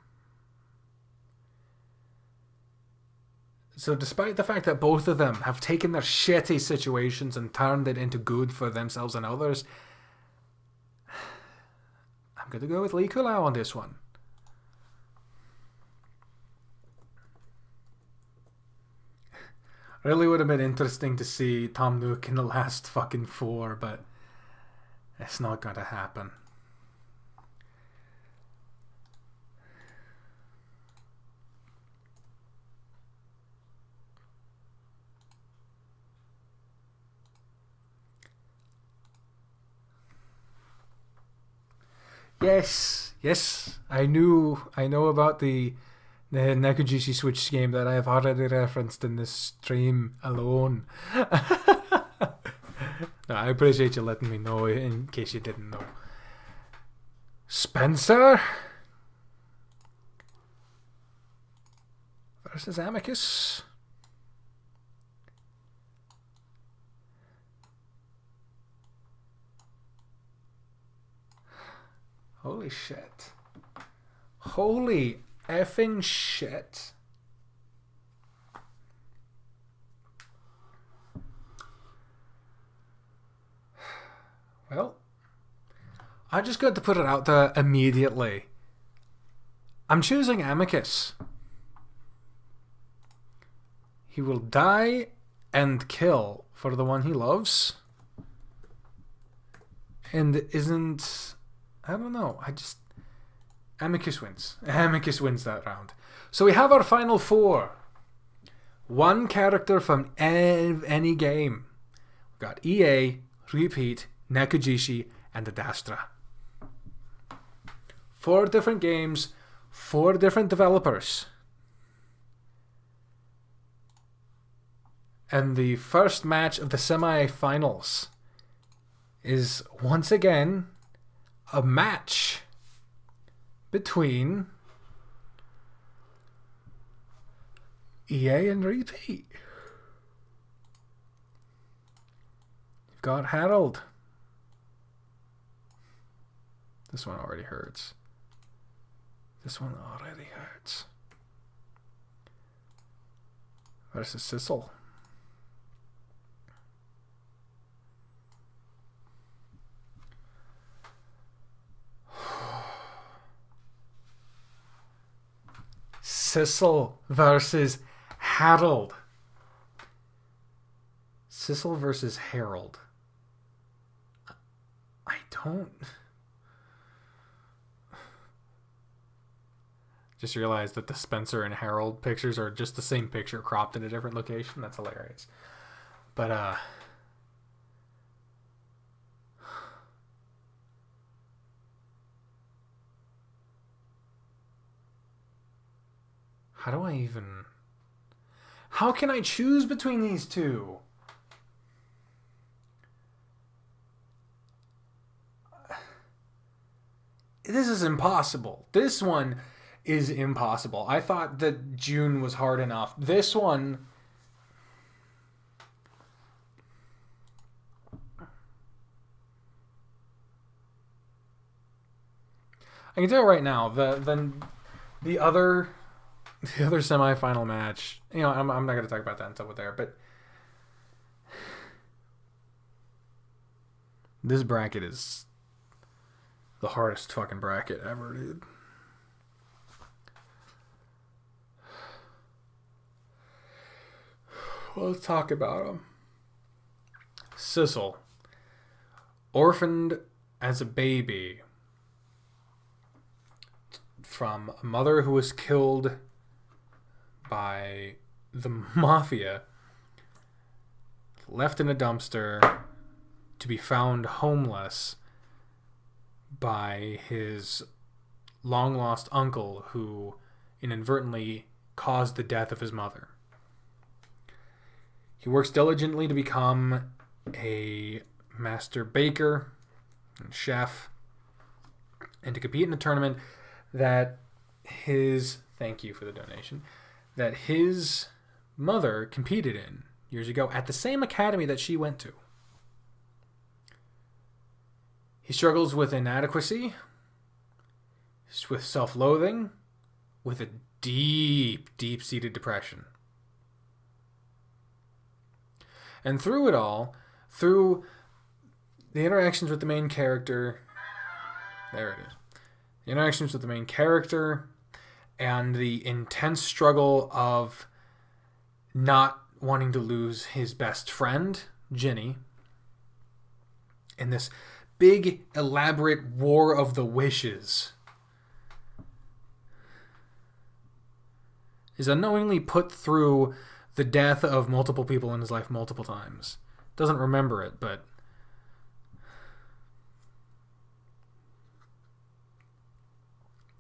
So despite the fact that both of them have taken their shitty situations and turned it into good for themselves and others, I'm going to go with Lee Kulao on this one. Really would have been interesting to see Tom Nook in the last fucking 4, but it's not going to happen. Yes, I know about the Nekujushi Switch game that I have already referenced in this stream alone. No, I appreciate you letting me know in case you didn't know. Spencer versus Amicus. Holy shit. Holy effing shit. Well, I just got to put it out there immediately. I'm choosing Amicus. He will die and kill for the one he loves. And isn't... I don't know. Amicus wins. Amicus wins that round. So we have our final four. One character from any game. We've got EA, Repeat, Nakajishi, and Adastra. 4 different games, 4 different developers. And the first match of the semi-finals is once again a match between EA and Repeat. You've got Harold. This one already hurts. This one already hurts. Versus Zazzle. Zazzle versus Harold. Zazzle versus Harold. I don't... Just realized that the Spencer and Harold pictures are just the same picture cropped in a different location. That's hilarious. But, how do I even... How can I choose between these two? This is impossible. This one is impossible. I thought that June was hard enough. This one... I can tell you right now, the other semifinal match, you know, I'm not going to talk about that until we're there, but this bracket is the hardest fucking bracket ever, dude. Well, let's talk about them. Zazzle, orphaned as a baby from a mother who was killed by the mafia, left in a dumpster to be found homeless by his long-lost uncle who inadvertently caused the death of his mother. He works diligently to become a master baker and chef and to compete in a tournament that his... Thank you for the donation. That his mother competed in years ago at the same academy that she went to. He struggles with inadequacy, with self-loathing, with a deep, deep-seated depression. And through it all, through the interactions with the main character, there it is. The interactions with the main character and the intense struggle of not wanting to lose his best friend, Ginny, in this big, elaborate war of the wishes, is unknowingly put through the death of multiple people in his life multiple times. Doesn't remember it, but...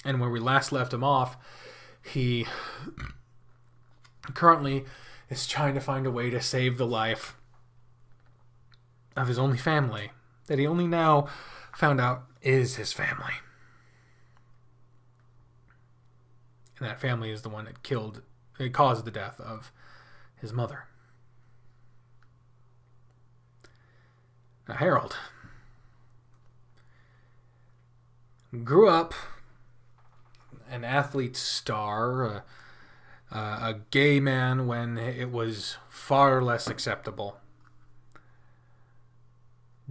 And where we last left him off, he currently is trying to find a way to save the life of his only family, that he only now found out is his family. And that family is the one that caused the death of his mother. Now, Harold grew up an athlete star, a gay man when it was far less acceptable.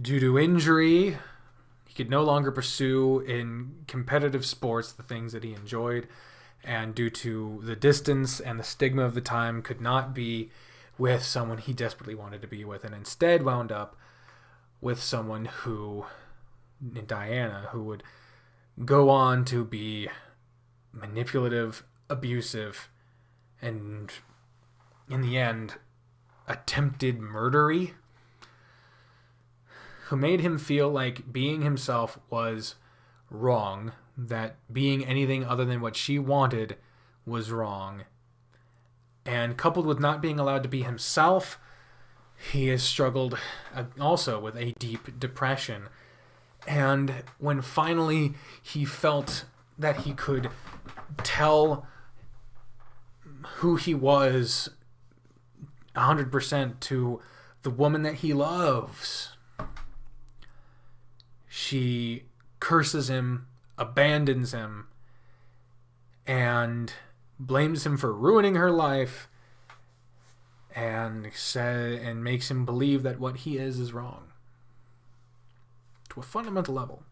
Due to injury, he could no longer pursue in competitive sports the things that he enjoyed, and due to the distance and the stigma of the time, could not be with someone he desperately wanted to be with, and instead wound up with someone who, Diana, who would go on to be manipulative, abusive, and in the end, attempted murdery, who made him feel like being himself was wrong, that being anything other than what she wanted was wrong. And coupled with not being allowed to be himself, he has struggled also with a deep depression. And when finally he felt that he could tell who he was 100% to the woman that he loves, she curses him, abandons him, and blames him for ruining her life, and makes him believe that what he is wrong. To a fundamental level.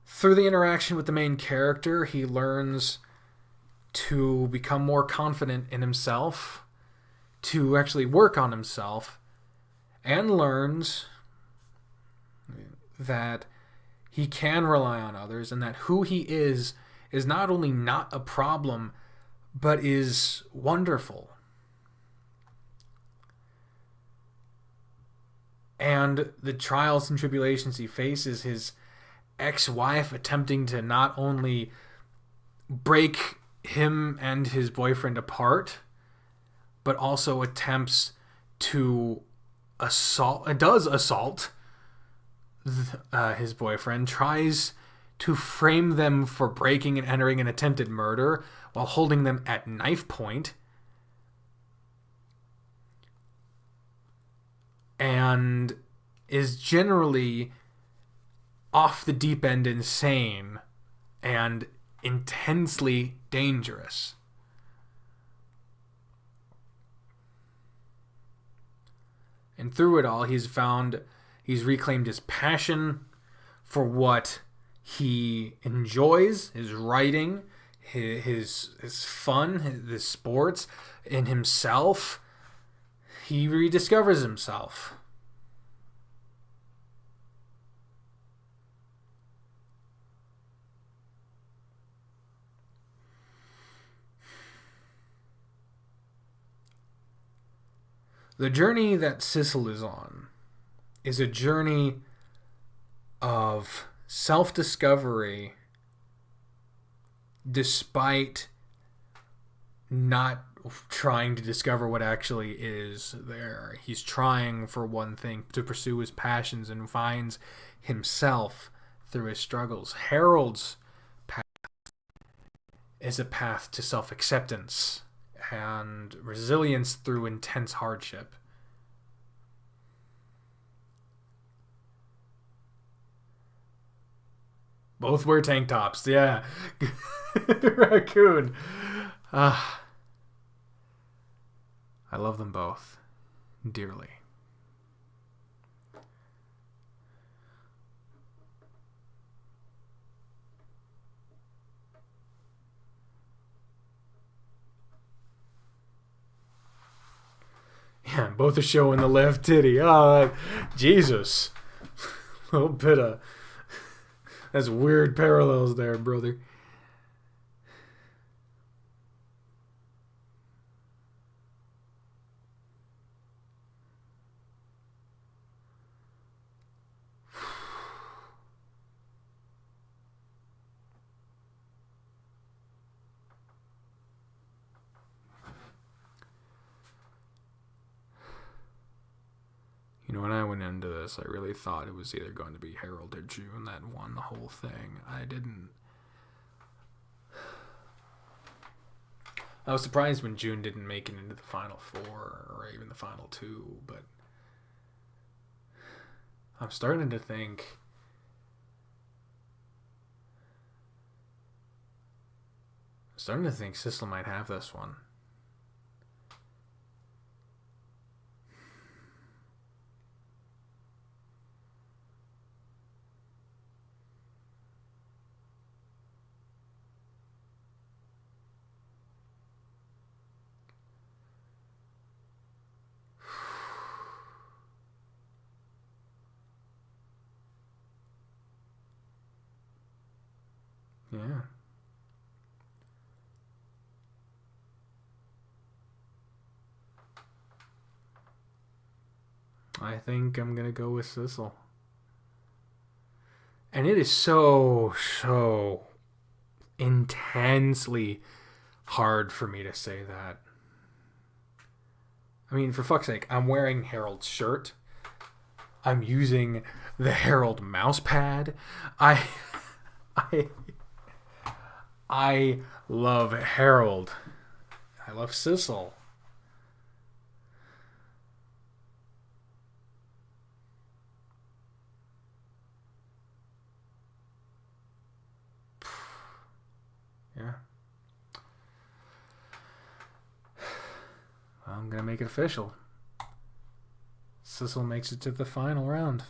Through the interaction with the main character, he learns to become more confident in himself, to actually work on himself, and learns that he can rely on others, and that who he is not only not a problem, but is wonderful. And the trials and tribulations he faces, his ex-wife attempting to not only break him and his boyfriend apart, but also attempts to assault his boyfriend, tries to frame them for breaking and entering an attempted murder while holding them at knife point, and is generally off the deep end insane and intensely dangerous. And through it all, he's reclaimed his passion for what he enjoys, his writing, his fun, his sports, in himself. He rediscovers himself. The journey that Zazzle is on is a journey of self-discovery despite not trying to discover what actually is there. He's trying, for one thing, to pursue his passions and finds himself through his struggles. Harold's path is a path to self-acceptance and resilience through intense hardship. Both wear tank tops, yeah. Raccoon. I love them both dearly. Yeah, both are showing the left titty. Oh, Jesus. A little bit of... That's weird parallels there, brother. You know, when I went into this, I really thought it was either going to be Harold or June that won the whole thing. I was surprised when June didn't make it into the final four or even the final two, but I'm starting to think Zazzle might have this one. Yeah. I think I'm going to go with Zazzle. And it is so intensely hard for me to say that. I mean, for fuck's sake, I'm wearing Harold's shirt. I'm using the Harold mouse pad. I love Harold. I love Zazzle. Yeah. Well, I'm going to make it official. Zazzle makes it to the final round.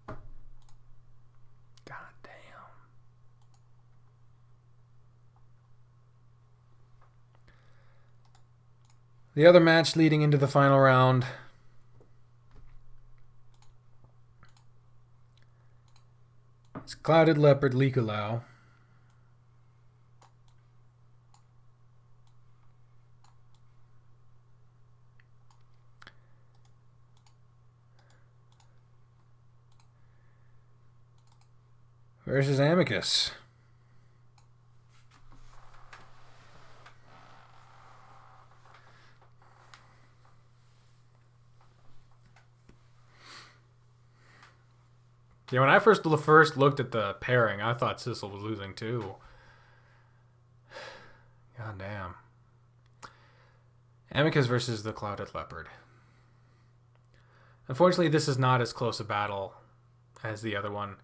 God damn. The other match leading into the final round. It's Clouded Leopard Likalau versus Amicus. Yeah, when I first looked at the pairing, I thought Zazzle was losing too. God damn. Amicus versus the Clouded Leopard. Unfortunately, this is not as close a battle as the other one.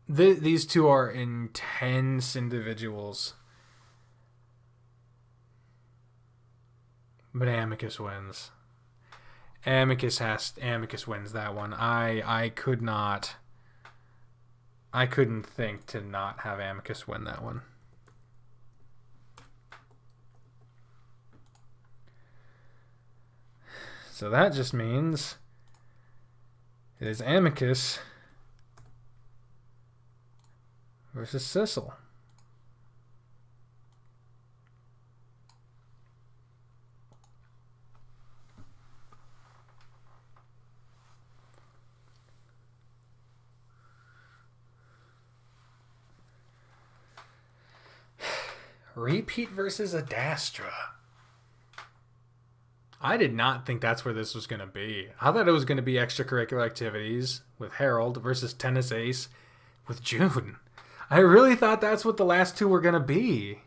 These two are intense individuals. But Amicus wins. Amicus wins that one. I couldn't think to not have Amicus win that one. So that just means it is Amicus versus Zazzle. Repeat versus Adastra. I did not think that's where this was going to be. I thought it was going to be extracurricular activities with Harold versus tennis ace with June. I really thought that's what the last two were going to be.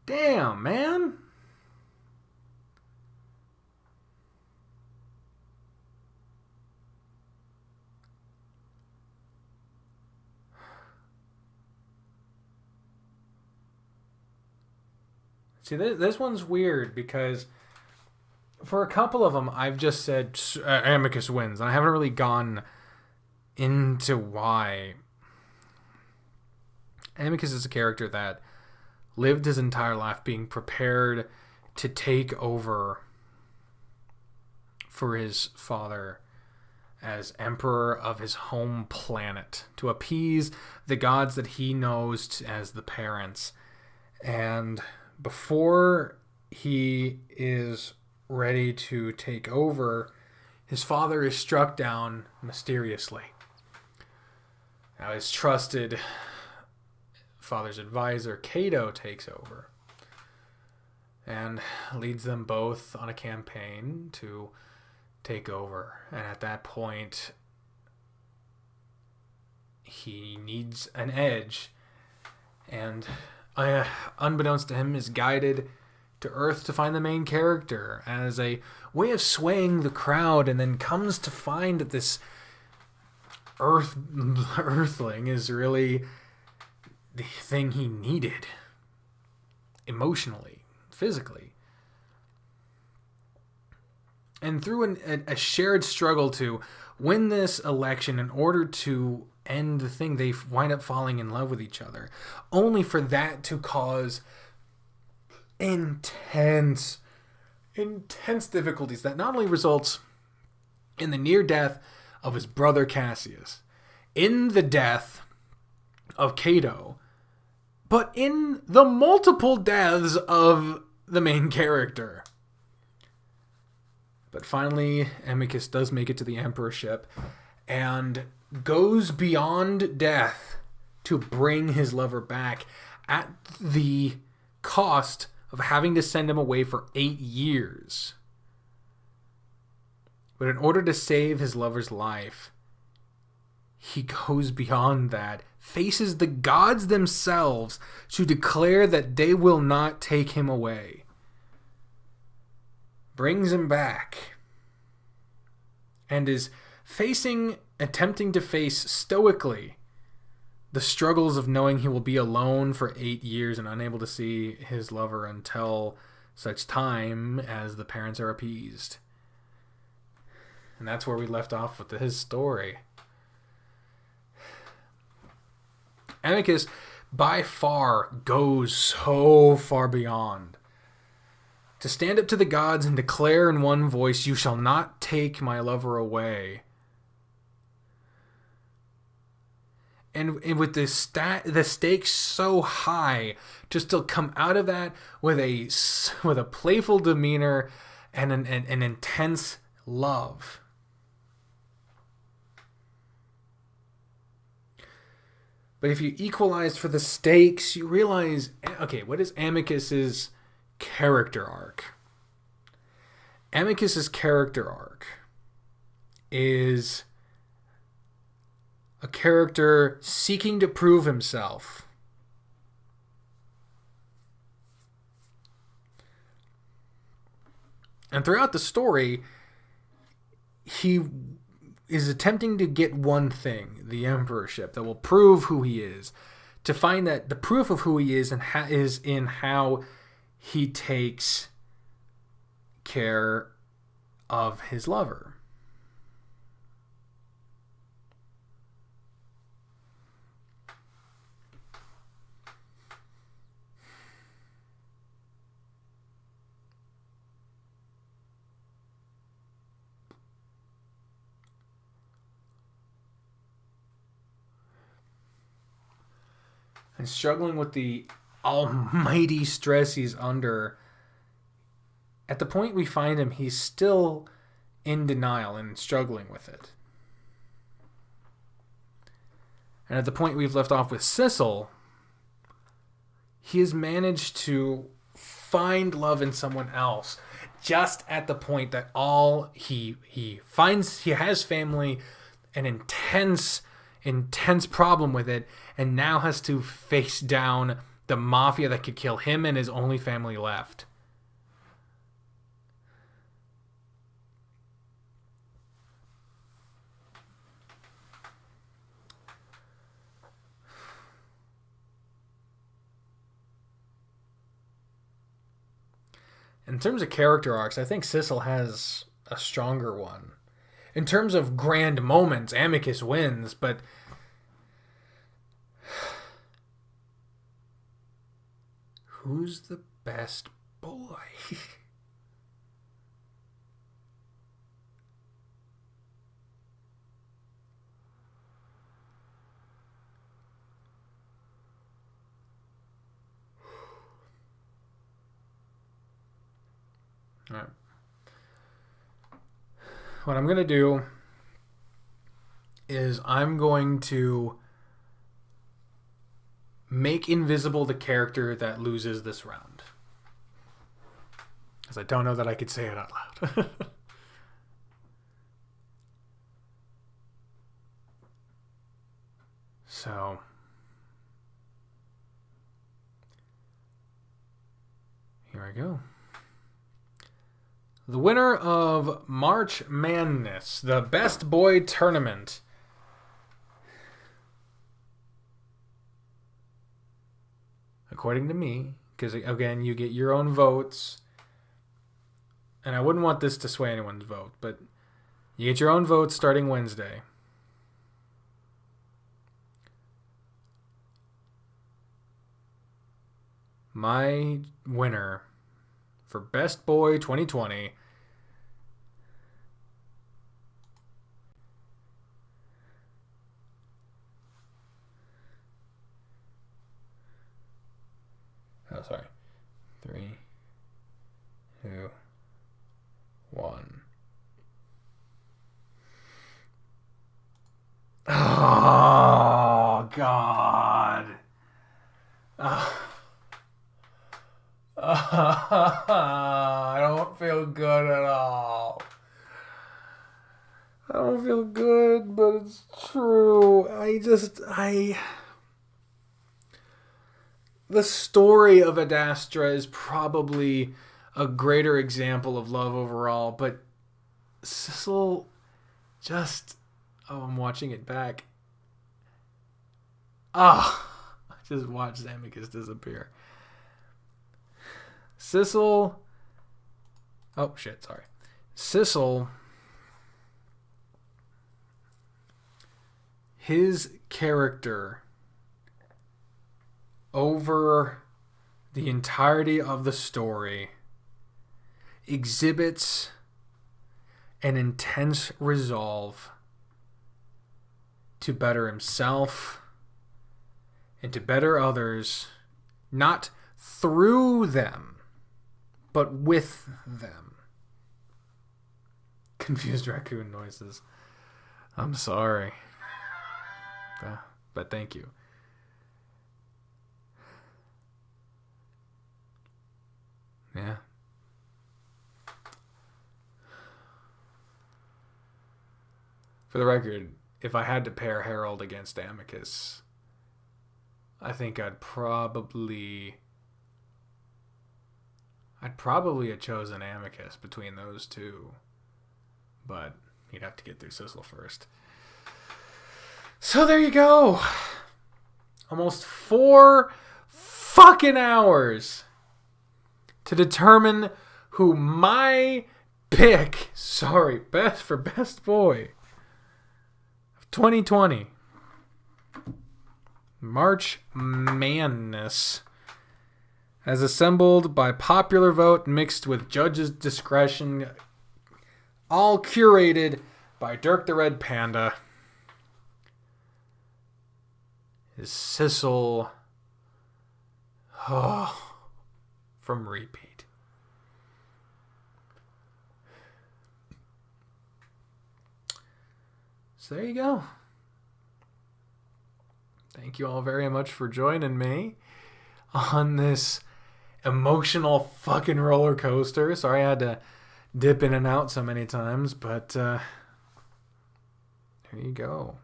Damn, man. See, this one's weird because for a couple of them, I've just said Amicus wins, and I haven't really gone into why. Amicus is a character that lived his entire life being prepared to take over for his father as emperor of his home planet, to appease the gods that he knows as the parents. And before he is ready to take over, his father is struck down mysteriously. Now his trusted father's advisor, Cato, takes over and leads them both on a campaign to take over. And at that point, he needs an edge, and unbeknownst to him, is guided to Earth to find the main character as a way of swaying the crowd, and then comes to find that this Earthling is really the thing he needed. emotionally, physically. And through a shared struggle to win this election in order to end the thing, they wind up falling in love with each other. Only for that to cause intense difficulties that not only results in the near death of his brother Cassius, in the death of Cato, but in the multiple deaths of the main character. But finally, Amicus does make it to the emperorship and goes beyond death to bring his lover back at the cost of having to send him away for 8 years. But in order to save his lover's life, he goes beyond that, faces the gods themselves to declare that they will not take him away. Brings him back, and is attempting to face stoically the struggles of knowing he will be alone for 8 years and unable to see his lover until such time as the parents are appeased. And that's where we left off with his story. Amicus, by far, goes so far beyond. To stand up to the gods and declare in one voice, "You shall not take my lover away." And with the stakes so high, to still come out of that with a playful demeanor and an intense love. But if you equalize for the stakes, you realize, okay, what is Amicus's character arc? Amicus's character arc is a character seeking to prove himself. And throughout the story, he is attempting to get one thing, the emperorship, that will prove who he is. To find that the proof of who he is is in how he takes care of his lover. And struggling with the almighty stress he's under. At the point we find him, he's still in denial and struggling with it. And at the point we've left off with Sissel, he has managed to find love in someone else. Just at the point that he finds, he has family, an intense problem with it, and now has to face down the mafia that could kill him and his only family left. In terms of character arcs, I think Sissel has a stronger one. In terms of grand moments, Amicus wins, but who's the best boy? All right. What I'm going to do is I'm going to make invisible the character that loses this round. Because I don't know that I could say it out loud. So, here I go. The winner of March Man-ness, the Best Boy Tournament. According to me, because, again, you get your own votes. And I wouldn't want this to sway anyone's vote, but you get your own votes starting Wednesday. My winner for Best Boy 2020 oh, sorry. 3, 2, 1. Oh, God. I don't feel good at all. I don't feel good, but it's true. The story of Ad Astra is probably a greater example of love overall, but Zazzle just... Oh, I'm watching it back. I just watched Amicus disappear. Zazzle... Oh, shit, sorry. Zazzle... His character over the entirety of the story exhibits an intense resolve to better himself and to better others, not through them, but with them. Confused raccoon noises. I'm sorry. But thank you. Yeah. For the record, if I had to pair Harold against Amicus, I think I'd probably have chosen Amicus between those two. But you'd have to get through Zazzle first. So there you go. Almost 4 fucking hours to determine who my pick, best boy of 2020, March Man-ness, as assembled by popular vote mixed with judges' discretion, all curated by Dirk the Red Panda, is Zazzle from Repeat. So there you go. Thank you all very much for joining me on this emotional fucking roller coaster. Sorry I had to dip in and out so many times, but there you go.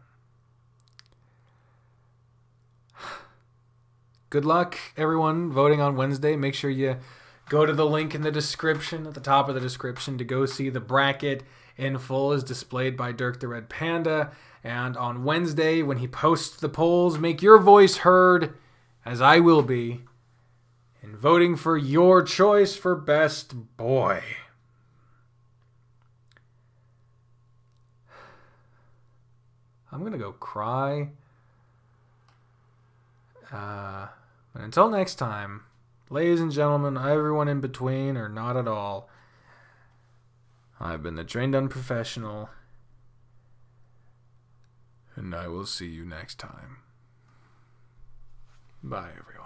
Good luck, everyone, voting on Wednesday. Make sure you go to the link in the description, at the top of the description, to go see the bracket in full as displayed by Dirk the Red Panda. And on Wednesday, when he posts the polls, make your voice heard, as I will be, in voting for your choice for Best Boy. I'm going to go cry. And until next time, ladies and gentlemen, everyone in between or not at all, I've been the Trained Unprofessional, and I will see you next time. Bye, everyone.